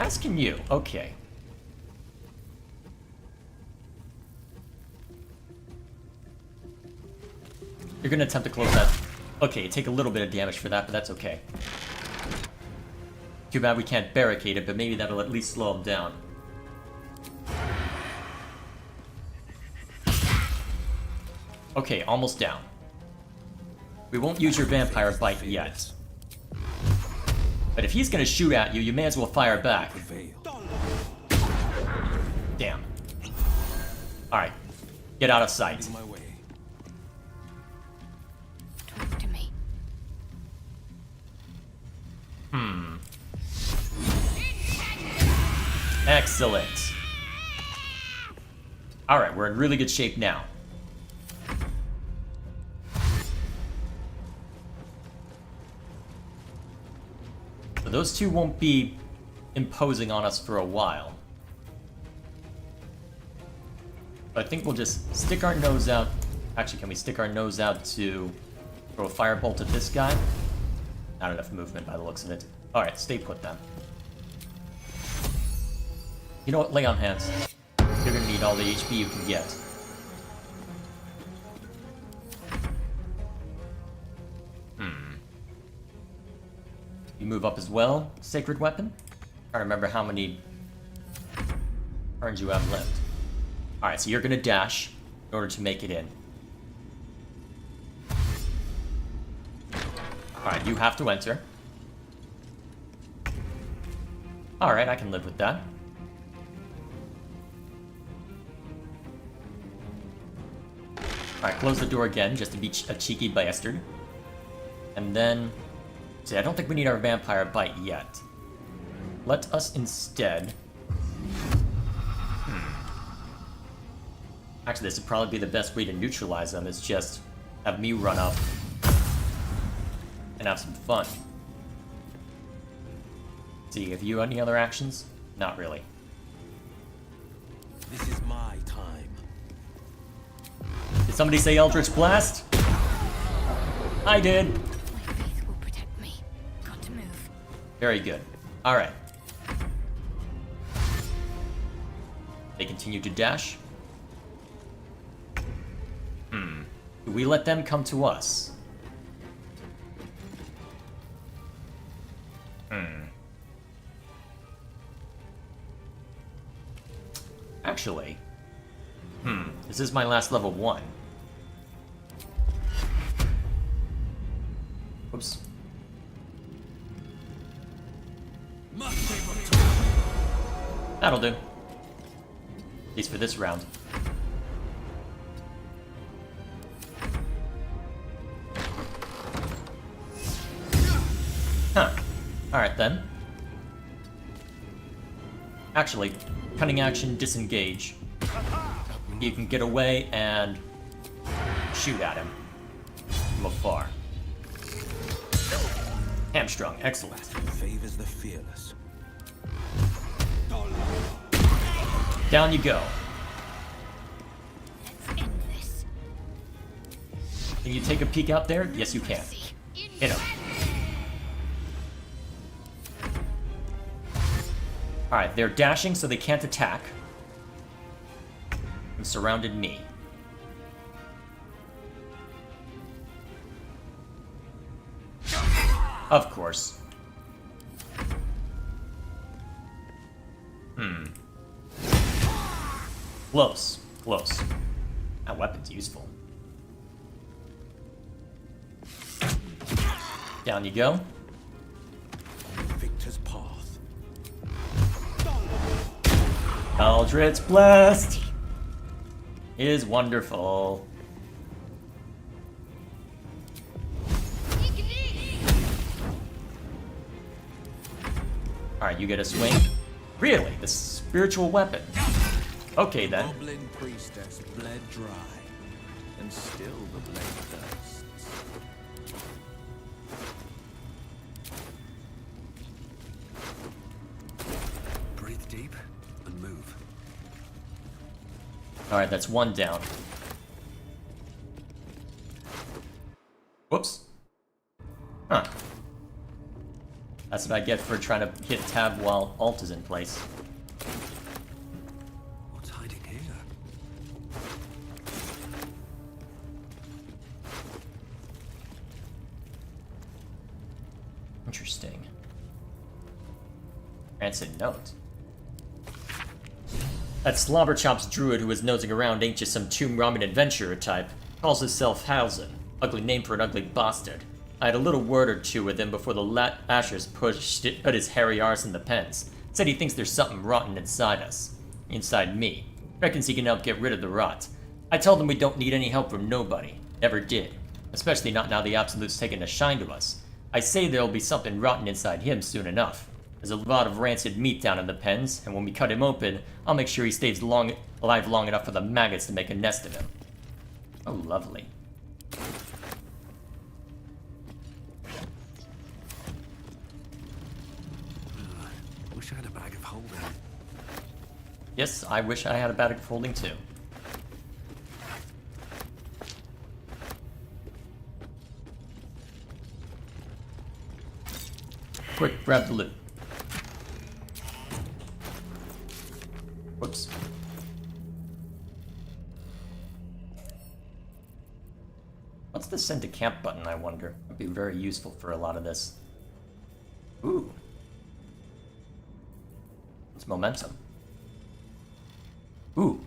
As can you, okay. You're gonna attempt to close that. Okay, you take a little bit of damage for that, but that's okay. Too bad we can't barricade it, but maybe that'll at least slow him down. Okay, almost down. We won't use your vampire bite yet. But if he's gonna shoot at you, you may as well fire back. Damn. Alright. Get out of sight. Talk to me. Excellent. Alright, we're in really good shape now. So those two won't be imposing on us for a while. But I think we'll just stick our nose out. Actually, can we stick our nose out to throw a firebolt at this guy? Not enough movement by the looks of it. Alright, stay put then. You know what? Lay on hands. You're gonna need all the HP you can get. You move up as well, Sacred Weapon? I remember how many turns you have left. Alright, so you're gonna dash in order to make it in. Alright, you have to enter. Alright, I can live with that. Alright, close the door again, just to be a cheeky bastard. And then... See, I don't think we need our vampire bite yet. Let us instead... Actually, this would probably be the best way to neutralize them, is just have me run up and have some fun. See, have you any other actions? Not really. This is my time. Did somebody say Eldritch Blast? I did. My faith will protect me. Got to move. Very good. Alright. They continue to dash. Do we let them come to us? Actually, this is my last level 1. Oops. That'll do. At least for this round. Huh. Alright then. Actually, cunning action, disengage. You can get away and shoot at him from afar. Hamstrung, excellent. Favors the fearless. Down you go. Let's end this. Can you take a peek out there? Yes, you can. Hit him. Alright, they're dashing so they can't attack. And surrounded me. Of course. Close. Close. That weapon's useful. Down you go. Victor's path. Eldritch Blast is wonderful. Alright, you get a swing. Really? The spiritual weapon. Okay then. Goblin priestess bled dry, and still the blade thirsts. Breathe deep and move. Alright, that's one down. Whoops. Huh. That's what I get for trying to hit tab while alt is in place. What's hiding here? Interesting. Rancid note. That Slobberchop's druid who was nosing around ain't just some tomb robbing adventurer type. Calls himself Hausen. Ugly name for an ugly bastard. I had a little word or two with him before the Ashers put his hairy arse in the pens. Said he thinks there's something rotten inside us. Inside me. Reckons he can help get rid of the rot. I told him we don't need any help from nobody. Never did. Especially not now the Absolute's taken a shine to us. I say there'll be something rotten inside him soon enough. There's a lot of rancid meat down in the pens, and when we cut him open, I'll make sure he stays alive long enough for the maggots to make a nest of him. Oh, lovely. Wish I had a bag of holding. Yes, I wish I had a bag of holding too. Quick, grab the loot. Whoops. What's the send to camp button, I wonder? Would be very useful for a lot of this. Ooh. It's momentum. Ooh.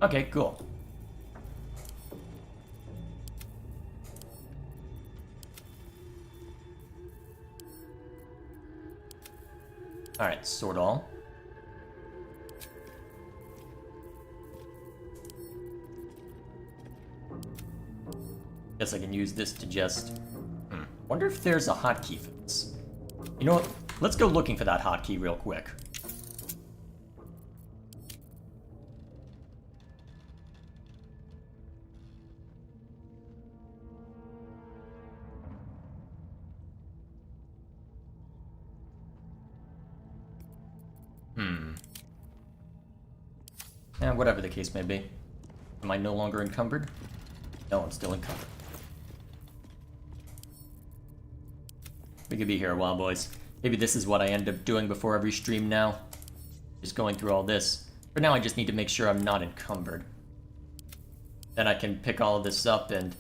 Okay, cool. Alright, sword all. Guess I can use this to just... Wonder if there's a hotkey for this. You know what? Let's go looking for that hotkey real quick. Whatever the case may be. Am I no longer encumbered? No, I'm still encumbered. We could be here a while, boys. Maybe this is what I end up doing before every stream now. Just going through all this. For now, I just need to make sure I'm not encumbered. Then I can pick all of this up and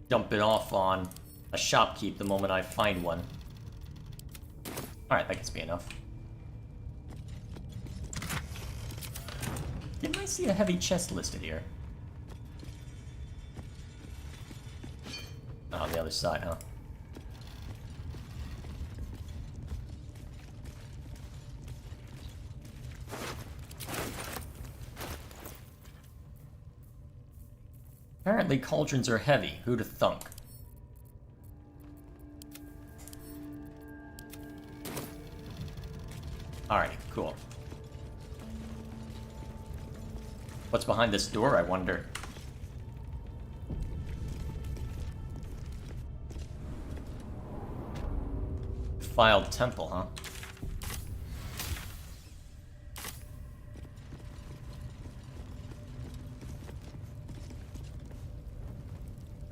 dump it off on a shopkeep the moment I find one. Alright, that gets me enough. Didn't I see a heavy chest listed here? Oh, on the other side, huh? Apparently cauldrons are heavy. Who'da thunk? Alright, cool. What's behind this door, I wonder? Defiled temple, huh?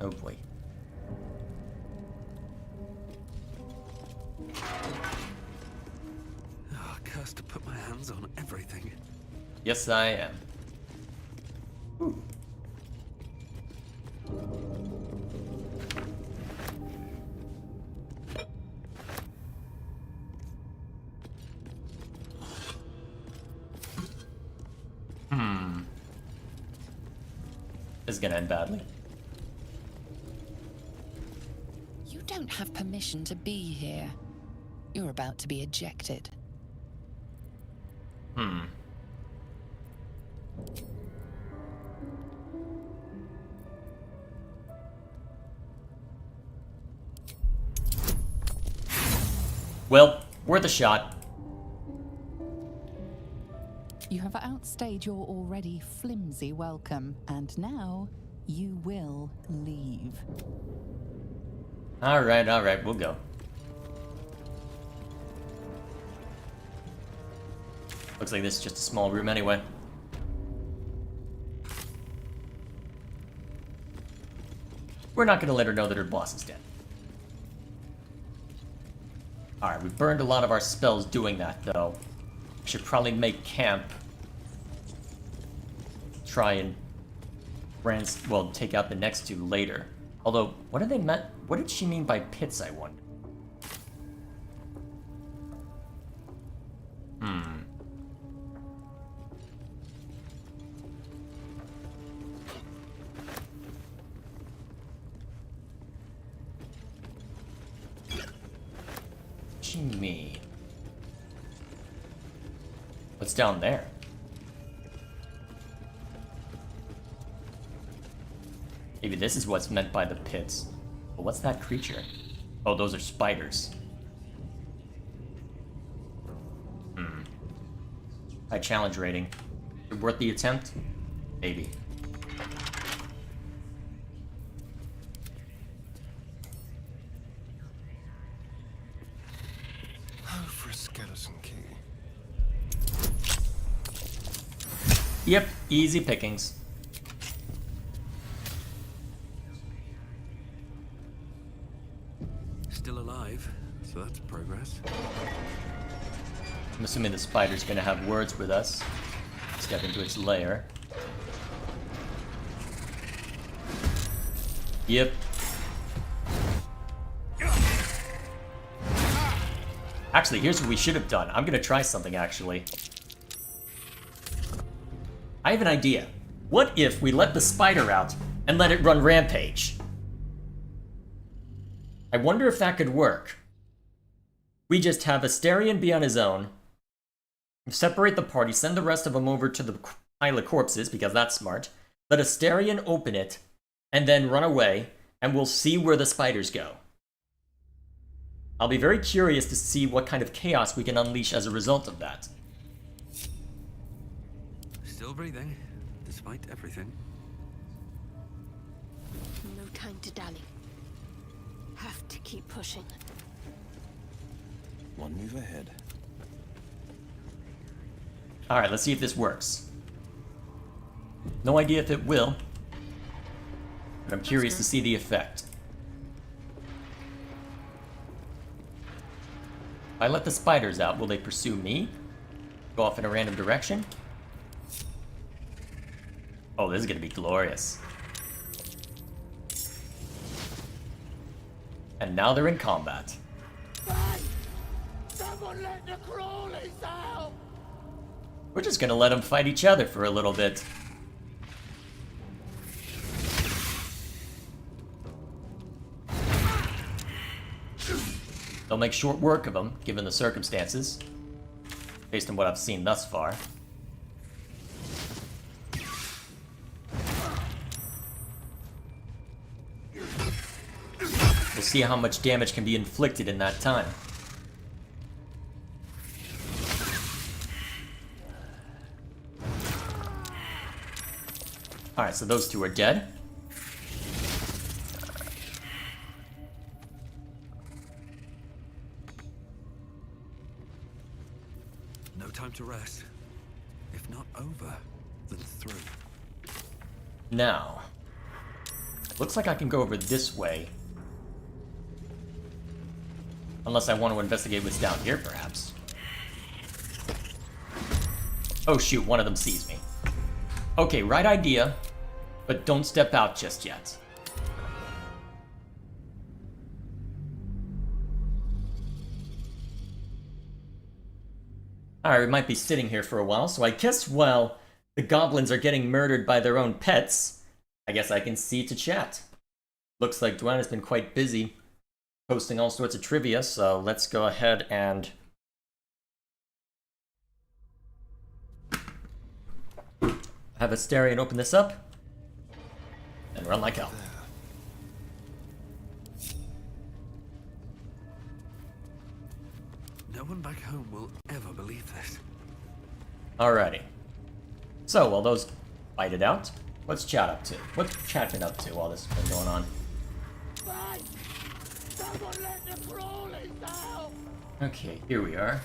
Oh boy. Oh, cursed to put my hands on everything. Yes, I am. Ooh. This is gonna end badly. You don't have permission to be here. You're about to be ejected. Well, worth a shot. You have outstayed your already flimsy welcome, and now you will leave. Alright, we'll go. Looks like this is just a small room anyway. We're not gonna let her know that her boss is dead. Alright, we burned a lot of our spells doing that, though. Should probably make camp. Try and take out the next two later. Although, what did she mean by pits, I wonder? She mean? What's down there? Maybe this is what's meant by the pits. But what's that creature? Oh, those are spiders. High challenge rating. Worth the attempt? Maybe. Oh, for a skeleton key. Yep, easy pickings. Still alive, so that's progress. I'm assuming the spider's gonna have words with us. Step into its lair. Yep. Actually, here's what we should have done. I'm gonna try something, actually. I have an idea. What if we let the spider out and let it run rampage? I wonder if that could work. We just have Asterion be on his own, separate the party, send the rest of them over to the pile of corpses, because that's smart, let Asterion open it, and then run away, and we'll see where the spiders go. I'll be very curious to see what kind of chaos we can unleash as a result of that. Still breathing, despite everything. No time to dally. Have to keep pushing. One move ahead. Alright, let's see if this works. No idea if it will, but I'm curious to see the effect. If I let the spiders out, will they pursue me? Go off in a random direction? Oh, this is gonna be glorious. And now they're in combat. Someone let the crawlies out! We're just gonna let them fight each other for a little bit. They'll make short work of them, given the circumstances, based on what I've seen thus far. We'll see how much damage can be inflicted in that time. Alright, so those two are dead. No time to rest. If not over, then through. Now, looks like I can go over this way. Unless I want to investigate what's down here, perhaps. Oh shoot, one of them sees me. Okay, right idea, but don't step out just yet. Alright, we might be sitting here for a while, so I guess while the goblins are getting murdered by their own pets, I guess I can see to chat. Looks like Dwan has been quite busy posting all sorts of trivia, so let's go ahead and have Asterion open this up and run like hell. No one back home will ever believe this. Alrighty. So, while those fight it out, what's chat up to? What's chat been up to while this has been going on? Okay, here we are.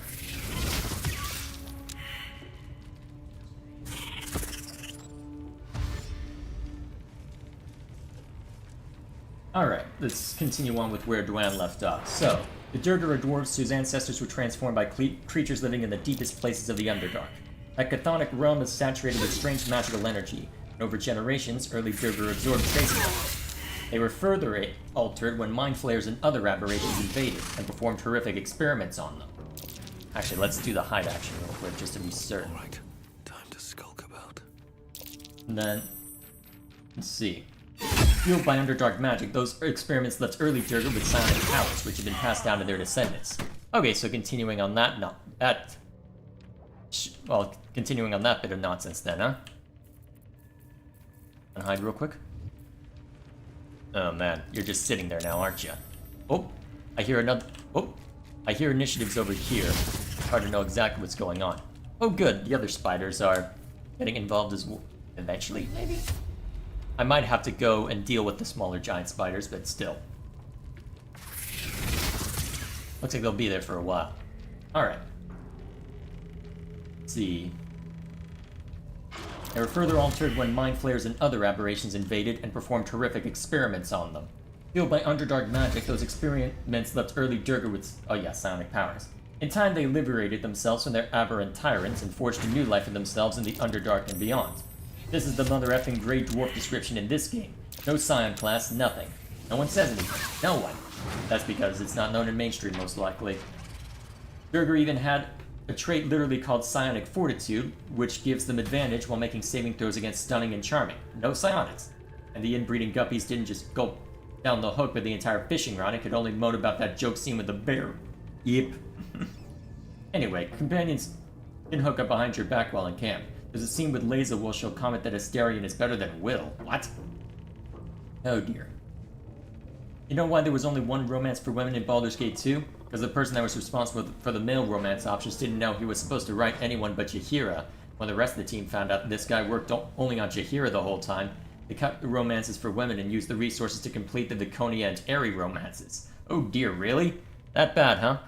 Alright, let's continue on with where Dwan left off. So, the Durgar are dwarves whose ancestors were transformed by creatures living in the deepest places of the Underdark. That chthonic realm is saturated with strange magical energy, and over generations, early Durgar absorbed traces of it. They were further altered when mind flayers and other aberrations invaded and performed horrific experiments on them. Actually, let's do the hide action real quick, just to be certain. Alright, time to skulk about. And then, let's see. Fueled by Underdark magic, those experiments left early Durgar with psionic powers, which have been passed down to their descendants. Okay, so continuing on that, continuing on that bit of nonsense then, huh? And hide real quick. Oh man, you're just sitting there now, aren't you? Oh, I hear another. Oh, I hear initiatives over here. Hard to know exactly what's going on. Oh good, the other spiders are getting involved as well. Eventually, maybe? I might have to go and deal with the smaller giant spiders, but still. Looks like they'll be there for a while. Alright. Let's see. They were further altered when mind flayers and other aberrations invaded and performed horrific experiments on them. Fueled by Underdark magic, those experiments left early Durgar with, psionic powers. In time, they liberated themselves from their aberrant tyrants and forged a new life for themselves in the Underdark and beyond. This is the mother effing Grey Dwarf description in this game. No Scion class, nothing. No one says anything. No one. That's because it's not known in mainstream, most likely. Durgar even had a trait literally called Psionic Fortitude, which gives them advantage while making saving throws against Stunning and Charming. No Psionics. And the inbreeding guppies didn't just go down the hook with the entire fishing rod and could only moan about that joke scene with the bear. Yep. Anyway, companions can hook up behind your back while in camp. There's a scene with Laza where she'll comment that Asterion is better than Will. What? Oh dear. You know why there was only one romance for women in Baldur's Gate 2? Because the person that was responsible for the male romance options didn't know he was supposed to write anyone but Jaheira. When the rest of the team found out this guy worked only on Jaheira the whole time, they cut the romances for women and used the resources to complete the Viconia and Aerie romances. Oh dear, really? That bad, huh?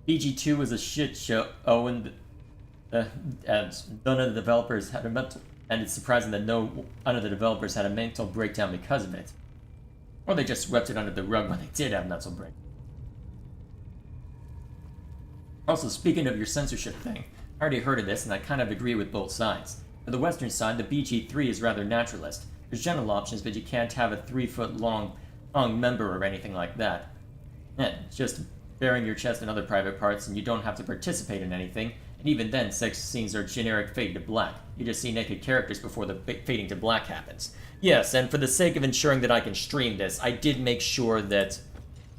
BG2 was a shit show. Oh, and none of the developers had a mental... And it's surprising that none of the developers had a mental breakdown because of it. Or they just swept it under the rug when they did have mental break. Also, speaking of your censorship thing, I already heard of this and I kind of agree with both sides. For the Western side, the BG3 is rather naturalist. There's general options, but you can't have a 3-foot-long member or anything like that. Just baring your chest and other private parts, and you don't have to participate in anything. And even then, sex scenes are generic fade to black. You just see naked characters before the fading to black happens. Yes, and for the sake of ensuring that I can stream this, I did make sure that,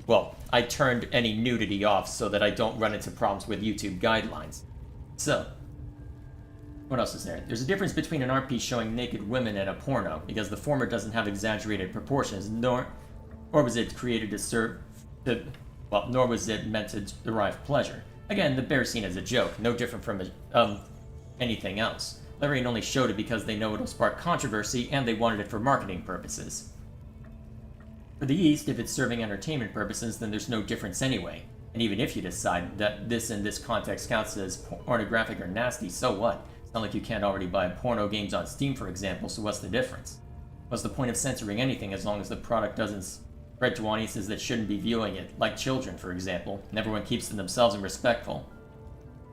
well, I turned any nudity off so that I don't run into problems with YouTube guidelines. So, what else is there? There's a difference between an RP showing naked women and a porno, because the former doesn't have exaggerated proportions, nor was it created to serve nor was it meant to derive pleasure. Again, the bear scene is a joke, no different from anything else. Larian only showed it because they know it'll spark controversy, and they wanted it for marketing purposes. For the East, if it's serving entertainment purposes, then there's no difference anyway. And even if you decide that this in this context counts as pornographic or nasty, so what? It's not like you can't already buy porno games on Steam, for example, so what's the difference? What's the point of censoring anything as long as the product doesn't spread to audiences that shouldn't be viewing it, like children, for example, and everyone keeps to themselves and respectful?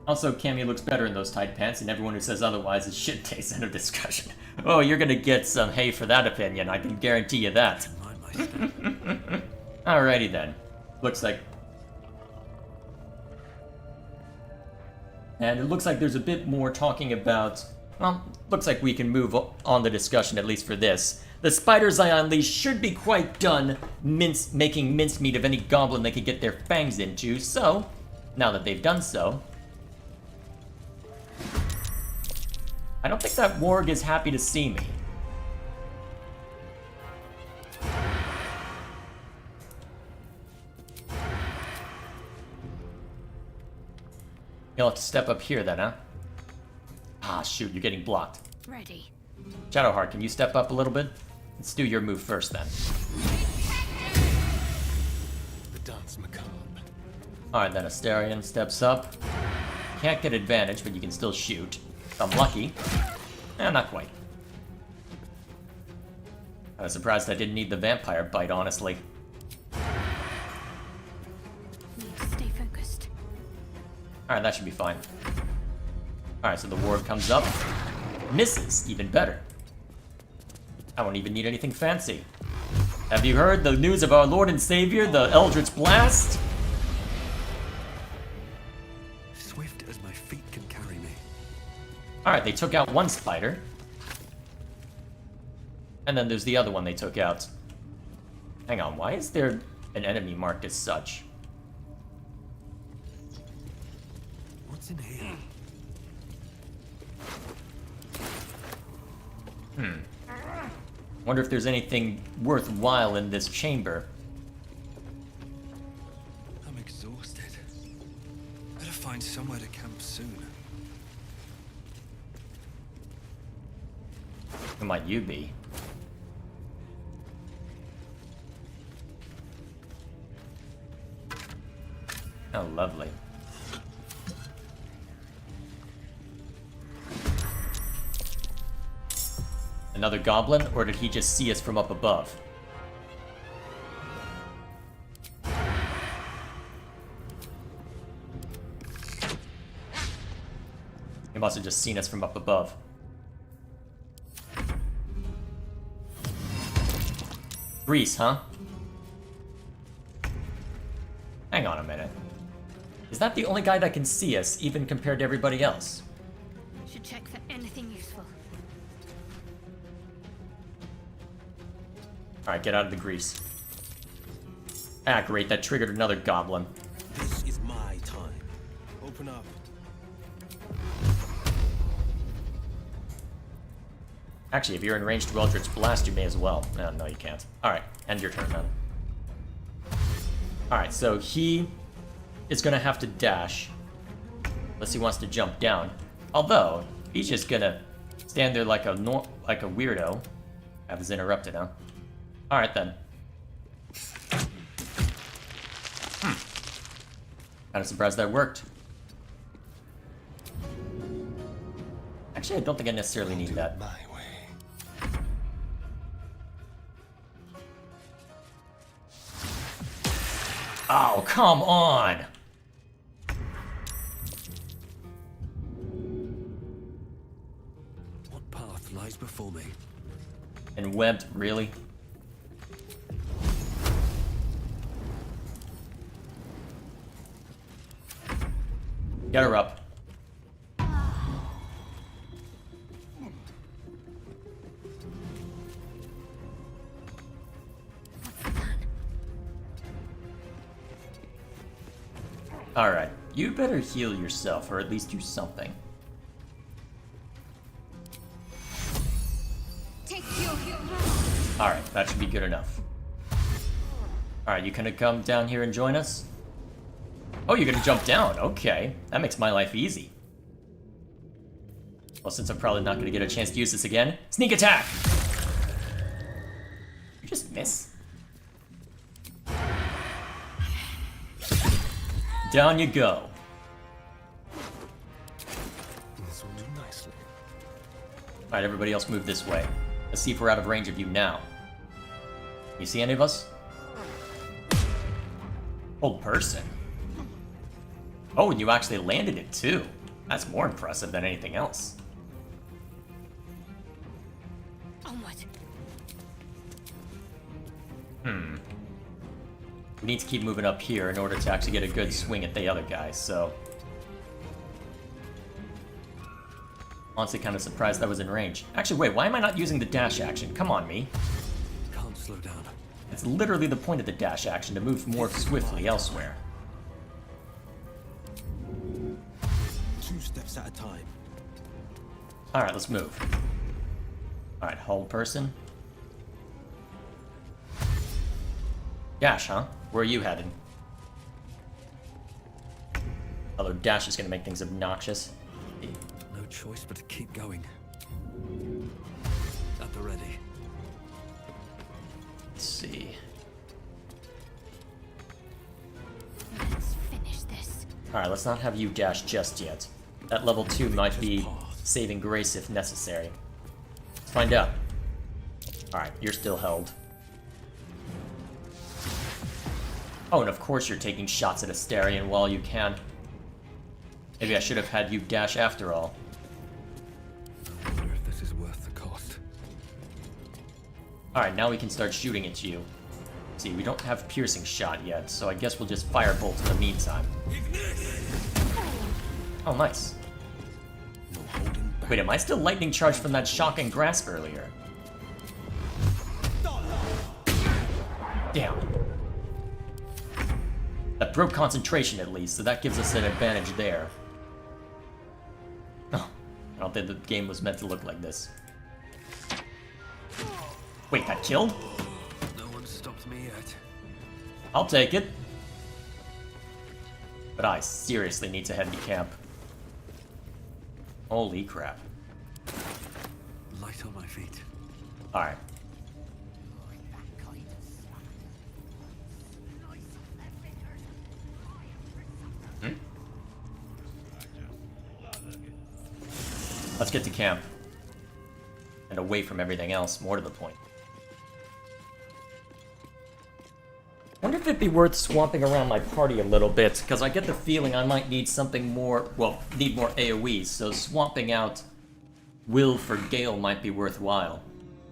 Also, Cammy looks better in those tight pants, and everyone who says otherwise is shit takes end of discussion. Oh, you're gonna get some hay for that opinion, I can guarantee you that. Alrighty then. Looks like... And it looks like there's a bit more talking about... Well, looks like we can move on the discussion, at least for this. The spiders I unleash should be quite done making mincemeat of any goblin they could get their fangs into, so, now that they've done so, I don't think that warg is happy to see me. You'll have to step up here then, huh? Ah, shoot, you're getting blocked. Ready. Shadowheart, can you step up a little bit? Let's do your move first then. The dance macabre. Alright, then Asterion steps up. Can't get advantage, but you can still shoot. If I'm lucky. Not quite. I was surprised I didn't need the vampire bite, honestly. Need to stay focused. Alright, that should be fine. Alright, so the ward comes up. Misses, even better. I won't even need anything fancy. Have you heard the news of our Lord and Savior, the Eldritch Blast? Swift as my feet can carry me. Alright, they took out one spider. And then there's the other one they took out. Hang on, why is there an enemy marked as such? What's in here? Wonder if there's anything worthwhile in this chamber. I'm exhausted. Better find somewhere to camp soon. Who might you be? Oh, lovely. Another goblin, or did he just see us from up above? He must have just seen us from up above. Grease, huh? Hang on a minute. Is that the only guy that can see us, even compared to everybody else? Should check for anything useful. Alright, get out of the grease. Ah, great, that triggered another goblin. This is my time. Open up. Actually, if you're in range to Eldritch Blast, you may as well. No, you can't. Alright, end your turn then. Alright, so he is gonna have to dash. Unless he wants to jump down. Although, he's just gonna stand there like a weirdo. I was interrupted, huh? Alright then. Kinda surprised that worked. Actually, I don't think I necessarily need that. My way. Oh, come on! What path lies before me? And webbed, really? Get her up. Alright, you better heal yourself, or at least do something. Alright, that should be good enough. Alright, you gonna come down here and join us? Oh, you're gonna jump down. Okay, that makes my life easy. Well, since I'm probably not gonna get a chance to use this again, sneak attack! You just miss. Down you go. This will do nicely. Alright, everybody else move this way. Let's see if we're out of range of you now. You see any of us? Old person. Oh, and you actually landed it too. That's more impressive than anything else. Onward. We need to keep moving up here in order to actually get a good swing at the other guy, so... Honestly, kind of surprised that was in range. Actually, wait, why am I not using the dash action? Come on, me. Slow down. It's literally the point of the dash action to move more swiftly elsewhere. 2 steps at a time. Alright, let's move. Alright, hold person. Dash, huh? Where are you headed? Although dash is gonna make things obnoxious. No choice but to keep going. At the ready. Let's see. Let's finish this. Alright, let's not have you dash just yet. That level 2 might be saving grace if necessary. Let's find out. Alright, you're still held. Oh, and of course you're taking shots at Asterion while you can. Maybe I should have had you dash after all. I wonder if this is worth the cost. Alright, now we can start shooting at you. See, we don't have piercing shot yet, so I guess we'll just firebolt in the meantime. Oh, nice. Wait, am I still lightning charged from that shocking grasp earlier? Damn. That broke concentration at least, so that gives us an advantage there. Oh, I don't think the game was meant to look like this. Wait, that killed? No one stopped me yet. I'll take it. But I seriously need to head to camp. Holy crap. Light on my feet. Alright. Let's get to camp. And away from everything else, more to the point. Wonder if it'd be worth swamping around my party a little bit, because I get the feeling I might need something more, well, need more AoEs, so swapping out Will for Gale might be worthwhile.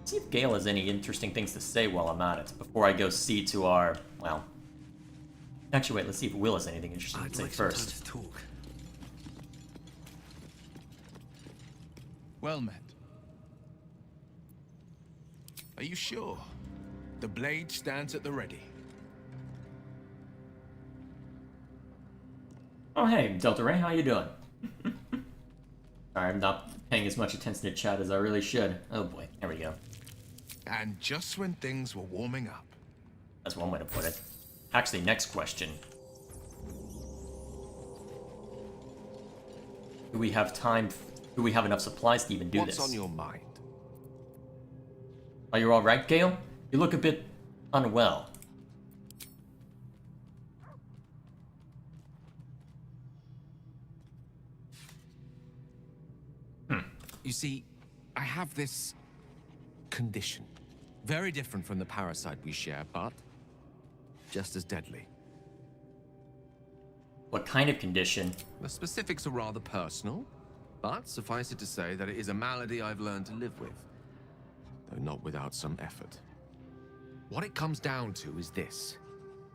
See if Gale has any interesting things to say while I'm at it, before I go see to our, well... Actually, wait, let's see if Will has anything interesting to say first. Well met. Are you sure? The blade stands at the ready. Oh hey, Delta Ray, how you doing? Sorry, I'm not paying as much attention to chat as I really should. Oh boy, there we go. And just when things were warming up. That's one way to put it. Actually, next question. Do we have time? Do we have enough supplies to even do this? What's on your mind? Are you alright, Gale? You look a bit unwell. You see, I have this condition. Very different from the parasite we share, but just as deadly. What kind of condition? The specifics are rather personal, but suffice it to say that it is a malady I've learned to live with, though not without some effort. What it comes down to is this.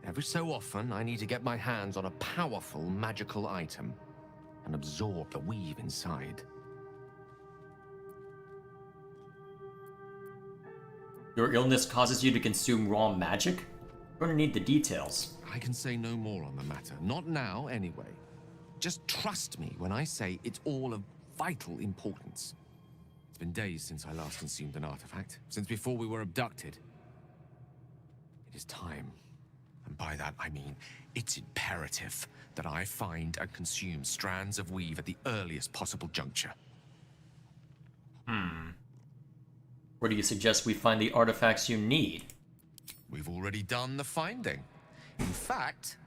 Every so often, I need to get my hands on a powerful magical item and absorb the weave inside. Your illness causes you to consume raw magic? We're gonna need the details. I can say no more on the matter. Not now, anyway. Just trust me when I say it's all of vital importance. It's been days since I last consumed an artifact, since before we were abducted. It is time. And by that, I mean it's imperative that I find and consume strands of weave at the earliest possible juncture. Where do you suggest we find the artifacts you need? We've already done the finding. In fact,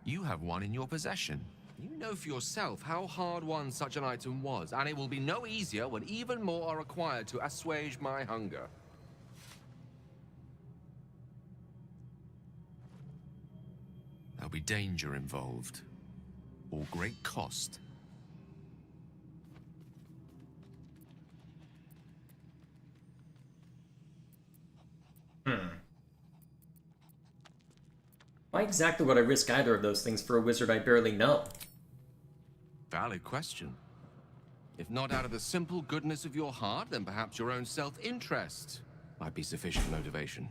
you have one in your possession. You know for yourself how hard-won such an item was, and it will be no easier when even more are required to assuage my hunger. There'll be danger involved, or great cost. Why exactly would I risk either of those things for a wizard I barely know? Valid question. If not out of the simple goodness of your heart, then perhaps your own self-interest might be sufficient motivation.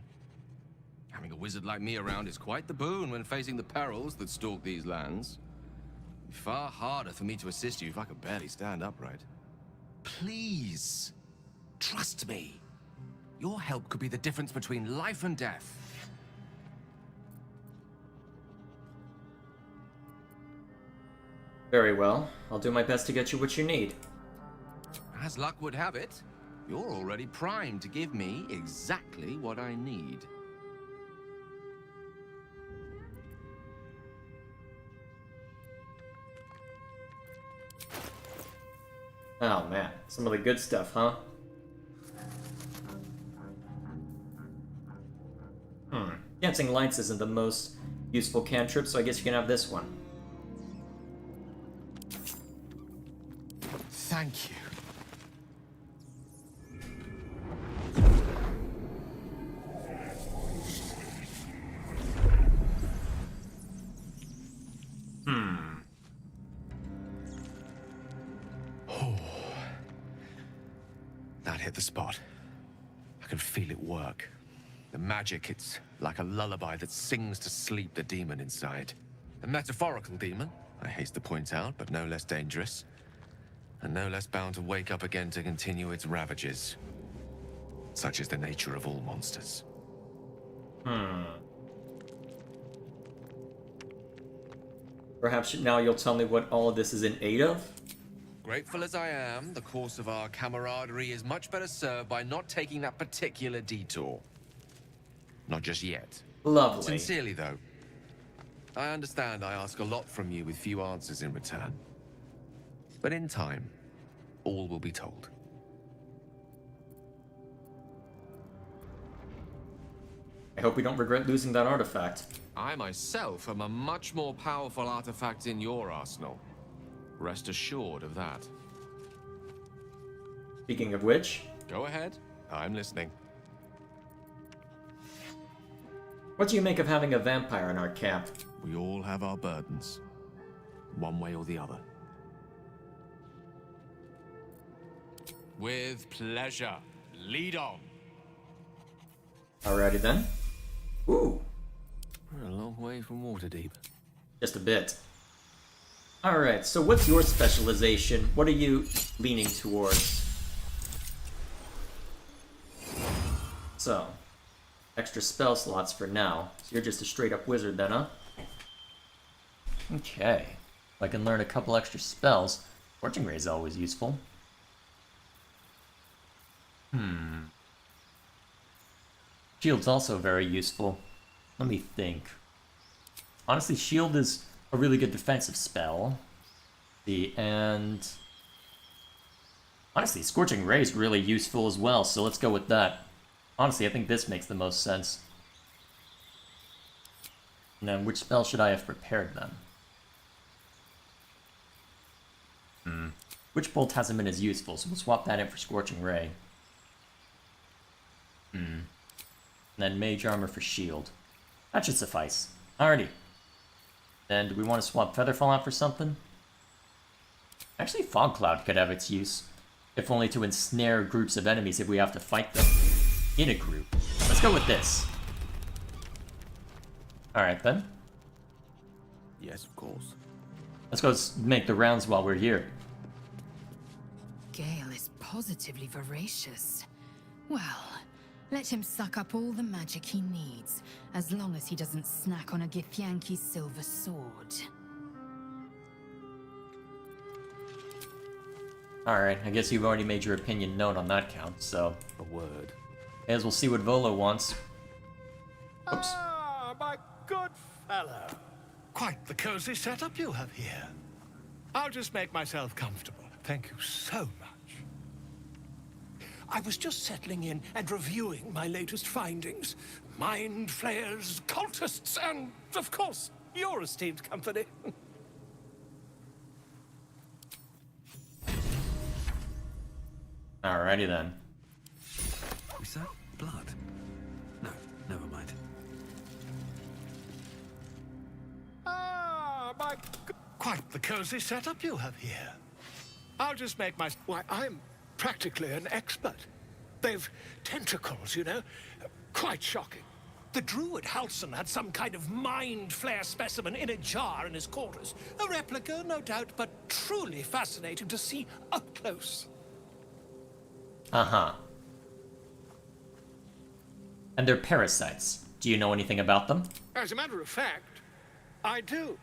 Having a wizard like me around is quite the boon when facing the perils that stalk these lands. It'd be far harder for me to assist you if I could barely stand upright. Please, trust me. Your help could be the difference between life and death. Very well. I'll do my best to get you what you need. As luck would have it, you're already primed to give me exactly what I need. Oh man, some of the good stuff, huh? Dancing Lights isn't the most useful cantrip, so I guess you can have this one. Thank you. Oh. That hit the spot. I can feel it work. The magic, it's like a lullaby that sings to sleep the demon inside. A metaphorical demon, I haste to point out, but no less dangerous. And no less bound to wake up again to continue its ravages. Such is the nature of all monsters. Perhaps now you'll tell me what all of this is in aid of? Grateful as I am, the course of our camaraderie is much better served by not taking that particular detour. Not just yet. Lovely. Sincerely, though. I understand I ask a lot from you with few answers in return. But in time, all will be told. I hope we don't regret losing that artifact. I myself am a much more powerful artifact in your arsenal. Rest assured of that. Speaking of which... Go ahead. I'm listening. What do you make of having a vampire in our camp? We all have our burdens. One way or the other. With pleasure. Lead on. Alrighty then. Ooh. We're a long way from Waterdeep. Just a bit. Alright, so what's your specialization? What are you leaning towards? So, extra spell slots for now. So you're just a straight up wizard then, huh? Okay. If I can learn a couple extra spells, Scorching Ray is always useful. Shield's also very useful. Let me think. Honestly, Shield is a really good defensive spell. And honestly, Scorching Ray is really useful as well, so let's go with that. Honestly, I think this makes the most sense. And then which spell should I have prepared then? Witch Bolt hasn't been as useful, so we'll swap that in for Scorching Ray. And then Mage Armor for Shield. That should suffice. Alrighty. Then do we want to swap Featherfall out for something? Actually, Fog Cloud could have its use. If only to ensnare groups of enemies if we have to fight them in a group. Let's go with this. Alright then. Yes, of course. Let's go make the rounds while we're here. Gale is positively voracious. Well, let him suck up all the magic he needs, as long as he doesn't snack on a Githyanki's silver sword. Alright, I guess you've already made your opinion known on that count, so... A word. As we'll see what Volo wants. Oops. Ah, my good fellow. Quite the cozy setup you have here. I'll just make myself comfortable. Thank you so much. I was just settling in and reviewing my latest findings. Mind flayers, cultists, and, of course, your esteemed company. Alrighty then. Is that blood? No, never mind. Ah, my... Quite the cozy setup you have here. I'll just make my... Why, I'm practically an expert. They've tentacles, you know. Quite shocking. The druid Halson had some kind of mind flare specimen in a jar in his quarters. A replica, no doubt, but truly fascinating to see up close. Uh-huh. And they're parasites. Do you know anything about them? As a matter of fact, I do.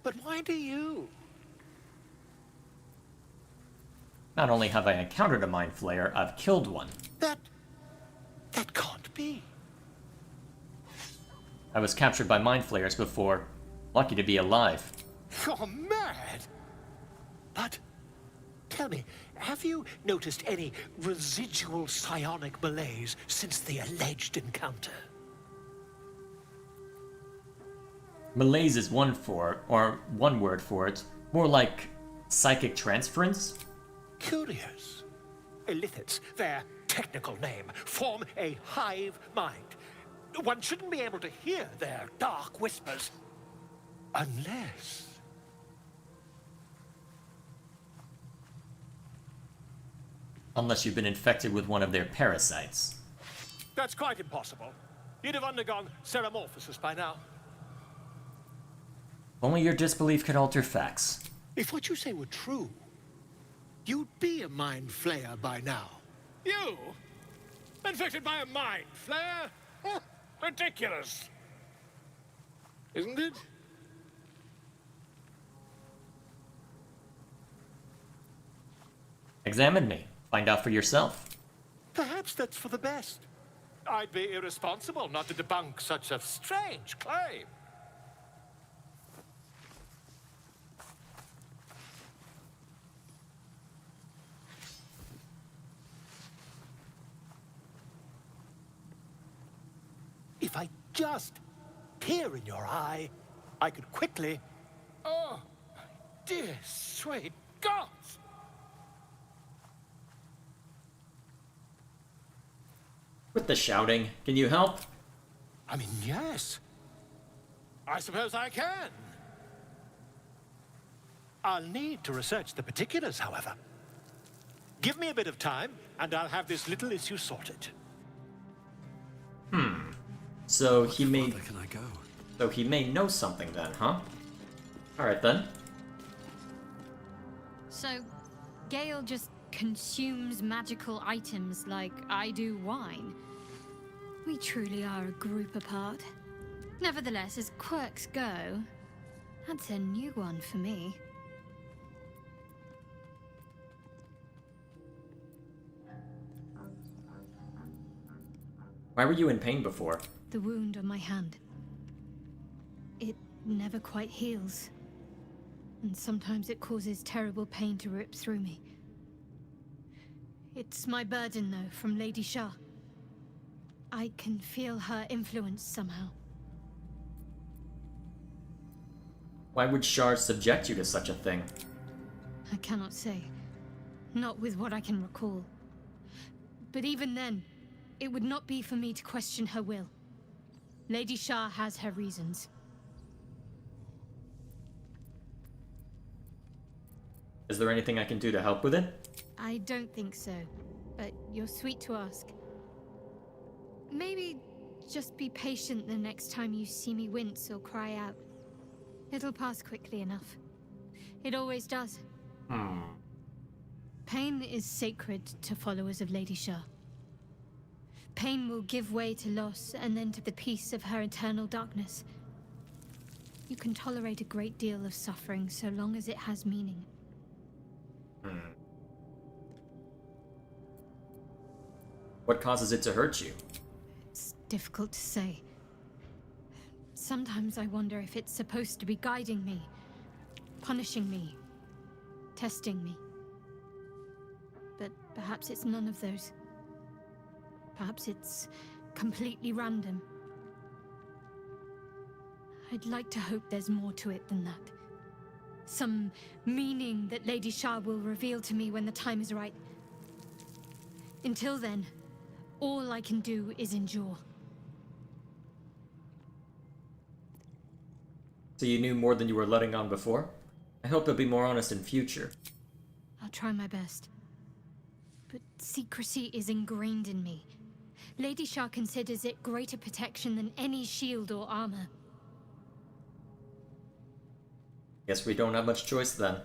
But why do you? Not only have I encountered a mind flayer, I've killed one. That can't be. I was captured by mind flayers before. Lucky to be alive. You're mad! But, tell me, have you noticed any residual psionic malaise since the alleged encounter? Malaise is one word for it. More like psychic transference? Curious. Illithids, their technical name, form a hive mind. One shouldn't be able to hear their dark whispers unless... Unless you've been infected with one of their parasites. That's quite impossible. You'd have undergone ceramorphosis by now. Only your disbelief could alter facts. If what you say were true, you'd be a mind flayer by now. You? Infected by a mind flayer? Ridiculous. Isn't it? Examine me. Find out for yourself. Perhaps that's for the best. I'd be irresponsible not to debunk such a strange claim. If I just peer in your eye, I could quickly... Oh, my dear sweet gods! With the shouting, can you help? I mean, yes. I suppose I can. I'll need to research the particulars, however. Give me a bit of time, and I'll have this little issue sorted. So he may... Can I go? So he may know something then, huh? Alright then. So, Gale just consumes magical items like I do wine. We truly are a group apart. Nevertheless, as quirks go, that's a new one for me. Why were you in pain before? The wound on my hand. It never quite heals. And sometimes it causes terrible pain to rip through me. It's my burden, though, from Lady Shah. I can feel her influence somehow. Why would Shar subject you to such a thing? I cannot say. Not with what I can recall. But even then, it would not be for me to question her will. Lady Shah has her reasons. Is there anything I can do to help with it? I don't think so, but you're sweet to ask. Maybe just be patient the next time you see me wince or cry out. It'll pass quickly enough. It always does. Pain is sacred to followers of Lady Shah. Pain will give way to loss and then to the peace of her eternal darkness. You can tolerate a great deal of suffering so long as it has meaning. What causes it to hurt you? It's difficult to say. Sometimes I wonder if it's supposed to be guiding me, punishing me, testing me. But perhaps it's none of those. Perhaps it's completely random. I'd like to hope there's more to it than that. Some meaning that Lady Shah will reveal to me when the time is right. Until then, all I can do is endure. So you knew more than you were letting on before? I hope you'll be more honest in future. I'll try my best. But secrecy is ingrained in me. Lady Shah considers it greater protection than any shield or armor. Guess we don't have much choice then.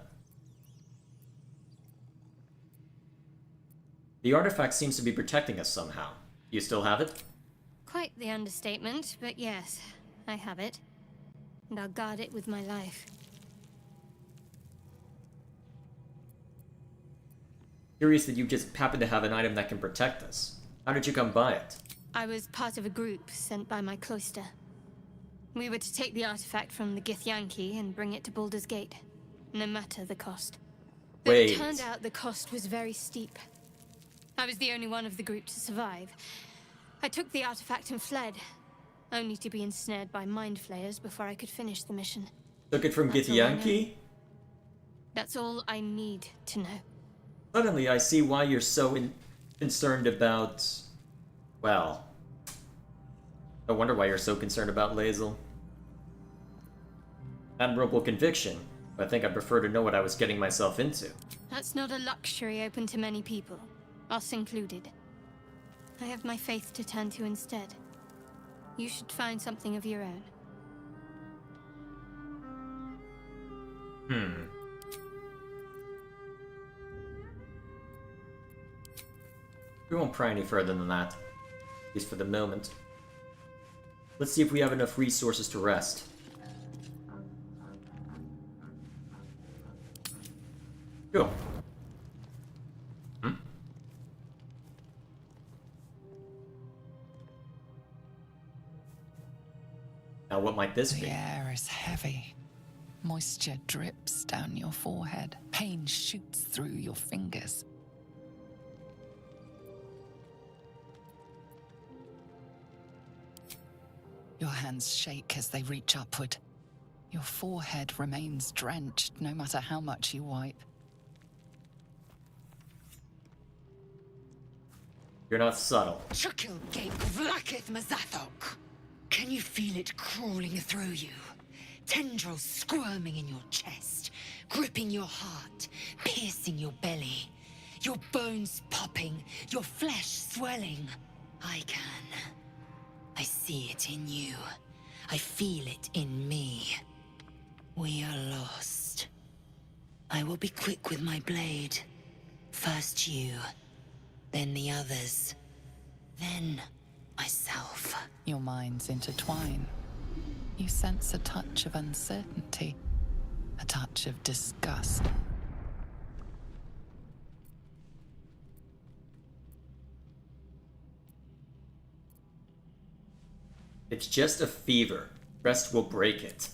The artifact seems to be protecting us somehow. You still have it? Quite the understatement, but yes, I have it. And I'll guard it with my life. Curious that you just happen to have an item that can protect us. How did you come by it? I was part of a group sent by my cloister. We were to take the artifact from the Githyanki and bring it to Baldur's Gate, no matter the cost. But Wait. it turned out the cost was very steep. I was the only one of the group to survive. I took the artifact and fled, only to be ensnared by mind flayers before I could finish the mission. Took it from Githyanki? That's all I need to know. Suddenly I see why you're so concerned about... Well... I wonder why you're so concerned about Lae'zel. Admirable conviction, but I think I prefer to know what I was getting myself into. That's not a luxury open to many people, us included. I have my faith to turn to instead. You should find something of your own. We won't pry any further than that, at least for the moment. Let's see if we have enough resources to rest. Cool. Now what might this be? The air is heavy. Moisture drips down your forehead. Pain shoots through your fingers. Your hands shake as they reach upward. Your forehead remains drenched no matter how much you wipe. You're not subtle. Chukil Gate Vlakith Mazathok. Can you feel it crawling through you? Tendrils squirming in your chest, gripping your heart, piercing your belly. Your bones popping, your flesh swelling. I can. I see it in you. I feel it in me. We are lost. I will be quick with my blade. First you, then the others, then myself. Your minds intertwine. You sense a touch of uncertainty, a touch of disgust. It's just a fever. Rest will break it.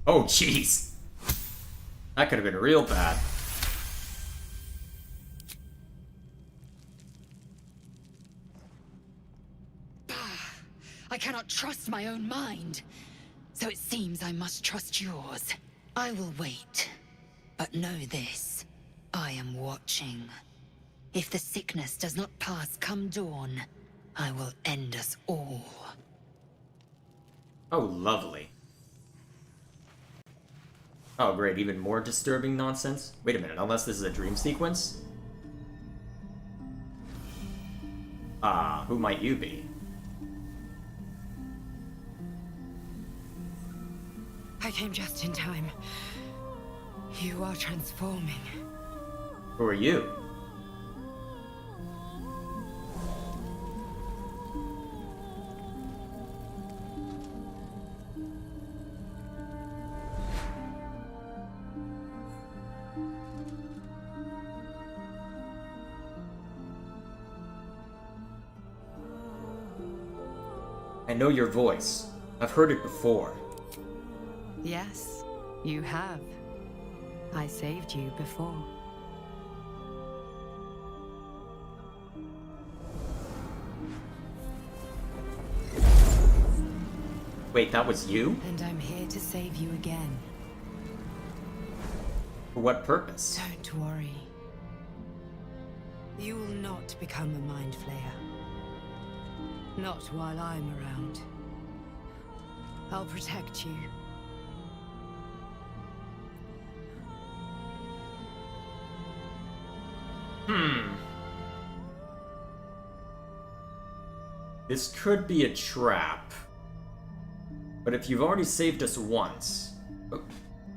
Oh, jeez. That could have been real bad. I cannot trust my own mind. So it seems I must trust yours. I will wait. But know this. I am watching. If the sickness does not pass come dawn, I will end us all. Oh, lovely. Oh, great. Even more disturbing nonsense? Wait a minute. Unless this is a dream sequence? Ah, who might you be? I came just in time. You are transforming. Who are you? I know your voice. I've heard it before. Yes, you have. I saved you before. Wait, that was you? And I'm here to save you again. For what purpose? Don't worry. You will not become a mind flayer. Not while I'm around. I'll protect you. This could be a trap. But if you've already saved us once,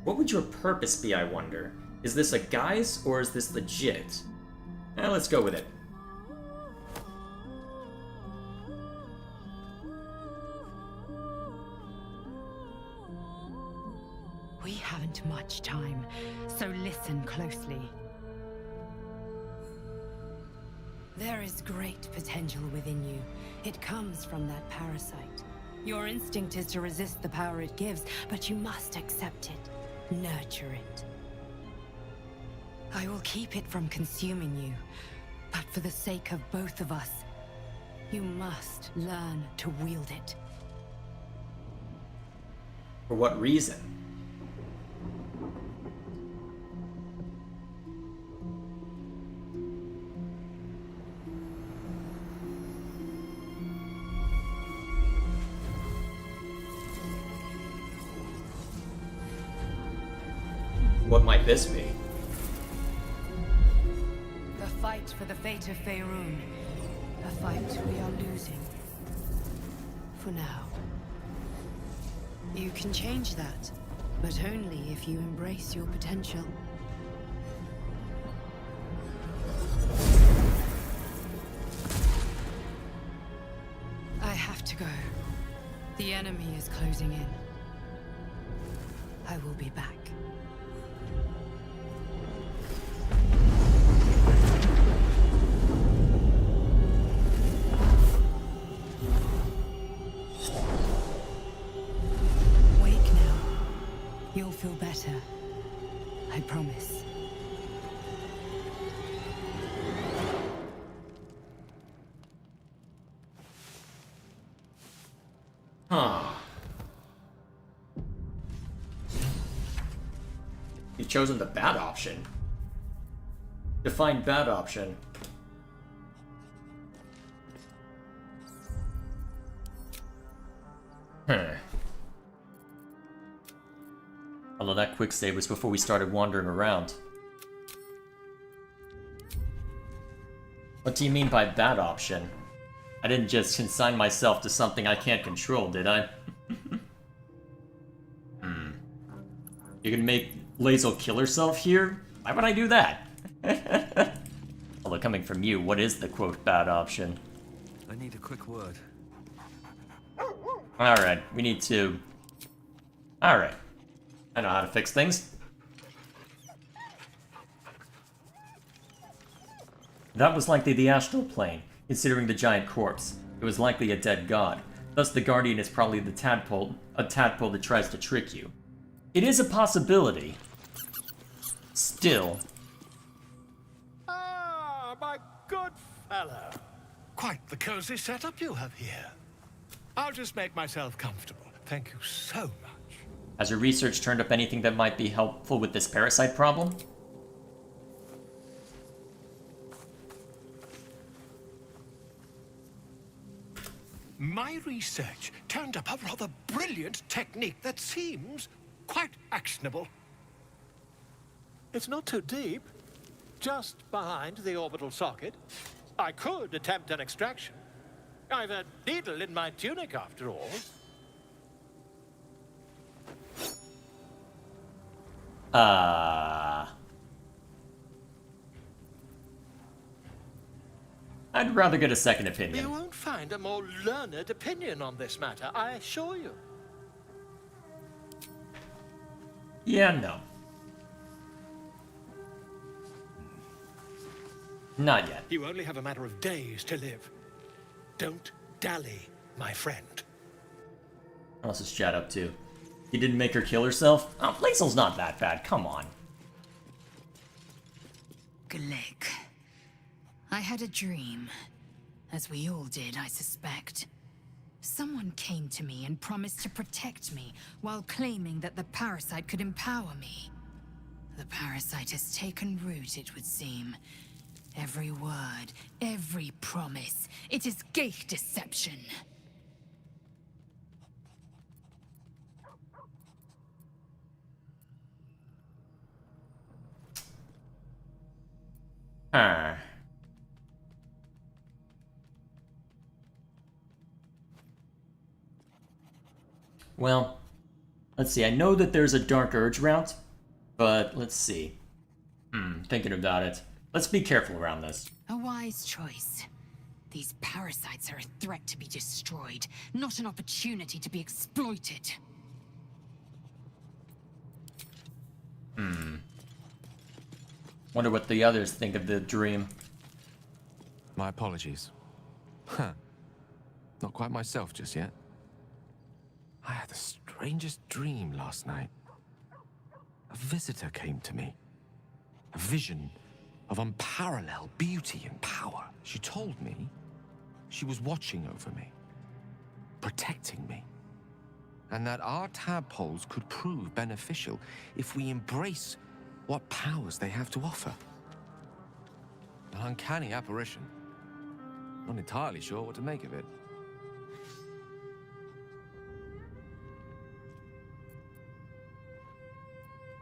what would your purpose be, I wonder? Is this a guise, or is this legit? Let's go with it. We haven't much time, so listen closely. There is great potential within you. It comes from that parasite. Your instinct is to resist the power it gives, but you must accept it, nurture it. I will keep it from consuming you, but for the sake of both of us, you must learn to wield it. For what reason? What might this be? The fight for the fate of Faerun. A fight we are losing. For now. You can change that, but only if you embrace your potential. I have to go. The enemy is closing in. I will be back. You'll feel better. I promise. Huh. You've chosen the bad option. Define bad option. Although that quick save was before we started wandering around. What do you mean by bad option? I didn't just consign myself to something I can't control, did I? You're gonna make Lae'zel kill herself here? Why would I do that? Although coming from you, what is the quote bad option? I need a quick word. Alright, we need to... Alright. I know how to fix things. That was likely the astral plane, considering the giant corpse. It was likely a dead god. Thus the guardian is probably a tadpole that tries to trick you. It is a possibility. Still. Ah, my good fellow. Quite the cozy setup you have here. I'll just make myself comfortable. Thank you so much. Has your research turned up anything that might be helpful with this parasite problem? My research turned up a rather brilliant technique that seems quite actionable. It's not too deep. Just behind the orbital socket. I could attempt an extraction. I've a needle in my tunic, after all. I'd rather get a second opinion. You won't find a more learned opinion on this matter, I assure you. Yeah, no. Not yet. You only have a matter of days to live. Don't dally, my friend. What's this chat up to? He didn't make her kill herself? Oh, Lae'zel's not that bad, come on. Glick. I had a dream. As we all did, I suspect. Someone came to me and promised to protect me, while claiming that the parasite could empower me. The parasite has taken root, it would seem. Every word, every promise, it is gay deception. Huh. Well, let's see. I know that there's a Dark Urge route, but let's see. Thinking about it. Let's be careful around this. A wise choice. These parasites are a threat to be destroyed, not an opportunity to be exploited. Wonder what the others think of the dream. My apologies. Huh. Not quite myself just yet. I had the strangest dream last night. A visitor came to me. A vision of unparalleled beauty and power. She told me she was watching over me, protecting me, and that our tadpoles could prove beneficial if we embrace what powers they have to offer. An uncanny apparition. Not entirely sure what to make of it.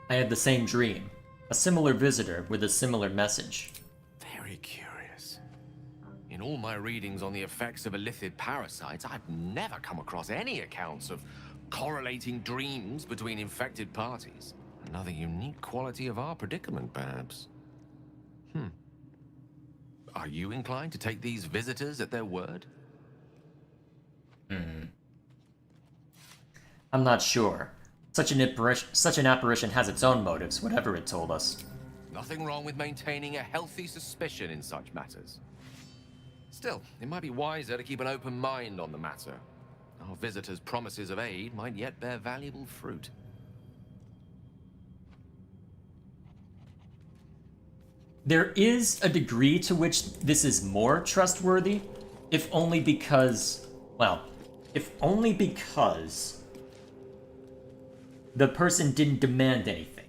I had the same dream. A similar visitor with a similar message. Very curious. In all my readings on the effects of illithid parasites, I've never come across any accounts of correlating dreams between infected parties. Another unique quality of our predicament, perhaps. Are you inclined to take these visitors at their word? I'm not sure. Such an apparition has its own motives, whatever it told us. Nothing wrong with maintaining a healthy suspicion in such matters. Still, it might be wiser to keep an open mind on the matter. Our visitors' promises of aid might yet bear valuable fruit. There is a degree to which this is more trustworthy, if only because the person didn't demand anything,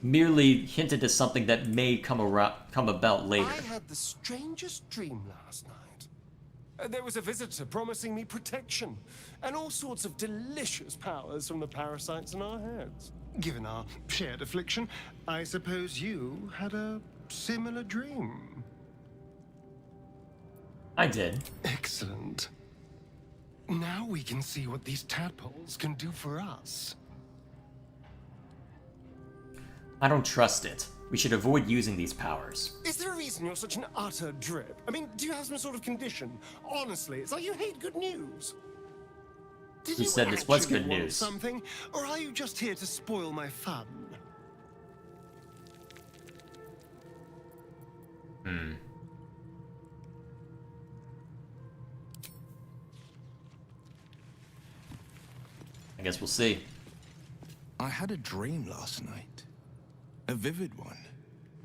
merely hinted at something that may come about later. I had the strangest dream last night. There was a visitor promising me protection and all sorts of delicious powers from the parasites in our heads. Given our shared affliction, I suppose you had a similar dream. I did. Excellent. Now we can see what these tadpoles can do for us. I don't trust it. We should avoid using these powers. Is there a reason you're such an utter drip? I mean, do you have some sort of condition? Honestly, it's like you hate good news. Did You you said this was actually good want news. something, or are you just here to spoil my fun? I guess we'll see. I had a dream last night. A vivid one.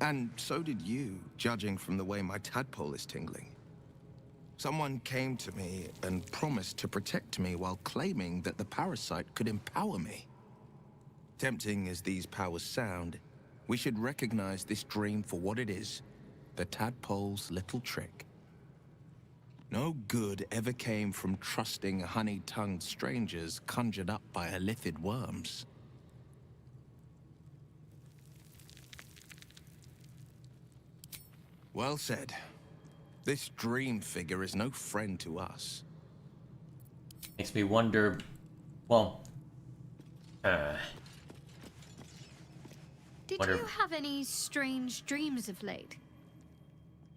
And so did you, judging from the way my tadpole is tingling. Someone came to me and promised to protect me while claiming that the parasite could empower me. Tempting as these powers sound, we should recognize this dream for what it is, the tadpole's little trick. No good ever came from trusting honey-tongued strangers conjured up by illithid worms. Well said. This dream figure is no friend to us. Makes me wonder, well, Did wonder- you have any strange dreams of late?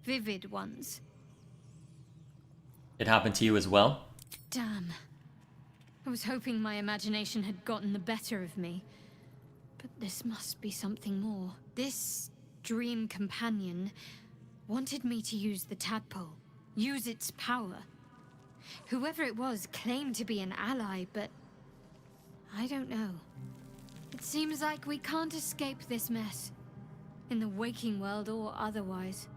Vivid ones? It happened to you as well? Damn. I was hoping my imagination had gotten the better of me. But this must be something more. This dream companion wanted me to use the tadpole, use its power. Whoever it was claimed to be an ally, but I don't know. It seems like we can't escape this mess, in the waking world or otherwise.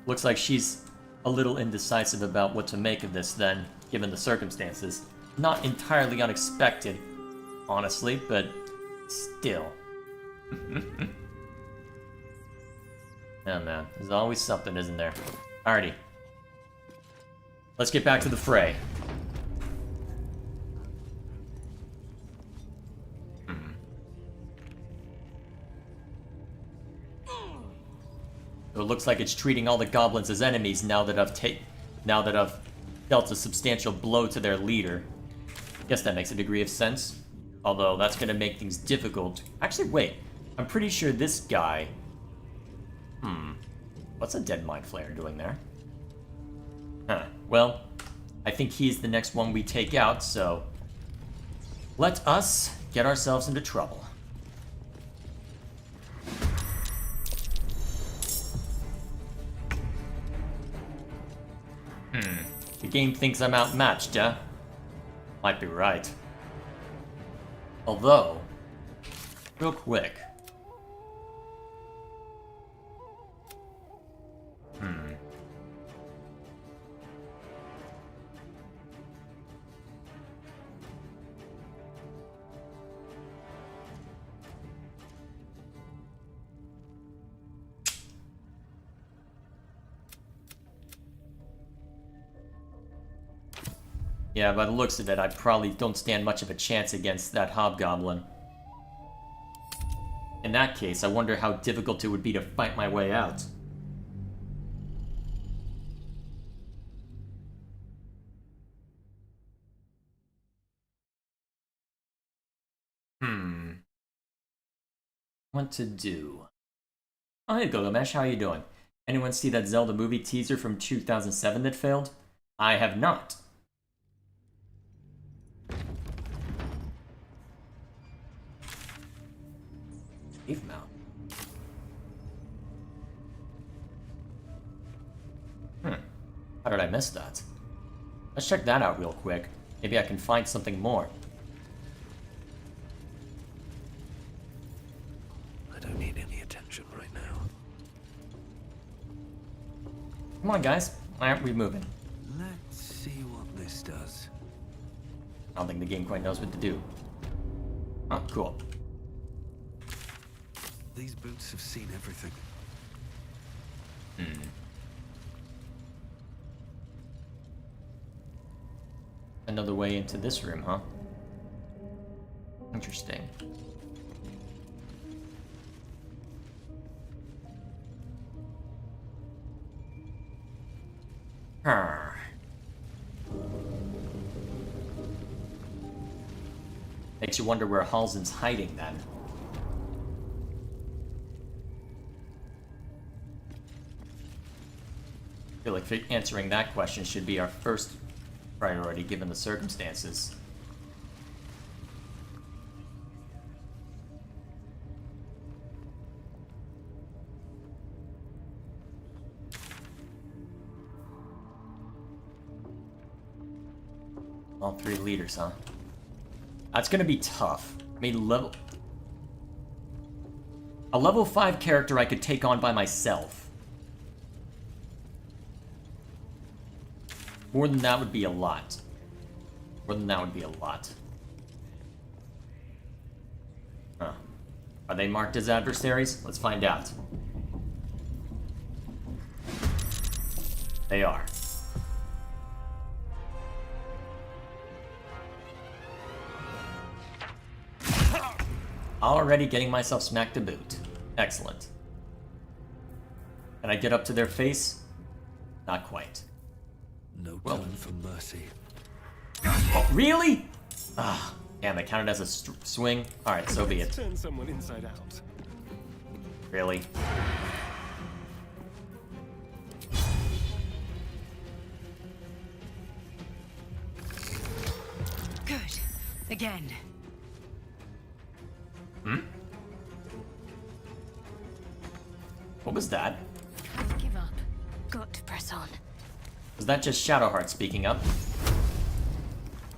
Looks like she's a little indecisive about what to make of this then, given the circumstances. Not entirely unexpected, honestly, but still. Oh man, there's always something, isn't there? Alrighty. Let's get back to the fray. So it looks like it's treating all the goblins as enemies now that I've dealt a substantial blow to their leader. Guess that makes a degree of sense. Although that's gonna make things difficult. Actually, wait. I'm pretty sure this guy... What's a dead mind flayer doing there? Huh. Well, I think he's the next one we take out, so... let us get ourselves into trouble. The game thinks I'm outmatched, huh? Might be right. Although, real quick. Yeah, by the looks of it, I probably don't stand much of a chance against that hobgoblin. In that case, I wonder how difficult it would be to fight my way out. What to do? Oh, hey Gilgamesh, how you doing? Anyone see that Zelda movie teaser from 2007 that failed? I have not. Cave mount. How did I miss that? Let's check that out real quick. Maybe I can find something more. I don't need any attention right now. Come on, guys. Why aren't we moving? Let's see what this does. I don't think the game quite knows what to do. Oh, cool. These boots have seen everything. Another way into this room, huh? Interesting. Makes you wonder where Halsin's hiding then. I feel like answering that question should be our first priority given the circumstances. All three leaders, huh? That's gonna be tough. I mean, a level 5 character I could take on by myself. More than that would be a lot. More than that would be a lot. Huh. Are they marked as adversaries? Let's find out. They are. Already getting myself smacked to boot. Excellent. Can I get up to their face? Not quite. No time for mercy. Oh, really? Ah, damn, it counted as a swing. Alright, so be it. Turn someone inside out. Really? Good. Again. What was that? Can't give up. Got to press on. Was that just Shadowheart speaking up?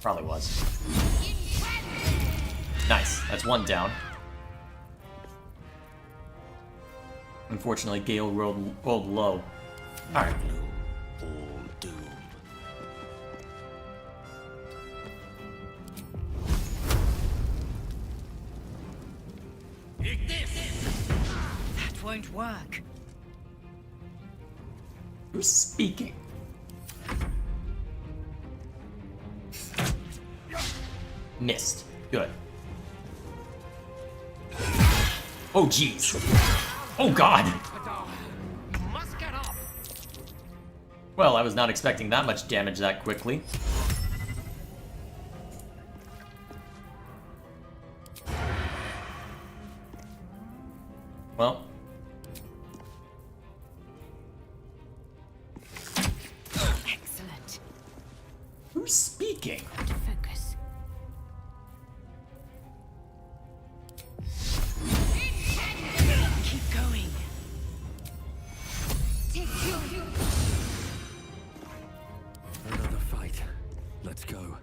Probably was. Nice, that's one down. Unfortunately, Gale rolled low. Alright. All doom. That won't work. Who's speaking? Missed. Good. Oh, jeez. Oh, God. Well, I was not expecting that much damage that quickly. Well. Excellent. Who's speaking? Focus. Keep going. Another fight. Let's go.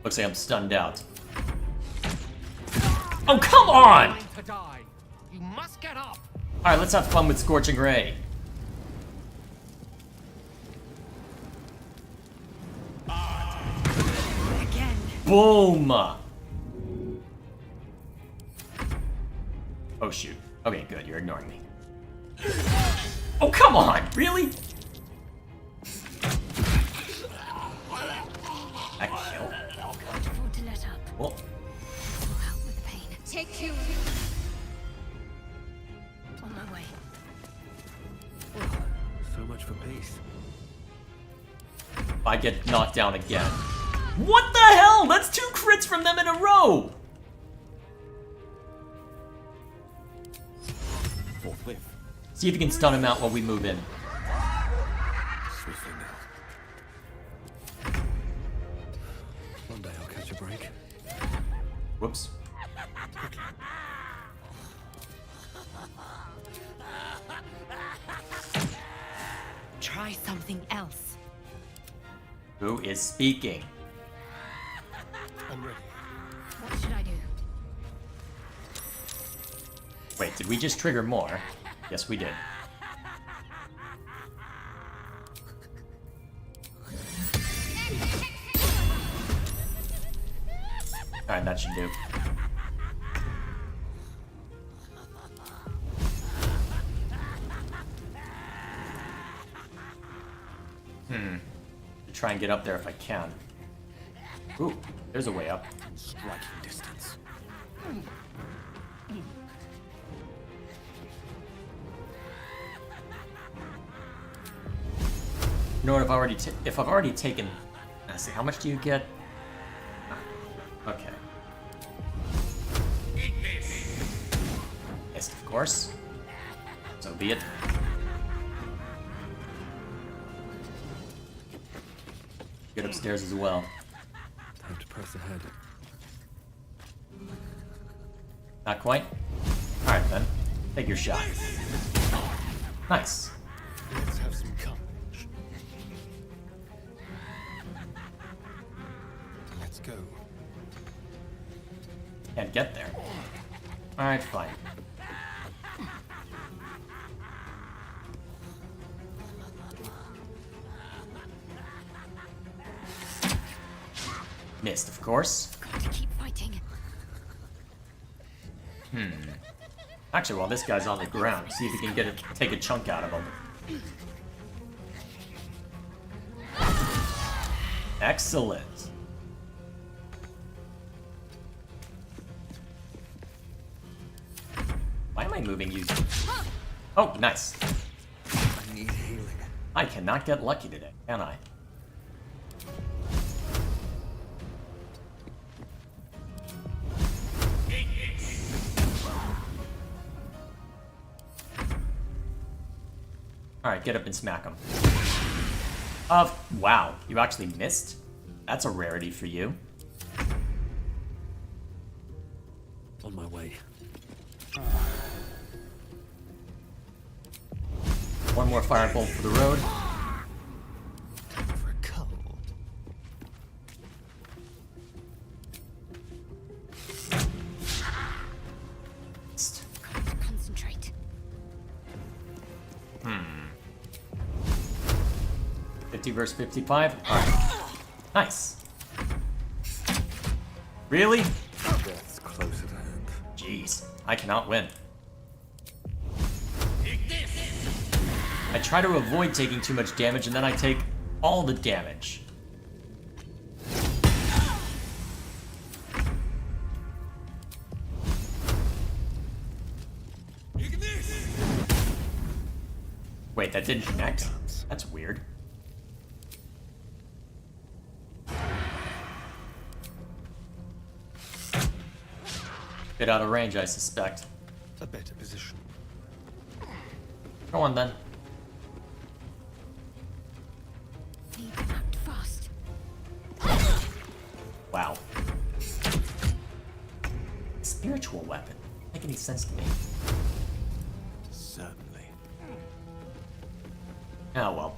Looks like I'm stunned out. Oh, come on! To die. You must get up. Alright, let's have fun with Scorching Ray. Again. Boom! Oh, shoot. Okay, good. You're ignoring me. Oh, come on! Really? That kill. Can't afford to let up. Well, Will help with the pain. Take you. On my way. So much for peace. I get knocked down again. What the hell? That's 2 crits from them in a row! Forthwith. See if you can stun him out while we move in. Swiftly now. One day I'll catch a break. Whoops. Try something else. Who is speaking? I'm ready. What should I do? Wait, did we just trigger more? Yes, we did. Alright, that should do. Try and get up there if I can. Ooh, there's a way up. Striking distance. You know what? If I've already taken. Let's see, how much do you get? Okay. Missed, of course. So be it. Get upstairs as well. Time to press ahead. Not quite? Alright then. Take your shot. Nice. Let's have some courage. Let's go. Can't get there. Alright, fine. Missed, of course. Got to keep fighting. Actually, while this guy's on the ground, see if you can take a chunk out of him. Excellent. Why am I moving you? Oh, nice. I need healing. I cannot get lucky today, can I? Alright, get up and smack him. Wow, you actually missed? That's a rarity for you. On my way. One more firebolt for the road. Time for a cull. Got to concentrate. 50 versus 55. Alright. Nice. Really? Death's close at hand. Jeez, I cannot win. I try to avoid taking too much damage and then I take all the damage. Wait, that didn't connect? That's weird. Bit out of range, I suspect. A better position. Go on then. Need to act fast. Wow. Spiritual weapon. Doesn't make any sense to me. Certainly. Oh well.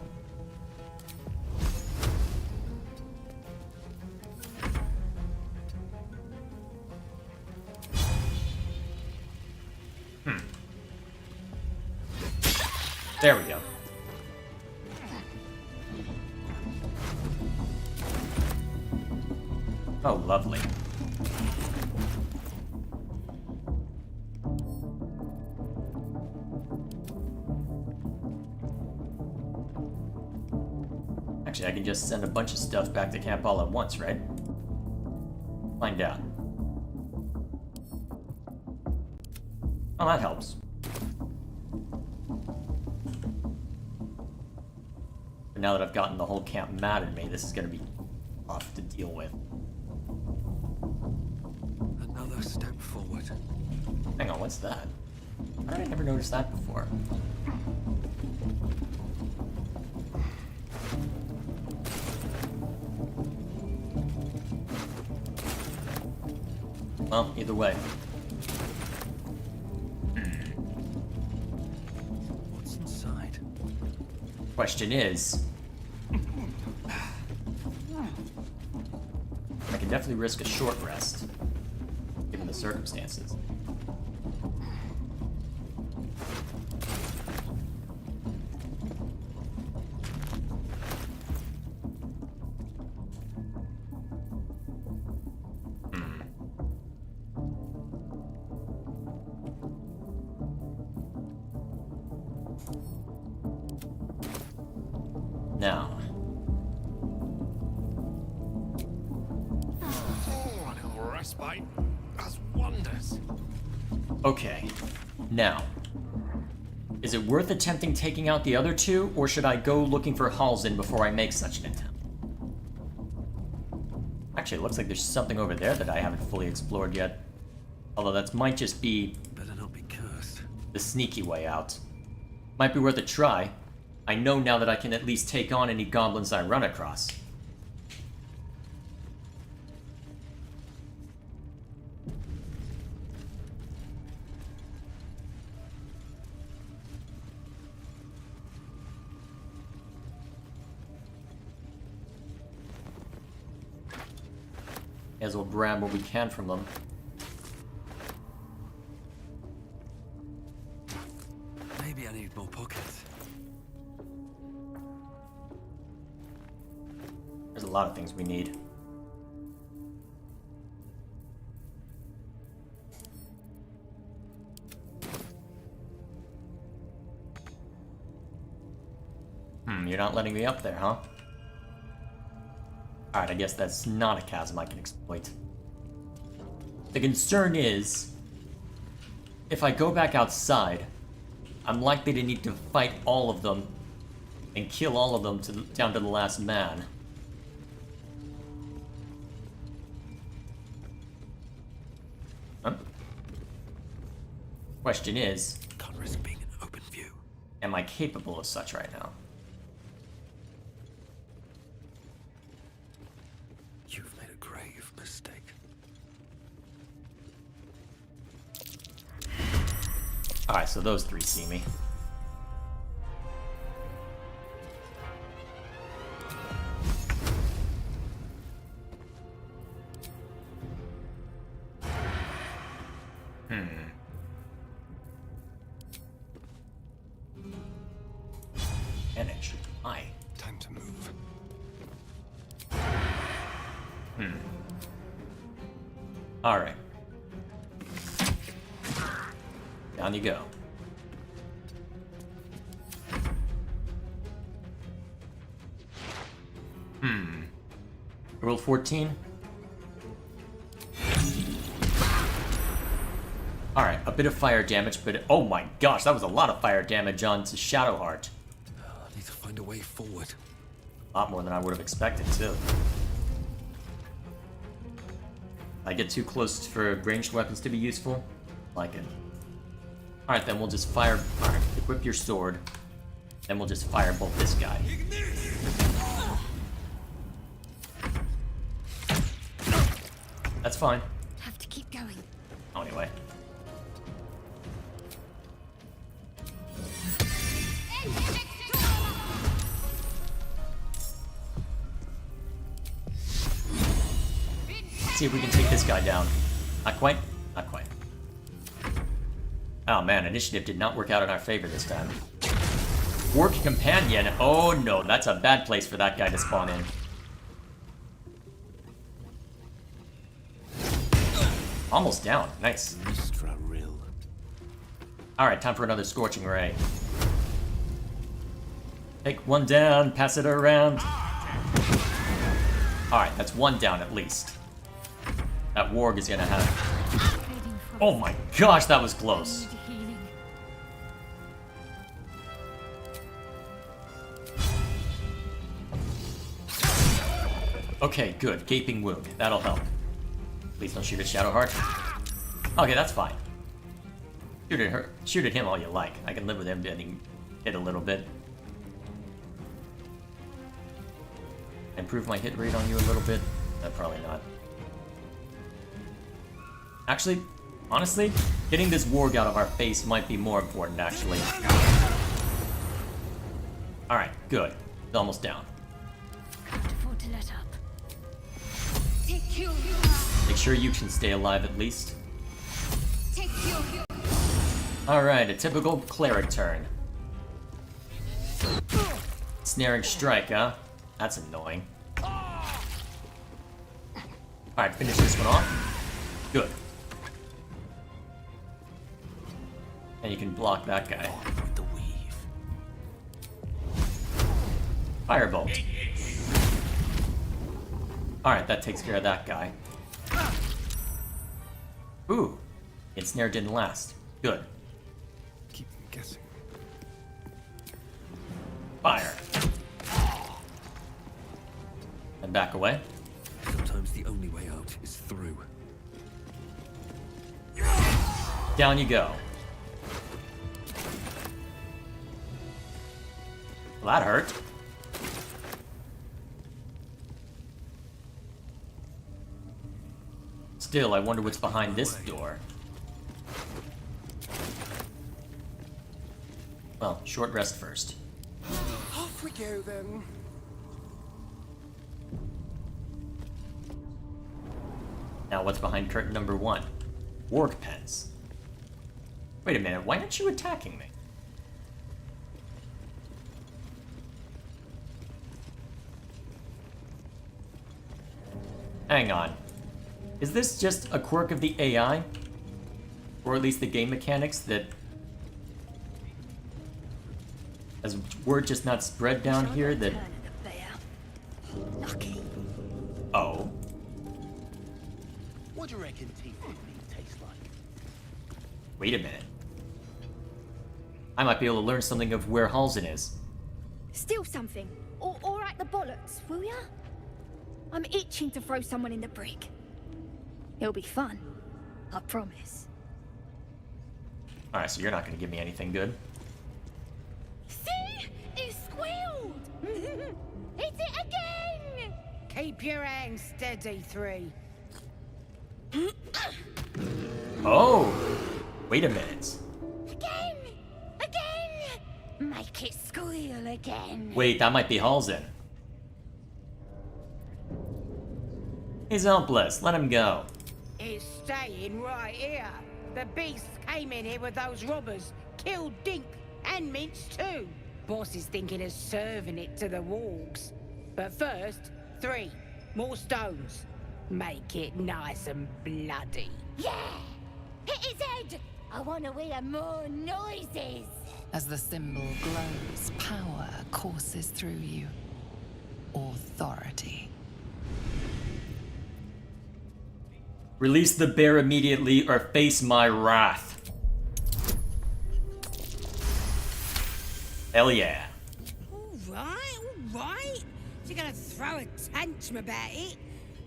There we go. Oh, lovely. Actually, I can just send a bunch of stuff back to camp all at once, right? Find out. Oh, that helps. But now that I've gotten the whole camp mad at me, this is gonna be tough to deal with. Another step forward. Hang on, what's that? How did I never notice that before? Well, either way. What's inside? Question is, I can definitely risk a short rest, given the circumstances. Now, Oh, a little respite does wonders. okay. Now, is it worth attempting taking out the other two, or should I go looking for Halsin before I make such an attempt? Actually, it looks like there's something over there that I haven't fully explored yet. Although that might just be Better not be cursed. the sneaky way out. Might be worth a try. I know now that I can at least take on any goblins I run across. May as well grab what we can from them. Maybe I need more pockets. There's a lot of things we need. You're not letting me up there, huh? Alright, I guess that's not a chasm I can exploit. The concern is, if I go back outside, I'm likely to need to fight all of them and kill all of them down to the last man. Huh? Question is, Can't risk being in open view. am I capable of such right now? You've made a grave mistake. Alright, so those three see me. Manage. Aye. Time to move. Alright. Down you go. Roll 14. Alright, a bit of fire damage, but oh my gosh, that was a lot of fire damage onto Shadowheart. I need to find a way forward. A lot more than I would have expected, too. I get too close for ranged weapons to be useful. Like it. Alright, then we'll just fire. Alright, equip your sword. Then we'll just firebolt this guy. That's fine. Have to keep going. Oh, anyway. Let's see if we can take this guy down. Not quite. Not quite. Oh man, initiative did not work out in our favor this time. Work companion. Oh no, that's a bad place for that guy to spawn in. Almost down. Nice. Alright, time for another Scorching Ray. Take one down, pass it around. Alright, that's one down at least. That warg is gonna have... Oh my gosh, that was close. Okay, good. Gaping wound. That'll help. Please don't shoot at Shadowheart. Okay, that's fine. Shoot at her. Shoot at him all you like. I can live with him getting hit a little bit. Improve my hit rate on you a little bit? Probably not. Actually, honestly, getting this warg out of our face might be more important, actually. Alright, good. It's almost down. Can't afford to let up. Make sure you can stay alive at least. Alright, a typical cleric turn. Snaring strike, huh? That's annoying. Alright, finish this one off. Good. And you can block that guy. Firebolt. Alright, that takes care of that guy. Ooh. Ensnare didn't last. Good. Keep guessing. Fire. And back away. Sometimes the only way out is through. Down you go. Well, that hurt. Still, I wonder what's behind this door. Well, short rest first. Off we go then. Now what's behind curtain number 1? Warg pens. Wait a minute, why aren't you attacking me? Hang on. Is this just a quirk of the AI? Or at least the game mechanics that... Has word just not spread down here that... Oh? What do you reckon teeth tastes like? Wait a minute. I might be able to learn something of where Halsin is. Steal something, or at the bollocks, will ya? I'm itching to throw someone in the brick. It'll be fun, I promise. Alright, so you're not gonna give me anything good. See? It squealed! Hit it again! Keep your hands steady, 3. Oh! Wait a minute. Again! Again! Make it squeal again. Wait, that might be Halsin. He's helpless. Let him go. It's staying right here. The beast came in here with those robbers, killed Dink and Minch too. Boss is thinking of serving it to the wargs. But first, 3 more stones. Make it nice and bloody. Yeah! Hit his head! I want to hear more noises! As the symbol glows, power courses through you. Authority. Release the bear immediately or face my wrath. Hell yeah. all right. You're gonna throw a tantrum about it.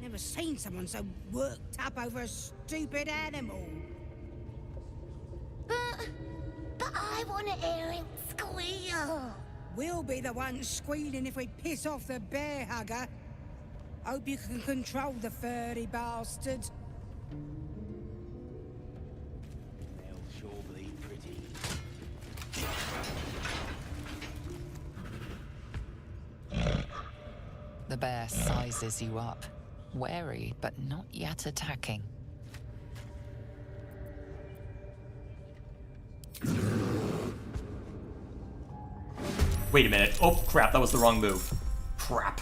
Never seen someone so worked up over a stupid animal. But I want to hear him squeal. We'll be the ones squealing if we piss off the bear hugger. Hope you can control the furry bastard. They'll sure bleed pretty. The bear sizes you up, wary but not yet attacking. Wait a minute. Oh, crap, that was the wrong move. Crap.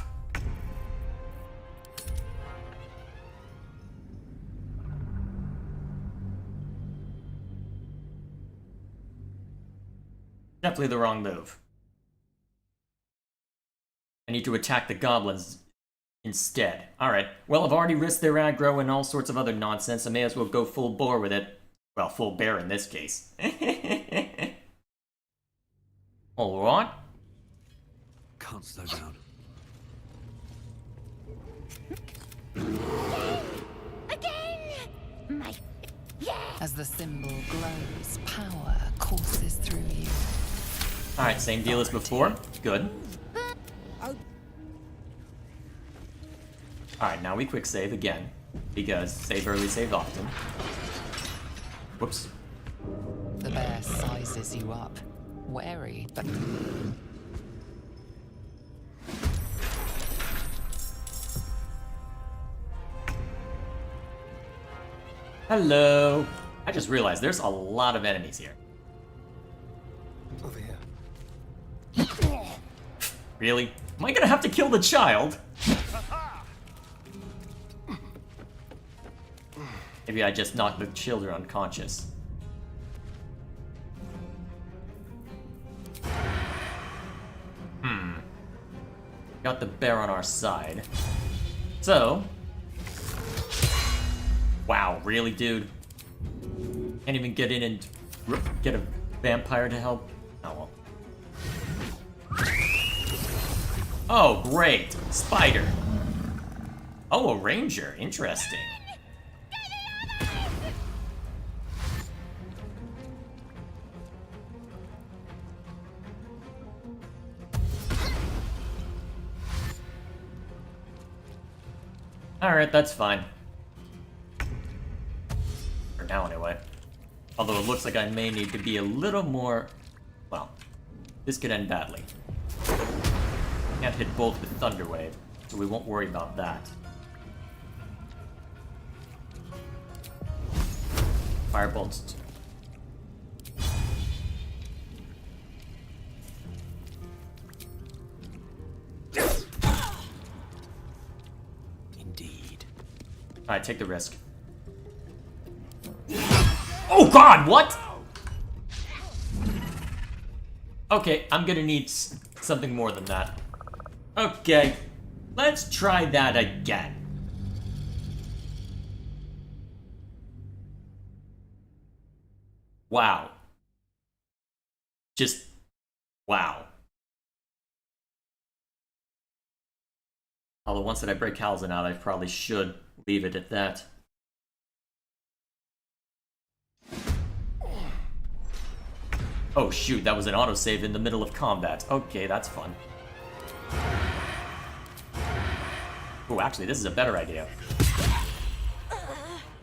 Definitely the wrong move. I need to attack the goblins instead. Alright, well, I've already risked their aggro and all sorts of other nonsense. I may as well go full bore with it. Well, full bear in this case. Alright. Can't slow down. Again! As the symbol glows, power courses through you. Alright, same deal as before. Good. Alright, now we quick save again. Because save early, save often. Whoops. The bear sizes you up, wary but... Hello! I just realized there's a lot of enemies here. Over here. Really? Am I gonna have to kill the child? Maybe I just knocked the children unconscious. Got the bear on our side. So... Wow, really, dude? Can't even get in and get a vampire to help? Oh, well. Oh, great! Spider. Oh, a ranger. Interesting. Alright, that's fine. For now, anyway. Although it looks like I may need to be a little more... Well, this could end badly. Can't hit both with Thunder Wave, so we won't worry about that. Firebolts. Indeed. Alright, take the risk. Oh god, what? Okay, I'm gonna need something more than that. Okay, let's try that again. Wow. Just, wow. Although once that I break Halzen out, I probably should leave it at that. Oh shoot, that was an autosave in the middle of combat. Okay, that's fun. Oh, actually, this is a better idea.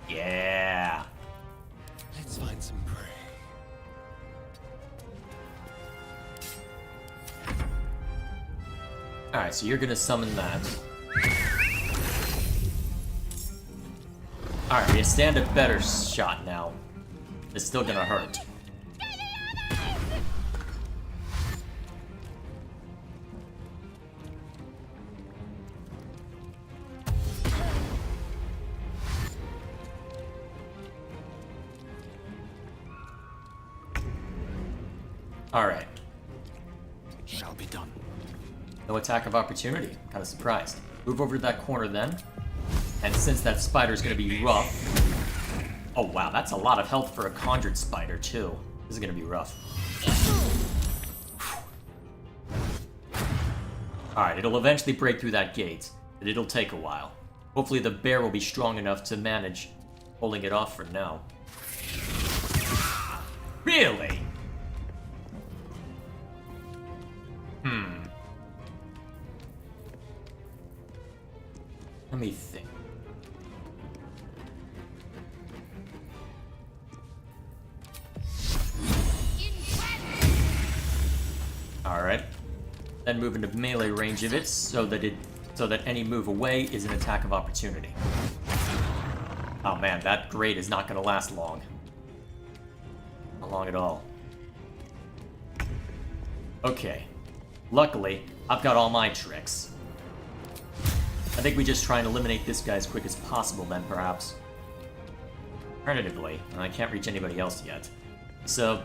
Yeah. Let's find some prey. Alright, so you're gonna summon that. Alright, we stand a better shot now. It's still gonna hurt. Alright. It shall be done. No attack of opportunity. Kind of surprised. Move over to that corner then. And since that spider's gonna be rough... Oh wow, that's a lot of health for a conjured spider too. This is gonna be rough. Alright, it'll eventually break through that gate, but it'll take a while. Hopefully the bear will be strong enough to manage holding it off for now. Really? Let me think. Alright. Then move into melee range of it so that any move away is an attack of opportunity. Oh man, that grade is not gonna last long. Not long at all. Okay. Luckily, I've got all my tricks. I think we just try and eliminate this guy as quick as possible then, perhaps. Alternatively, I can't reach anybody else yet. So,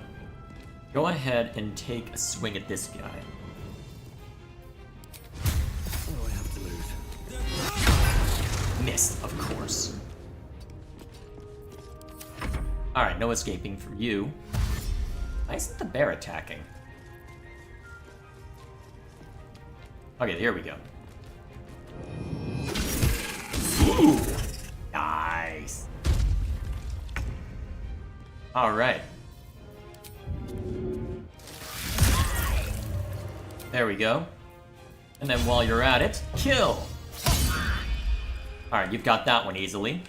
go ahead and take a swing at this guy. What do I have to lose? Missed, of course. Alright, no escaping for you. Why isn't the bear attacking? Okay, here we go. Ooh, nice. Alright. There we go. And then while you're at it, kill! Alright, you've got that one easily.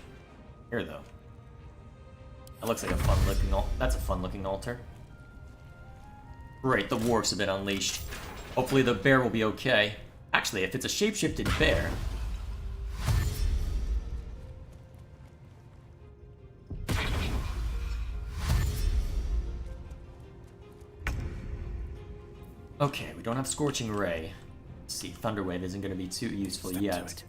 Here, though. That looks like a fun-looking that's a fun-looking altar. Great, the wargs have been unleashed. Hopefully the bear will be okay. Actually, if it's a shape-shifted bear... Okay, we don't have Scorching Ray. Let's see, Thunderwave isn't going to be too useful yet.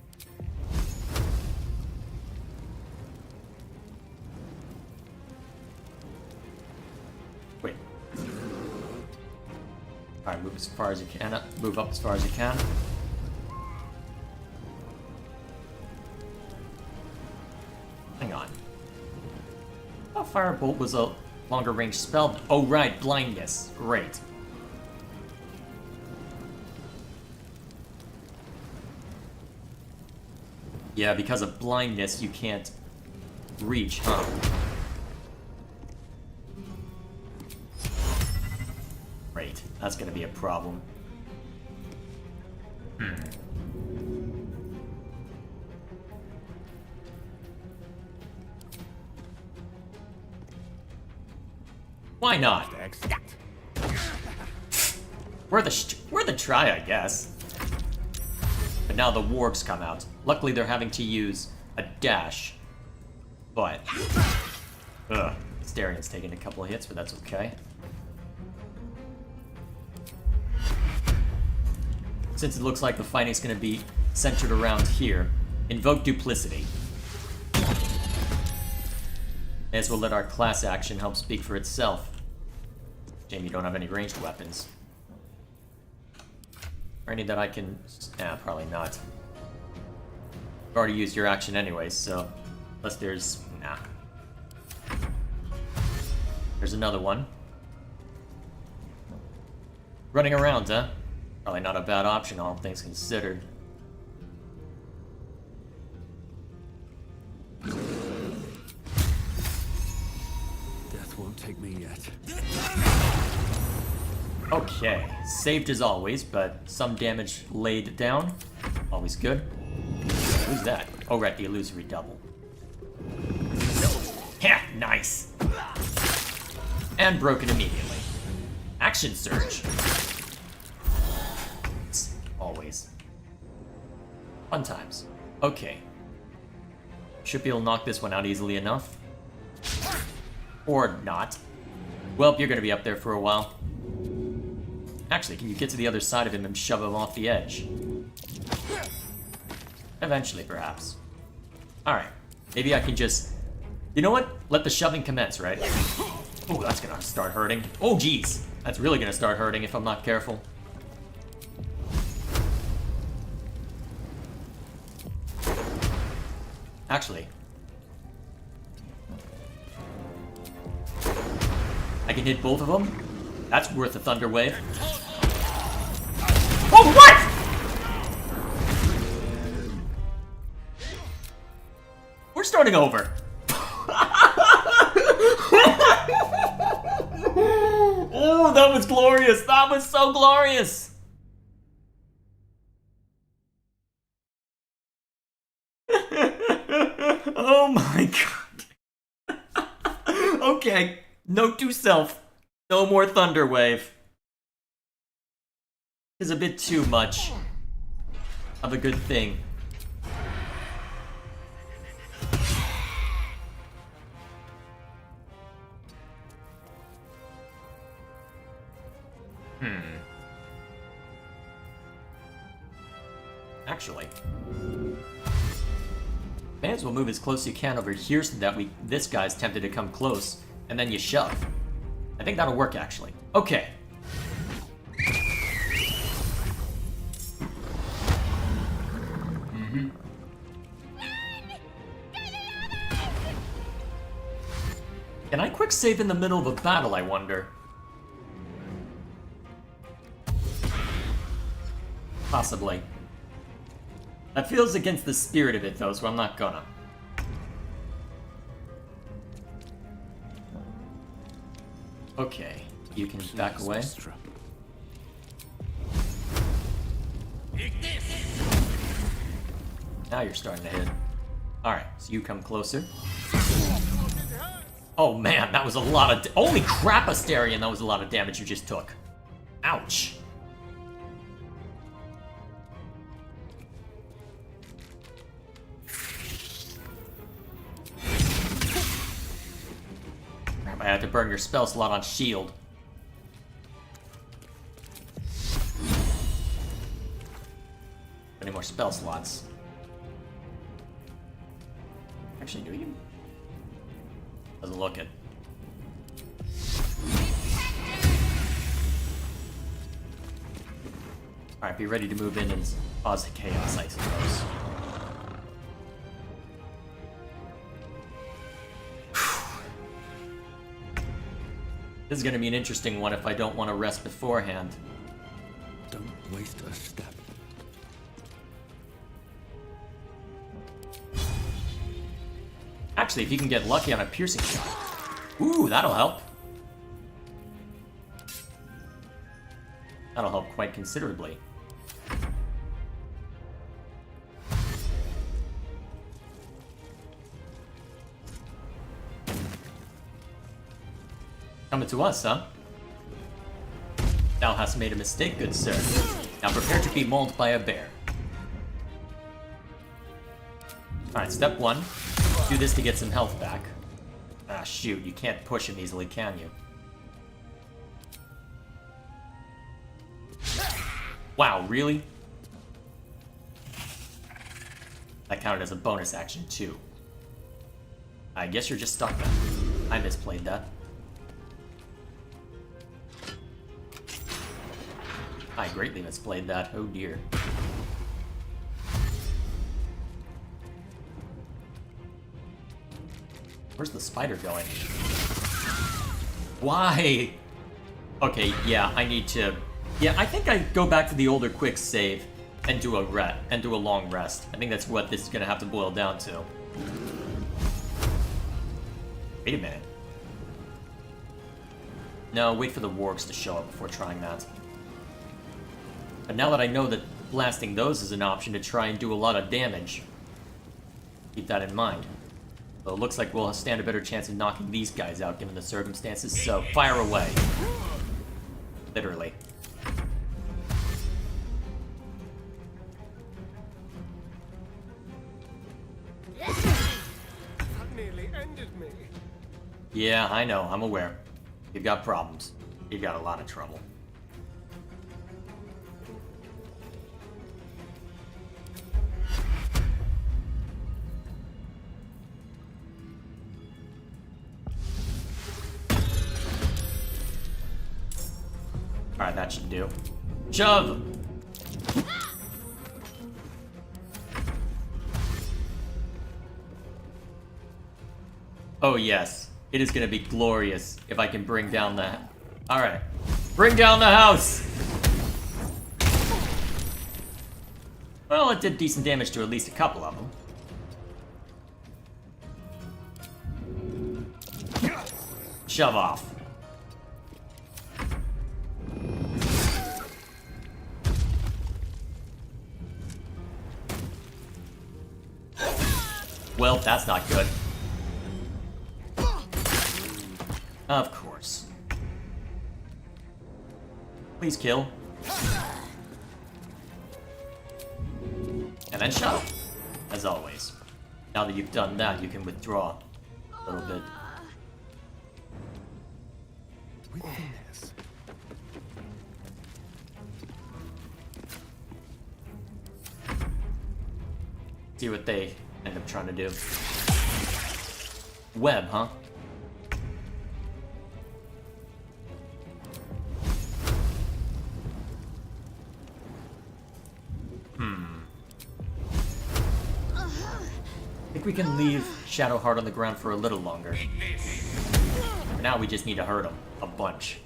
Wait. Alright, move as far as you can. Move up as far as you can. Hang on. I thought Firebolt was a longer range spell. Oh right, blindness. Great. Yeah, because of blindness, you can't reach, huh? Great, that's gonna be a problem. Why not? Worth a try, I guess. But now the wargs come out. Luckily, they're having to use a dash. But... ugh. Starian's taking a couple of hits, but that's okay. Since it looks like the fighting's going to be centered around here, invoke Duplicity. May as well let our class action help speak for itself. Shame you don't have any ranged weapons. Or any that I can... nah, probably not. You've already used your action anyways, so... unless there's... nah. There's another one. Running around, huh? Probably not a bad option, all things considered. Death won't take me yet. Okay, saved as always, but some damage laid down. Always good. Who's that? Oh, right, the illusory double. Yeah, nice. And broken immediately. Action surge. Always. Fun times. Okay. Should be able to knock this one out easily enough. Or not. Well, you're gonna be up there for a while. Actually, can you get to the other side of him and shove him off the edge? Eventually, perhaps. Alright. Maybe I can just... you know what? Let the shoving commence, right? Oh, that's gonna start hurting. Oh, geez. That's really gonna start hurting if I'm not careful. Actually. I can hit both of them? That's worth a Thunder Wave. Oh, what?! starting over. Oh, that was glorious. That was so glorious. Oh my god. Okay, note to self. No more Thunder Wave. Is a bit too much of a good thing. Actually, may as well move as close as you can over here so that this guy's tempted to come close, and then you shove. I think that'll work, actually. Okay. Can I quick save in the middle of a battle, I wonder? Possibly. That feels against the spirit of it, though, so I'm not gonna. Okay, you can back away. Now you're starting to hit. Alright, so you come closer. Oh man, that was a lot of... Holy crap, Asterion, that was a lot of damage you just took. Ouch. I had to burn your spell slot on shield. Any more spell slots? Actually, do you? Doesn't look it. Alright, be ready to move in and cause chaos, I suppose. This is gonna be an interesting one if I don't want to rest beforehand. Don't waste a step. Actually, if you can get lucky on a piercing shot. Ooh, that'll help. That'll help quite considerably. Coming to us, huh? Thou hast made a mistake, good sir. Now prepare to be mauled by a bear. Alright, step one. Do this to get some health back. Ah, shoot, you can't push him easily, can you? Wow, really? That counted as a bonus action, too. I guess you're just stuck then. I misplayed that. I greatly misplayed that, oh dear. Where's the spider going? Why? Okay, yeah, I need to... Yeah, I think I go back to the older quick save and do a long rest. I think that's what this is gonna have to boil down to. Wait a minute. No, wait for the wargs to show up before trying that. But now that I know that blasting those is an option to try and do a lot of damage, keep that in mind. So it looks like we'll stand a better chance of knocking these guys out given the circumstances, so fire away. Literally. That nearly ended me. Yeah, I know, I'm aware. You've got problems. You've got a lot of trouble. Alright, that should do. Shove! Oh yes, it is gonna be glorious if I can bring down the... Alright, bring down the house! Well, it did decent damage to at least a couple of them. shove off. Well, that's not good. Of course. Please kill. And then shove. As always. Now that you've done that, you can withdraw a little bit. See what they end up trying to do. Web, huh? I think we can leave Shadowheart on the ground for a little longer. For now, we just need to hurt him a bunch.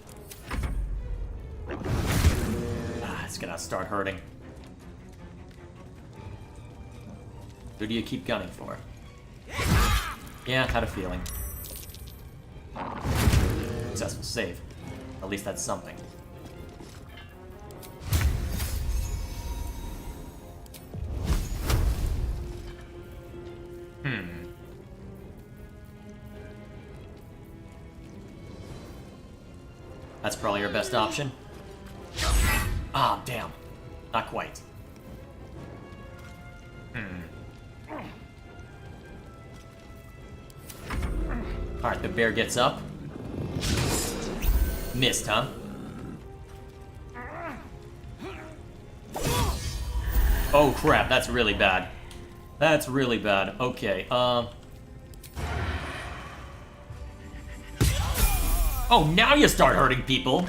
It's gonna start hurting. Who do you keep gunning for? Yeah, had a feeling. Successful save. At least that's something. That's probably your best option. Ah, damn. Not quite. Alright, the bear gets up. Missed, huh? Oh crap, that's really bad. That's really bad. Okay, Oh, now you start hurting people!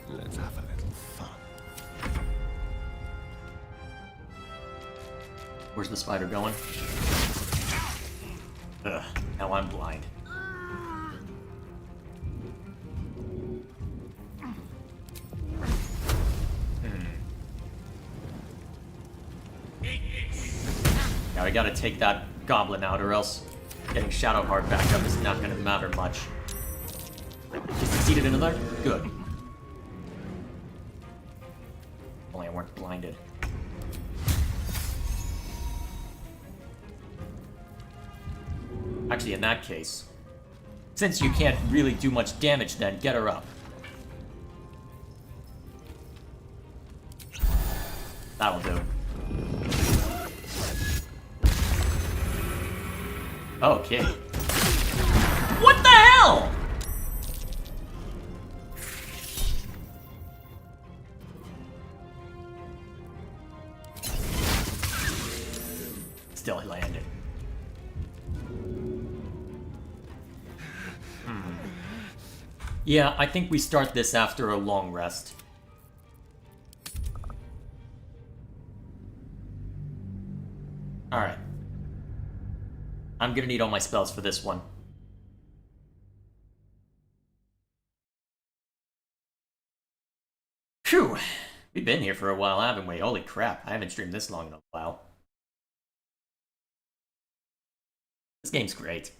Let's have a little fun. Where's the spider going? Ugh, now I'm blind. Now we gotta take that goblin out, or else getting Shadowheart back up is not gonna matter much. You succeeded in another? Good. Only I weren't blinded. Actually, in that case, since you can't really do much damage then, get her up. That'll do. Okay. What the hell?! Still landed. Yeah, I think we start this after a long rest. Alright. I'm gonna need all my spells for this one. Phew! We've been here for a while, haven't we? Holy crap, I haven't streamed this long in a while. This game's great.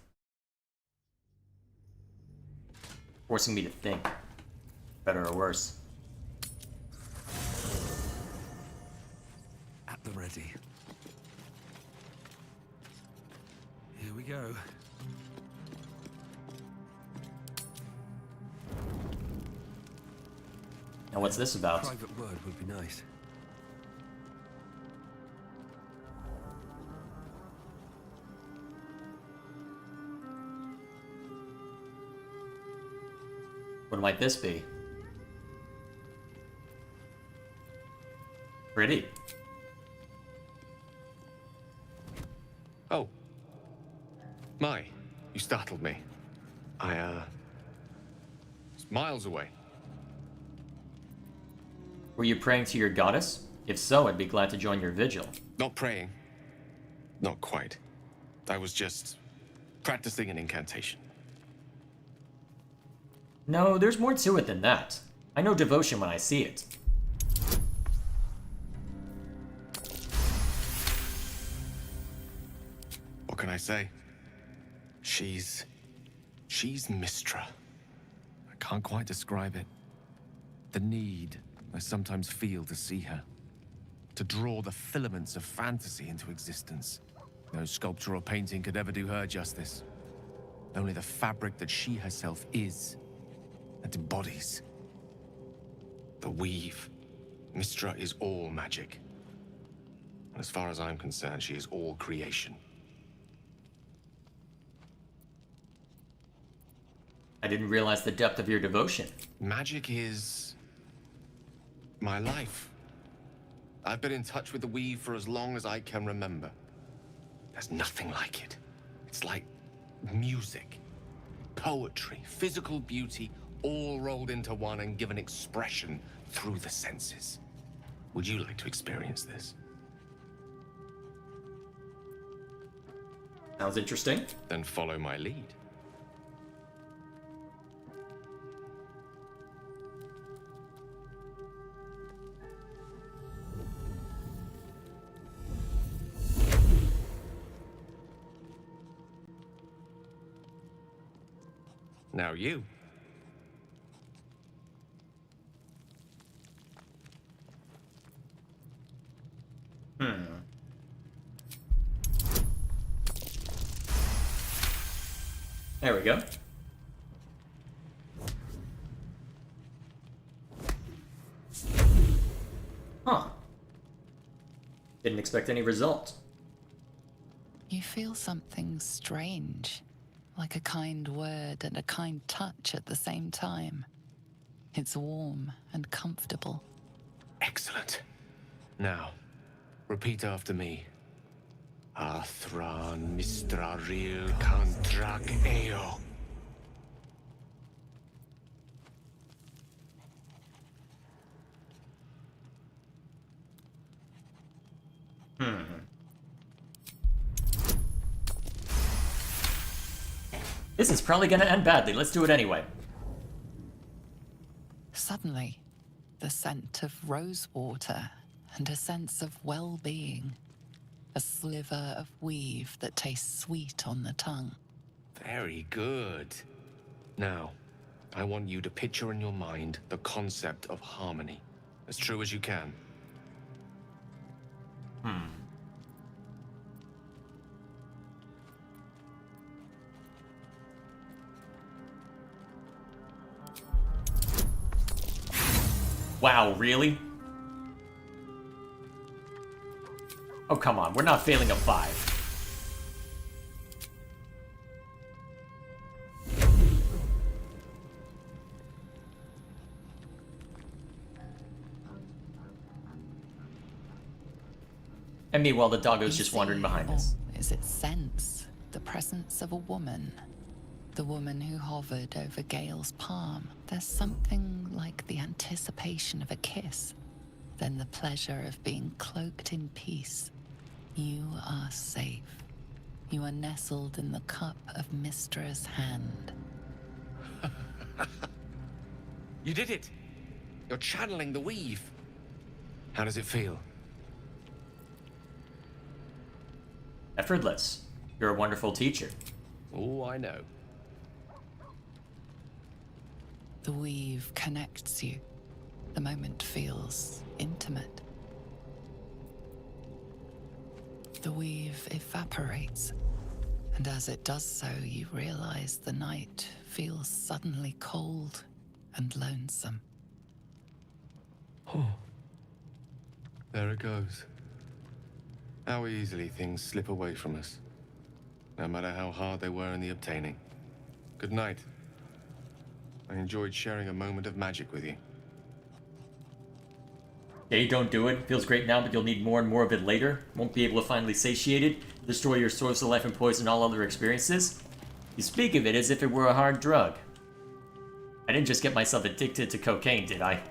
Forcing me to think. Better or worse. At the ready. Here we go. Now what's this about? Private word would be nice. What might this be? Pretty. Oh. My, you startled me. It's miles away. Were you praying to your goddess? If so, I'd be glad to join your vigil. Not praying. Not quite. I was just practicing an incantation. No, there's more to it than that. I know devotion when I see it. What can I say? She's Mistra. I can't quite describe it. The need I sometimes feel to see her. To draw the filaments of fantasy into existence. No sculpture or painting could ever do her justice. Only the fabric that she herself is and embodies. The weave. Mistra is all magic. And as far as I'm concerned, she is all creation. I didn't realize the depth of your devotion. Magic is my life. I've been in touch with the weave for as long as I can remember. There's nothing like it. It's like music, poetry, physical beauty, all rolled into one and given expression through the senses. Would you like to experience this? Sounds interesting. Then follow my lead. Now you. There we go. Huh. Didn't expect any result. You feel something strange, like a kind word and a kind touch at the same time. It's warm and comfortable. Excellent. Now, repeat after me. Athran Mistraril Kantrak Eo. This is probably gonna end badly. Let's do it anyway. Suddenly, the scent of rose water and a sense of well-being. A sliver of weave that tastes sweet on the tongue. Very good. Now, I want you to picture in your mind the concept of harmony, as true as you can. Wow, really? Oh, come on. We're not failing a 5. And meanwhile, the doggo's just wandering behind us. Is it sense the presence of a woman? The woman who hovered over Gale's palm. There's something like the anticipation of a kiss. Then the pleasure of being cloaked in peace. You are safe. You are nestled in the cup of Mistra's hand. You did it! You're channeling the weave. How does it feel? Effortless. You're a wonderful teacher. Oh, I know. The weave connects you. The moment feels intimate. The weave evaporates, and as it does so, you realize the night feels suddenly cold and lonesome. Oh. There it goes. How easily things slip away from us, no matter how hard they were in the obtaining. Good night. I enjoyed sharing a moment of magic with you. Okay, don't do it. Feels great now, but you'll need more and more of it later. Won't be able to finally satiate it. Destroy your source of life and poison all other experiences. You speak of it as if it were a hard drug. I didn't just get myself addicted to cocaine, did I?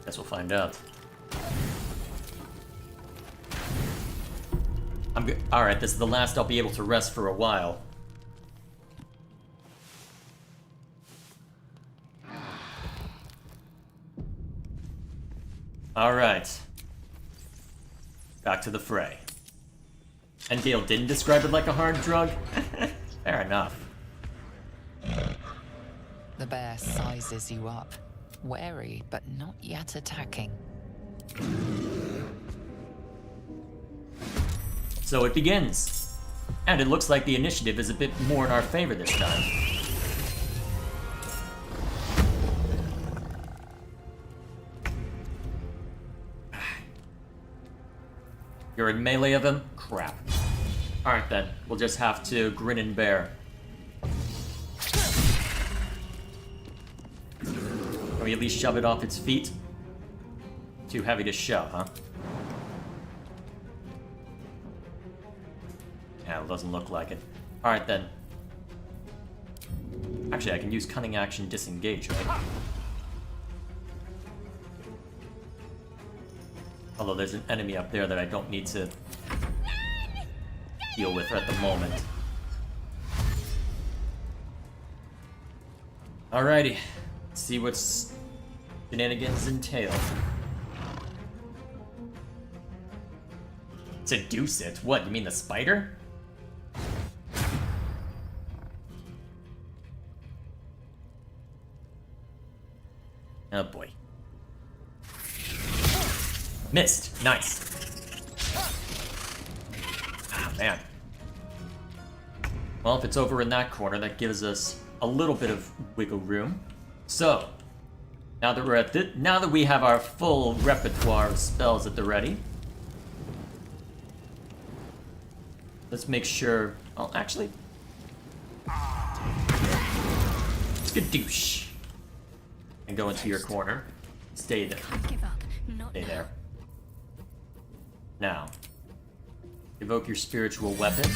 Guess we'll find out. I'm good. Alright, this is the last I'll be able to rest for a while. Alright. Back to the fray. And Gale didn't describe it like a hard drug? Fair enough. The bear sizes you up. Wary, but not yet attacking. So it begins. And it looks like the initiative is a bit more in our favor this time. You're in melee of him? Crap. Alright then, we'll just have to grin and bear. Can we at least shove it off its feet? Too heavy to shove, huh? Yeah, it doesn't look like it. Alright then. Actually, I can use cunning action disengage, right? Although there's an enemy up there that I don't need to deal with at the moment. Alrighty. Let's see what's shenanigans entail. Seduce it? What, you mean the spider? Oh boy. Missed. Nice. Ah, man. Well, if it's over in that corner, that gives us a little bit of wiggle room. So, now that we're at this, now that we have our full repertoire of spells at the ready, let's make sure. Oh, actually, skadoosh, and go into your corner. Stay there. Stay there. Now, evoke your spiritual weapon.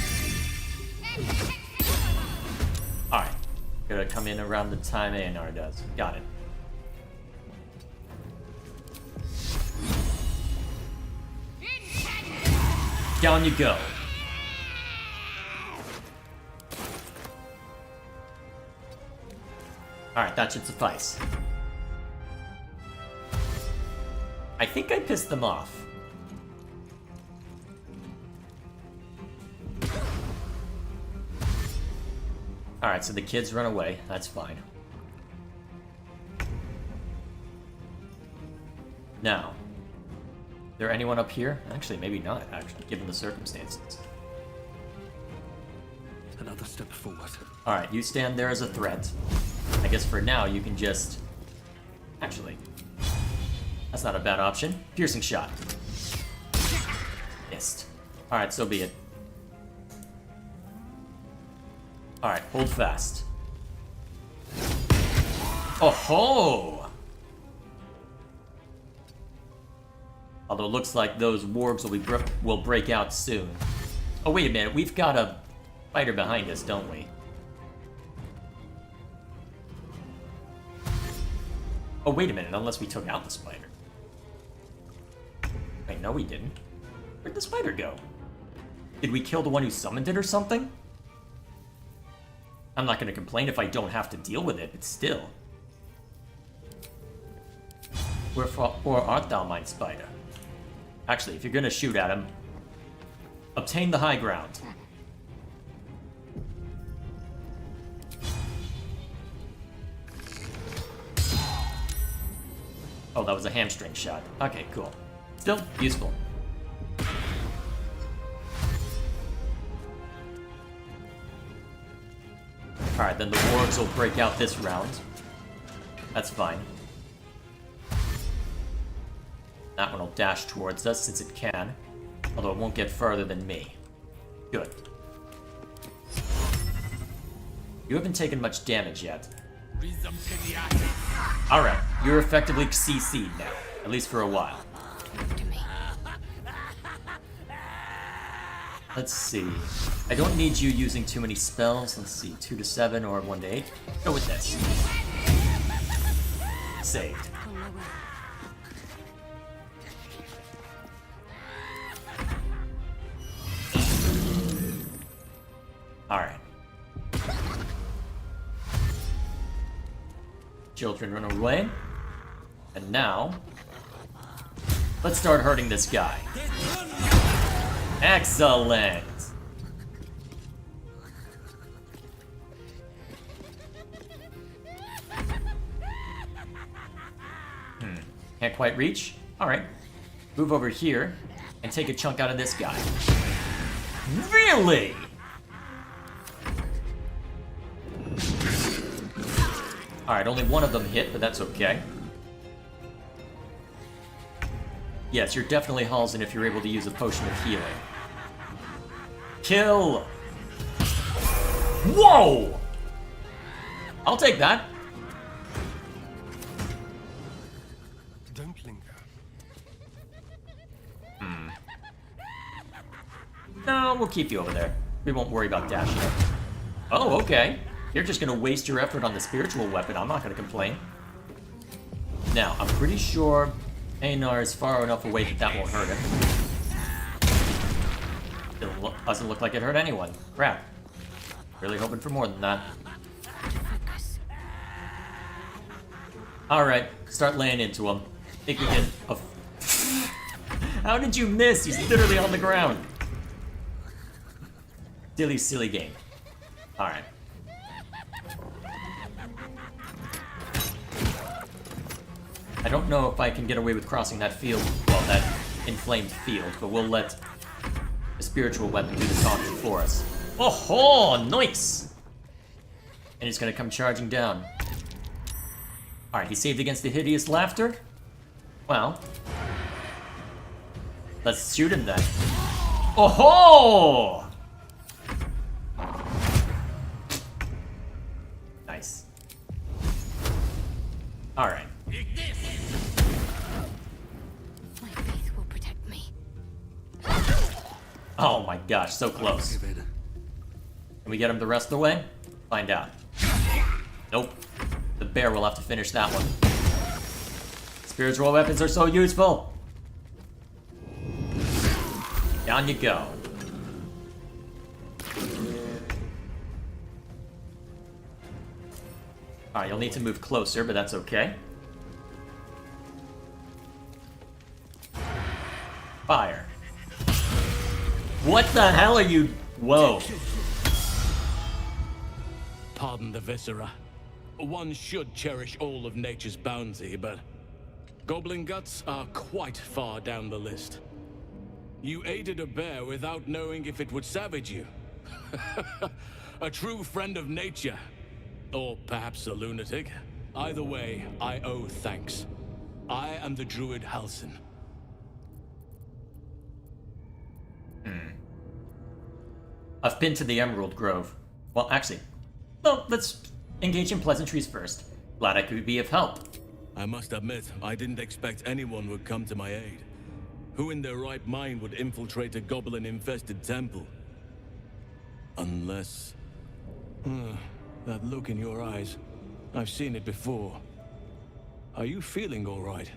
Alright. Gotta come in around the time A&R does. Got it. Down you go. Alright, that should suffice. I think I pissed them off. Alright, so the kids run away. That's fine. Now, is there anyone up here? Actually, maybe not, actually, given the circumstances. Another step forward. Alright, you stand there as a threat. I guess for now you can just... Actually, that's not a bad option. Piercing shot. Missed. Alright, so be it. Alright, hold fast. Oh ho! Although it looks like those wargs will break out soon. Oh wait a minute, we've got a fighter behind us, don't we? Oh wait a minute, unless we took out the spider. Wait, no we didn't. Where'd the spider go? Did we kill the one who summoned it or something? I'm not gonna complain if I don't have to deal with it, but still. Wherefore art thou, mine spider? Actually, if you're gonna shoot at him, obtain the high ground. Oh, that was a hamstring shot. Okay, cool. Still useful. Alright, then the wargs will break out this round. That's fine. That one will dash towards us since it can. Although it won't get further than me. Good. You haven't taken much damage yet. Alright, you're effectively CC'd now. At least for a while. Let's see. I don't need you using too many spells. Let's see, 2 to 7 or 1 to 8. Go with this. Saved. Alright. Children run away. And now, Let's start hurting this guy. Excellent. Can't quite reach. All right. Move over here and take a chunk out of this guy. Really? All right, only one of them hit, but that's okay. Yes, you're definitely Halsin if you're able to use a potion of healing. Kill! Whoa! I'll take that. Don't linger. No, we'll keep you over there. We won't worry about dashing. Oh, okay. You're just gonna waste your effort on the spiritual weapon. I'm not gonna complain. Now, I'm pretty sure Einar is far enough away that that won't hurt him. Doesn't look like it hurt anyone. Crap. Really hoping for more than that. Alright, start laying into him. Think we can... Oh. How did you miss? He's literally on the ground. Silly, silly game. Alright. I don't know if I can get away with crossing that field, well, that inflamed field, but we'll let the spiritual weapon do the talking for us. Oh-ho! Nice! And he's gonna come charging down. Alright, he saved against the hideous laughter? Well, let's shoot him then. Oh-ho! Nice. Alright. My faith will protect me. Oh my gosh, so close. Can we get him the rest of the way? Find out. Nope. The bear will have to finish that one. Spiritual weapons are so useful. Down you go. Alright, you'll need to move closer, but that's okay. Fire. What the hell are you... Whoa. Pardon the viscera. One should cherish all of nature's bounty, but goblin guts are quite far down the list. You aided a bear without knowing if it would savage you. A true friend of nature. Or perhaps a lunatic. Either way, I owe thanks. I am the druid Halsin. I've been to the Emerald Grove. Well, actually, well, let's engage in pleasantries first. Glad I could be of help. I must admit, I didn't expect anyone would come to my aid. Who in their right mind would infiltrate a goblin-infested temple? Unless... that look in your eyes. I've seen it before. Are you feeling all right?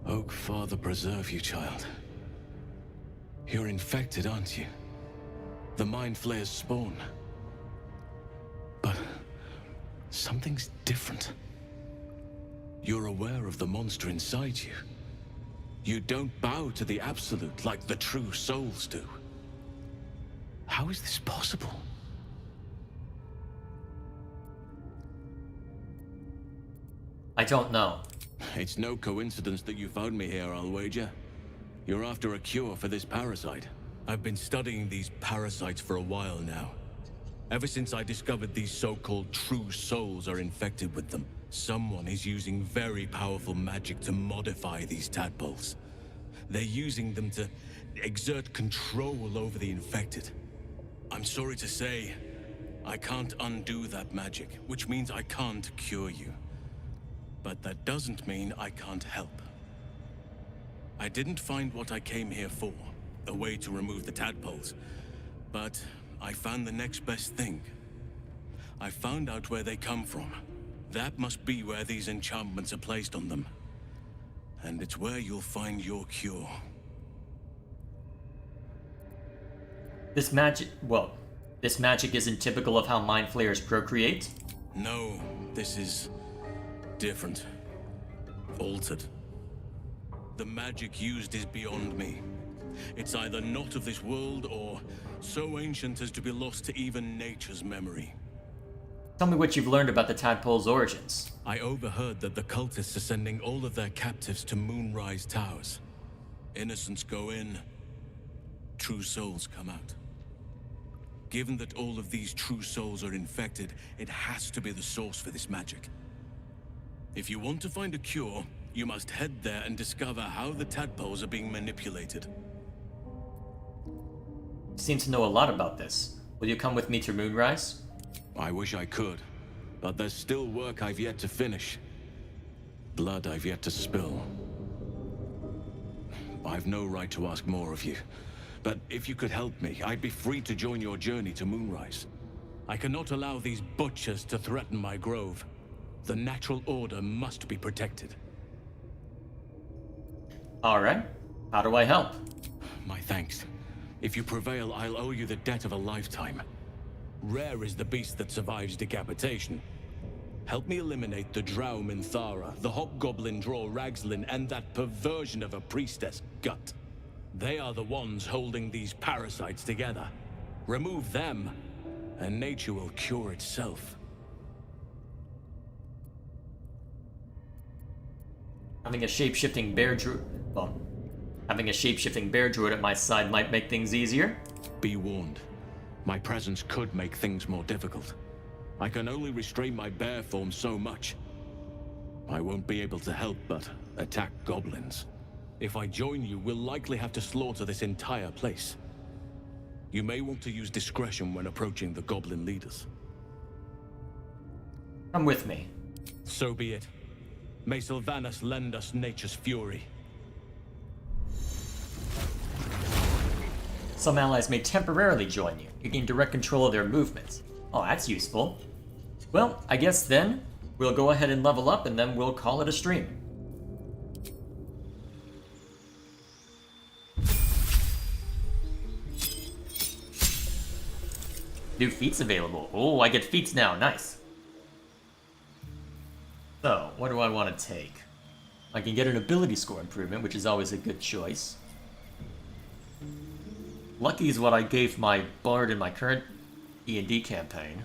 Oak Father preserve you, child. You're infected, aren't you? The Mind Flayer's spawn. But something's different. You're aware of the monster inside you. You don't bow to the Absolute like the true souls do. How is this possible? I don't know. It's no coincidence that you found me here, I'll wager. You're after a cure for this parasite. I've been studying these parasites for a while now. Ever since I discovered these so-called true souls are infected with them, someone is using very powerful magic to modify these tadpoles. They're using them to exert control over the infected. I'm sorry to say, I can't undo that magic, which means I can't cure you. But that doesn't mean I can't help. I didn't find what I came here for, a way to remove the tadpoles, but I found the next best thing. I found out where they come from. That must be where these enchantments are placed on them. And it's where you'll find your cure. This magic isn't typical of how mind flayers procreate? No, this is different. Altered. The magic used is beyond me. It's either not of this world or so ancient as to be lost to even nature's memory. Tell me what you've learned about the tadpole's origins. I overheard that the cultists are sending all of their captives to Moonrise Towers. Innocents go in, true souls come out. Given that all of these true souls are infected, it has to be the source for this magic. If you want to find a cure, you must head there and discover how the tadpoles are being manipulated. You seem to know a lot about this. Will you come with me to Moonrise? I wish I could, but there's still work I've yet to finish. Blood I've yet to spill. I've no right to ask more of you, but if you could help me, I'd be free to join your journey to Moonrise. I cannot allow these butchers to threaten my grove. The natural order must be protected. Alright. How do I help? My thanks. If you prevail, I'll owe you the debt of a lifetime. Rare is the beast that survives decapitation. Help me eliminate the Drow Minthara, the Hobgoblin Draw Ragslin, and that perversion of a priestess, Gut. They are the ones holding these parasites together. Remove them, and nature will cure itself. Having a shape-shifting bear druid... Well, having a shape-shifting bear druid at my side might make things easier. Be warned. My presence could make things more difficult. I can only restrain my bear form so much. I won't be able to help but attack goblins. If I join you, we'll likely have to slaughter this entire place. You may want to use discretion when approaching the goblin leaders. Come with me. So be it. May Sylvanas lend us nature's fury. Some allies may temporarily join you. You gain direct control of their movements. Oh, that's useful. Well, I guess then, we'll go ahead and level up and then we'll call it a stream. New feats available. Oh, I get feats now. Nice. So, what do I want to take? I can get an ability score improvement, which is always a good choice. Lucky is what I gave my bard in my current D&D campaign.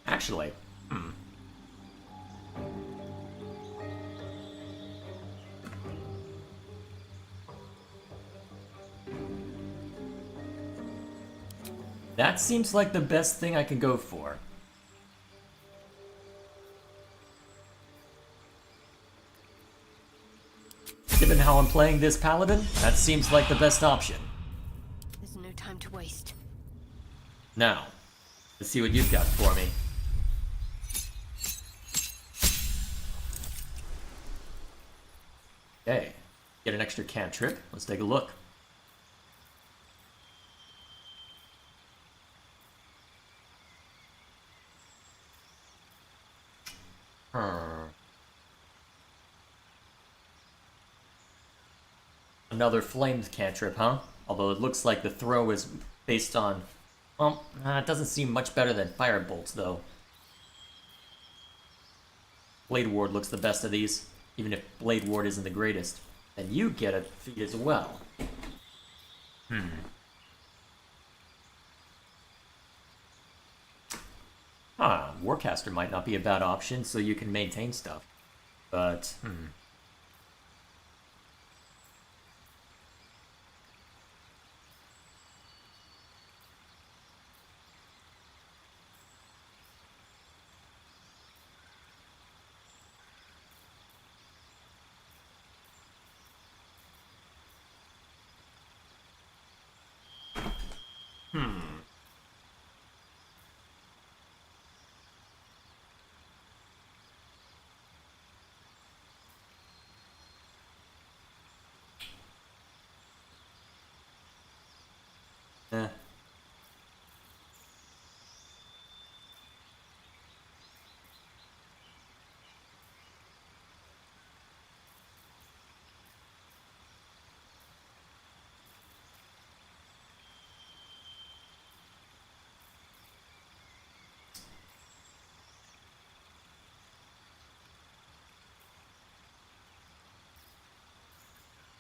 Actually, that seems like the best thing I can go for. Given how I'm playing this paladin, that seems like the best option. There's no time to waste. Now, let's see what you've got for me. Okay, get an extra cantrip. Let's take a look. Another flamed cantrip, huh? Although it looks like the throw is based on... Well, it doesn't seem much better than fire bolts, though. Blade Ward looks the best of these, even if Blade Ward isn't the greatest. And you get a feat as well. Warcaster might not be a bad option, so you can maintain stuff. But,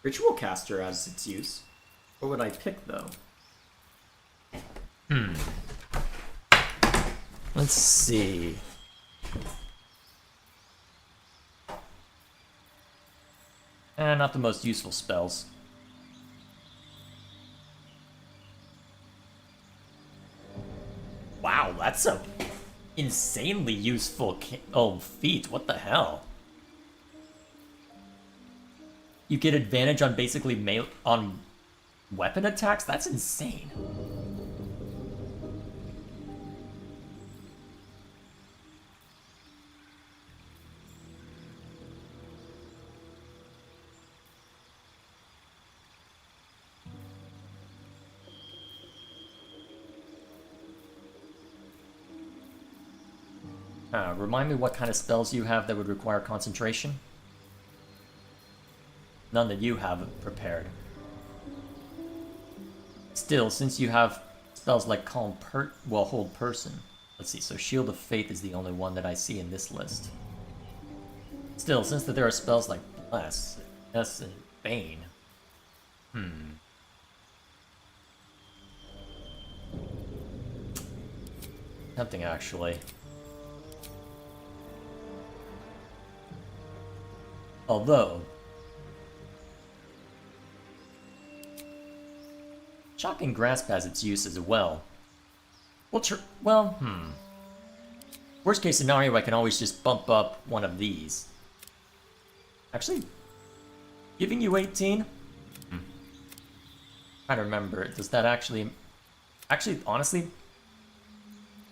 Ritual Caster has its use. What would I pick, though? Let's see. Not the most useful spells. Wow, that's a insanely useful feat. What the hell? You get advantage on basically on weapon attacks? That's insane. Remind me what kind of spells you have that would require concentration? None that you have prepared. Still, since you have spells like Hold Person. Let's see, so Shield of Faith is the only one that I see in this list. Still, since there are spells like Bless, and Bane. Tempting, actually. Although, Shocking Grasp has its use as well. Worst case scenario, I can always just bump up one of these. Actually, giving you 18? Trying to remember, does that actually... Actually, honestly,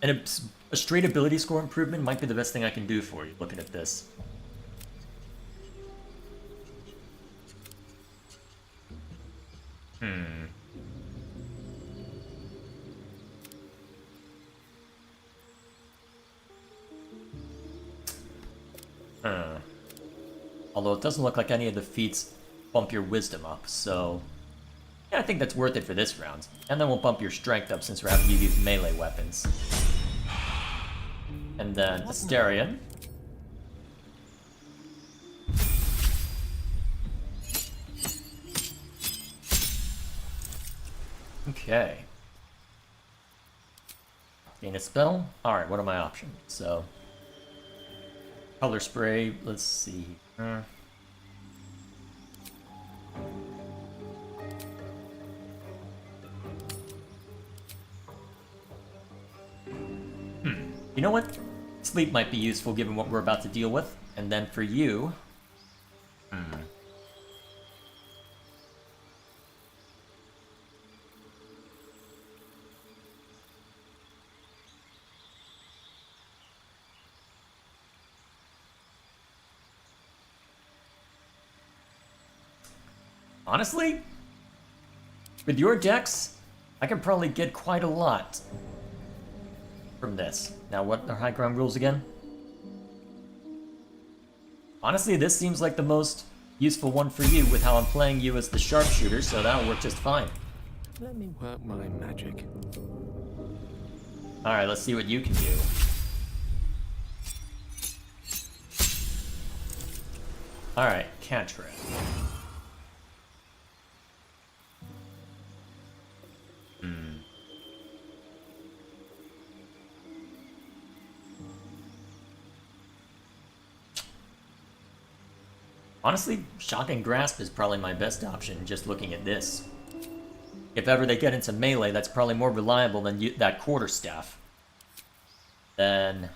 a straight ability score improvement might be the best thing I can do for you, looking at this. Although it doesn't look like any of the feats bump your wisdom up, so... Yeah, I think that's worth it for this round. And then we'll bump your strength up since we're having you use melee weapons. And then Asterion. Okay. Gain a spell? Alright, what are my options? So... Color Spray, let's see. You know what? Sleep might be useful given what we're about to deal with. And then for you... Honestly, with your decks, I can probably get quite a lot from this. Now, what are high ground rules again? Honestly, this seems like the most useful one for you with how I'm playing you as the sharpshooter, so that'll work just fine. Let me work my magic. Alright, let's see what you can do. Alright, cantrip. Honestly, Shocking Grasp is probably my best option, just looking at this. If ever they get into melee, that's probably more reliable than that Quarterstaff. Then,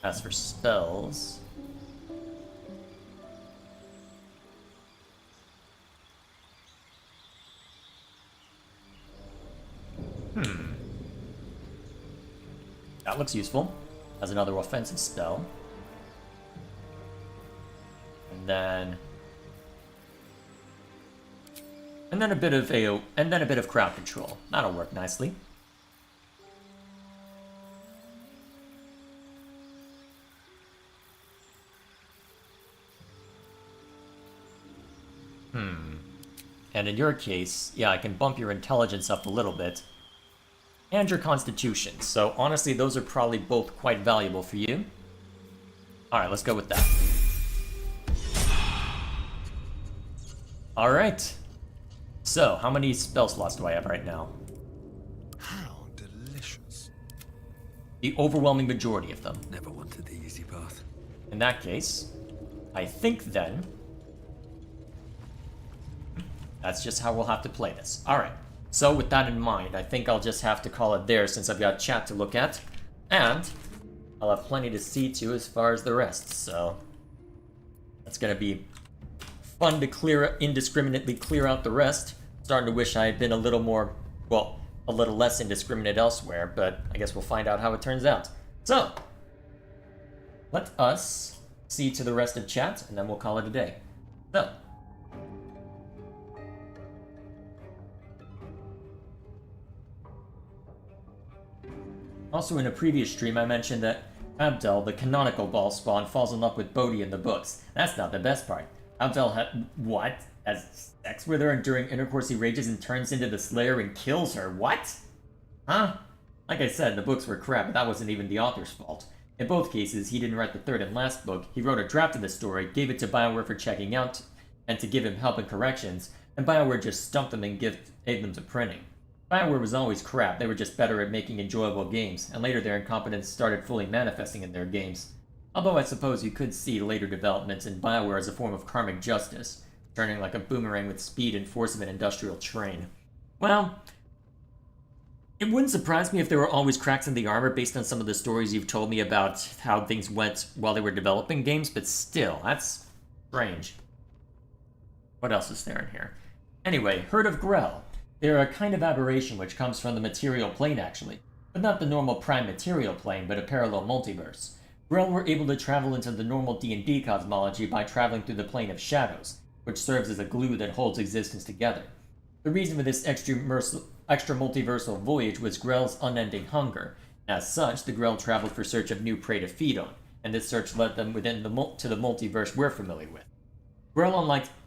as for spells... That looks useful, as another offensive spell. And then a bit of AO, and then a bit of crowd control. That'll work nicely. And in your case, yeah, I can bump your intelligence up a little bit. And your constitution. So honestly, those are probably both quite valuable for you. Alright, let's go with that. Alright. So, how many spell slots do I have right now? How delicious. The overwhelming majority of them. Never wanted the easy path. In that case, I think then that's just how we'll have to play this. Alright, so with that in mind, I think I'll just have to call it there since I've got chat to look at. And I'll have plenty to see to as far as the rest, so that's gonna be fun to indiscriminately clear out the rest. Starting to wish I had been a little more, well, a little less indiscriminate elsewhere, but I guess we'll find out how it turns out. So, let us see to the rest of chat, and then we'll call it a day. So, also in a previous stream, I mentioned that Abdel, the canonical ball spawn, falls in love with Bodhi in the books. That's not the best part. Abdel has sex with her, and during intercourse he rages and turns into the Slayer and kills her. What? Huh? Like I said, the books were crap, but that wasn't even the author's fault. In both cases, he didn't write the third and last book. He wrote a draft of the story, gave it to BioWare for checking out, and to give him help and corrections, and BioWare just stumped them and gave them to printing. BioWare was always crap, they were just better at making enjoyable games, and later their incompetence started fully manifesting in their games. Although I suppose you could see later developments in BioWare as a form of karmic justice, turning like a boomerang with speed and force of an industrial train. Well, it wouldn't surprise me if there were always cracks in the armor based on some of the stories you've told me about how things went while they were developing games, but still, that's strange. What else is there in here? Anyway, Herd of Grell. They're a kind of aberration which comes from the material plane, actually. But not the normal prime material plane, but a parallel multiverse. Grell were able to travel into the normal D&D cosmology by traveling through the plane of shadows, which serves as a glue that holds existence together. The reason for this extra multiversal voyage was Grell's unending hunger. As such, the Grell traveled for search of new prey to feed on, and this search led them to the multiverse we're familiar with. Grell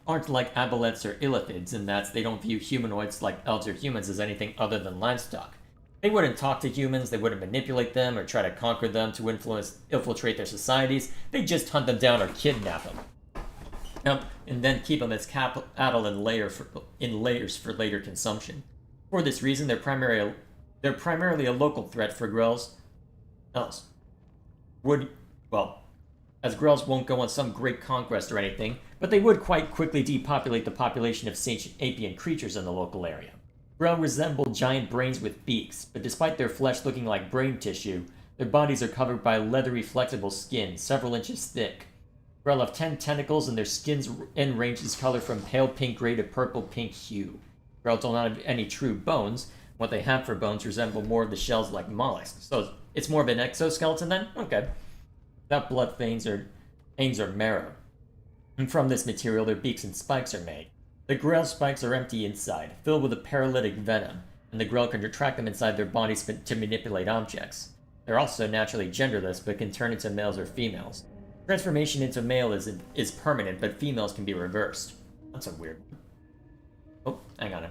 aren't like aboleths or illithids in that they don't view humanoids like elves or humans as anything other than livestock. They wouldn't talk to humans, they wouldn't manipulate them or try to conquer them to infiltrate their societies. They'd just hunt them down or kidnap them. And then keep them as cattle in layers for later consumption. For this reason, they're primarily a local threat for Grells. As Grells won't go on some great conquest or anything, but they would quite quickly depopulate the population of sentient apian creatures in the local area. Grell resemble giant brains with beaks, but despite their flesh looking like brain tissue, their bodies are covered by leathery, flexible skin, several inches thick. Grell have 10 tentacles, and their skin's end ranges color from pale pink gray to purple pink hue. Grell don't have any true bones. What they have for bones resemble more of the shells like mollusks. So it's more of an exoskeleton then? Okay. Without blood veins or marrow. And from this material, their beaks and spikes are made. The Grell spikes are empty inside, filled with a paralytic venom, and the Grell can retract them inside their bodies to manipulate objects. They're also naturally genderless, but can turn into males or females. Transformation into male is permanent, but females can be reversed. That's a weird one. Oh, hang on.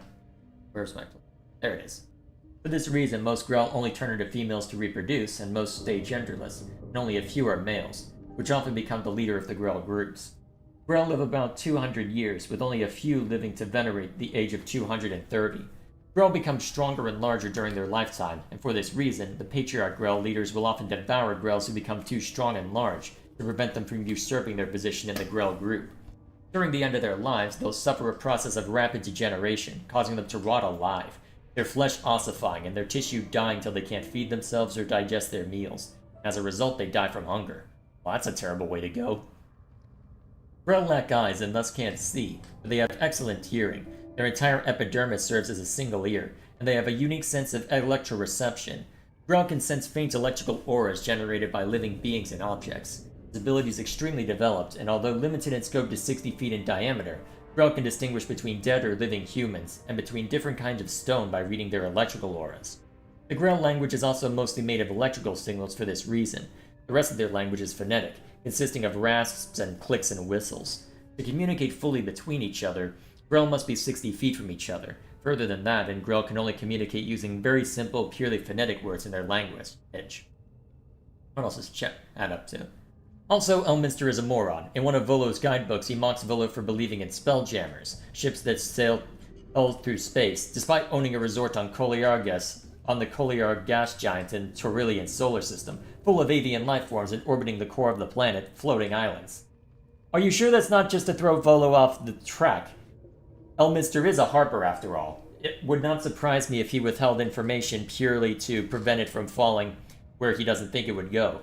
Where's my... There it is. For this reason, most Grell only turn into females to reproduce, and most stay genderless, and only a few are males, which often become the leader of the Grell groups. Grell live about 200 years, with only a few living to venerate the age of 230. Grell become stronger and larger during their lifetime, and for this reason, the patriarch Grell leaders will often devour Grells who become too strong and large, to prevent them from usurping their position in the Grell group. During the end of their lives, they'll suffer a process of rapid degeneration, causing them to rot alive, their flesh ossifying and their tissue dying till they can't feed themselves or digest their meals. As a result, they die from hunger. Well, that's a terrible way to go. Grell lack eyes and thus can't see, but they have excellent hearing. Their entire epidermis serves as a single ear, and they have a unique sense of electroreception. Grell can sense faint electrical auras generated by living beings and objects. His ability is extremely developed, and although limited in scope to 60 feet in diameter, Grell can distinguish between dead or living humans, and between different kinds of stone by reading their electrical auras. The Grell language is also mostly made of electrical signals for this reason. The rest of their language is phonetic, consisting of rasps and clicks and whistles. To communicate fully between each other, Grell must be 60 feet from each other. Further than that, and Grell can only communicate using very simple, purely phonetic words in their language. What else does chat add up to? Also, Elminster is a moron. In one of Volo's guidebooks, he mocks Volo for believing in spelljammers, ships that sail through space, despite owning a resort on the Koliar gas giant in Torillian solar system, full of avian life forms and orbiting the core of the planet, floating islands. Are you sure that's not just to throw Volo off the track? Elminster is a harper after all. It would not surprise me if he withheld information purely to prevent it from falling where he doesn't think it would go.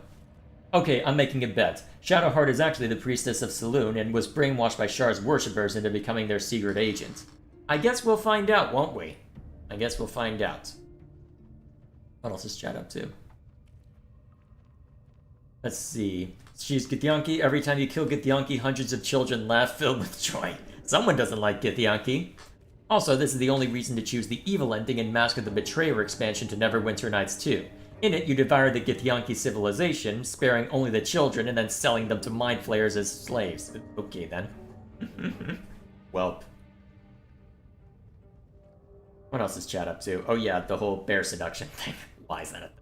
Okay, I'm making a bet. Shadowheart is actually the priestess of Saloon and was brainwashed by Shar's worshippers into becoming their secret agent. I guess we'll find out, won't we? I guess we'll find out. What else is Chad up to? Let's see. She's Githyanki. Every time you kill Githyanki, hundreds of children laugh filled with joy. Someone doesn't like Githyanki. Also, this is the only reason to choose the evil ending in Mask of the Betrayer expansion to Neverwinter Nights 2. In it, you devour the Githyanki civilization, sparing only the children and then selling them to mind flayers as slaves. Okay, then. Welp. What else is Chad up to? Oh yeah, the whole bear seduction thing. Why is that a thing?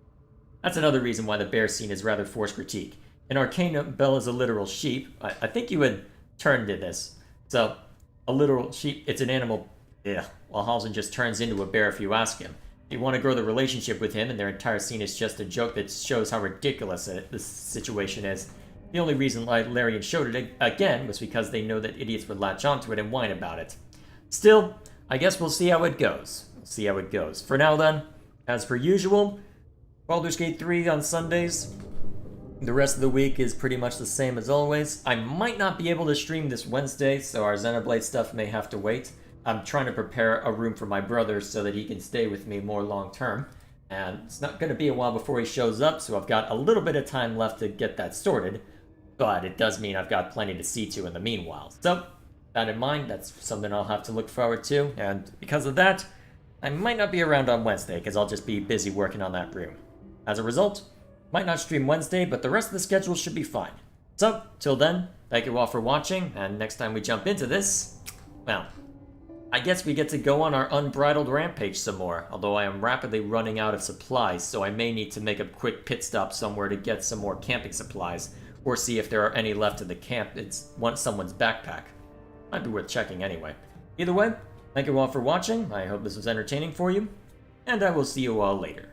That's another reason why the bear scene is rather forced critique. In Arcana, Belle is a literal sheep. I think you would turn to this. So, a literal sheep, it's an animal. Yeah, while Halsin just turns into a bear if you ask him. You want to grow the relationship with him, and their entire scene is just a joke that shows how ridiculous this situation is. The only reason Larian showed it again was because they know that idiots would latch onto it and whine about it. Still, I guess we'll see how it goes. We'll see how it goes. For now then, as per usual, Baldur's Gate 3 on Sundays. The rest of the week is pretty much the same as always. I might not be able to stream this Wednesday, so our Xenoblade stuff may have to wait. I'm trying to prepare a room for my brother so that he can stay with me more long term. And it's not going to be a while before he shows up, so I've got a little bit of time left to get that sorted. But it does mean I've got plenty to see to in the meanwhile. So, that in mind, that's something I'll have to look forward to. And because of that, I might not be around on Wednesday, because I'll just be busy working on that room. As a result, might not stream Wednesday, but the rest of the schedule should be fine. So, till then, thank you all for watching, and next time we jump into this, well, I guess we get to go on our unbridled rampage some more, although I am rapidly running out of supplies, so I may need to make a quick pit stop somewhere to get some more camping supplies, or see if there are any left in the camp. It's someone's backpack. Might be worth checking anyway. Either way, thank you all for watching, I hope this was entertaining for you, and I will see you all later.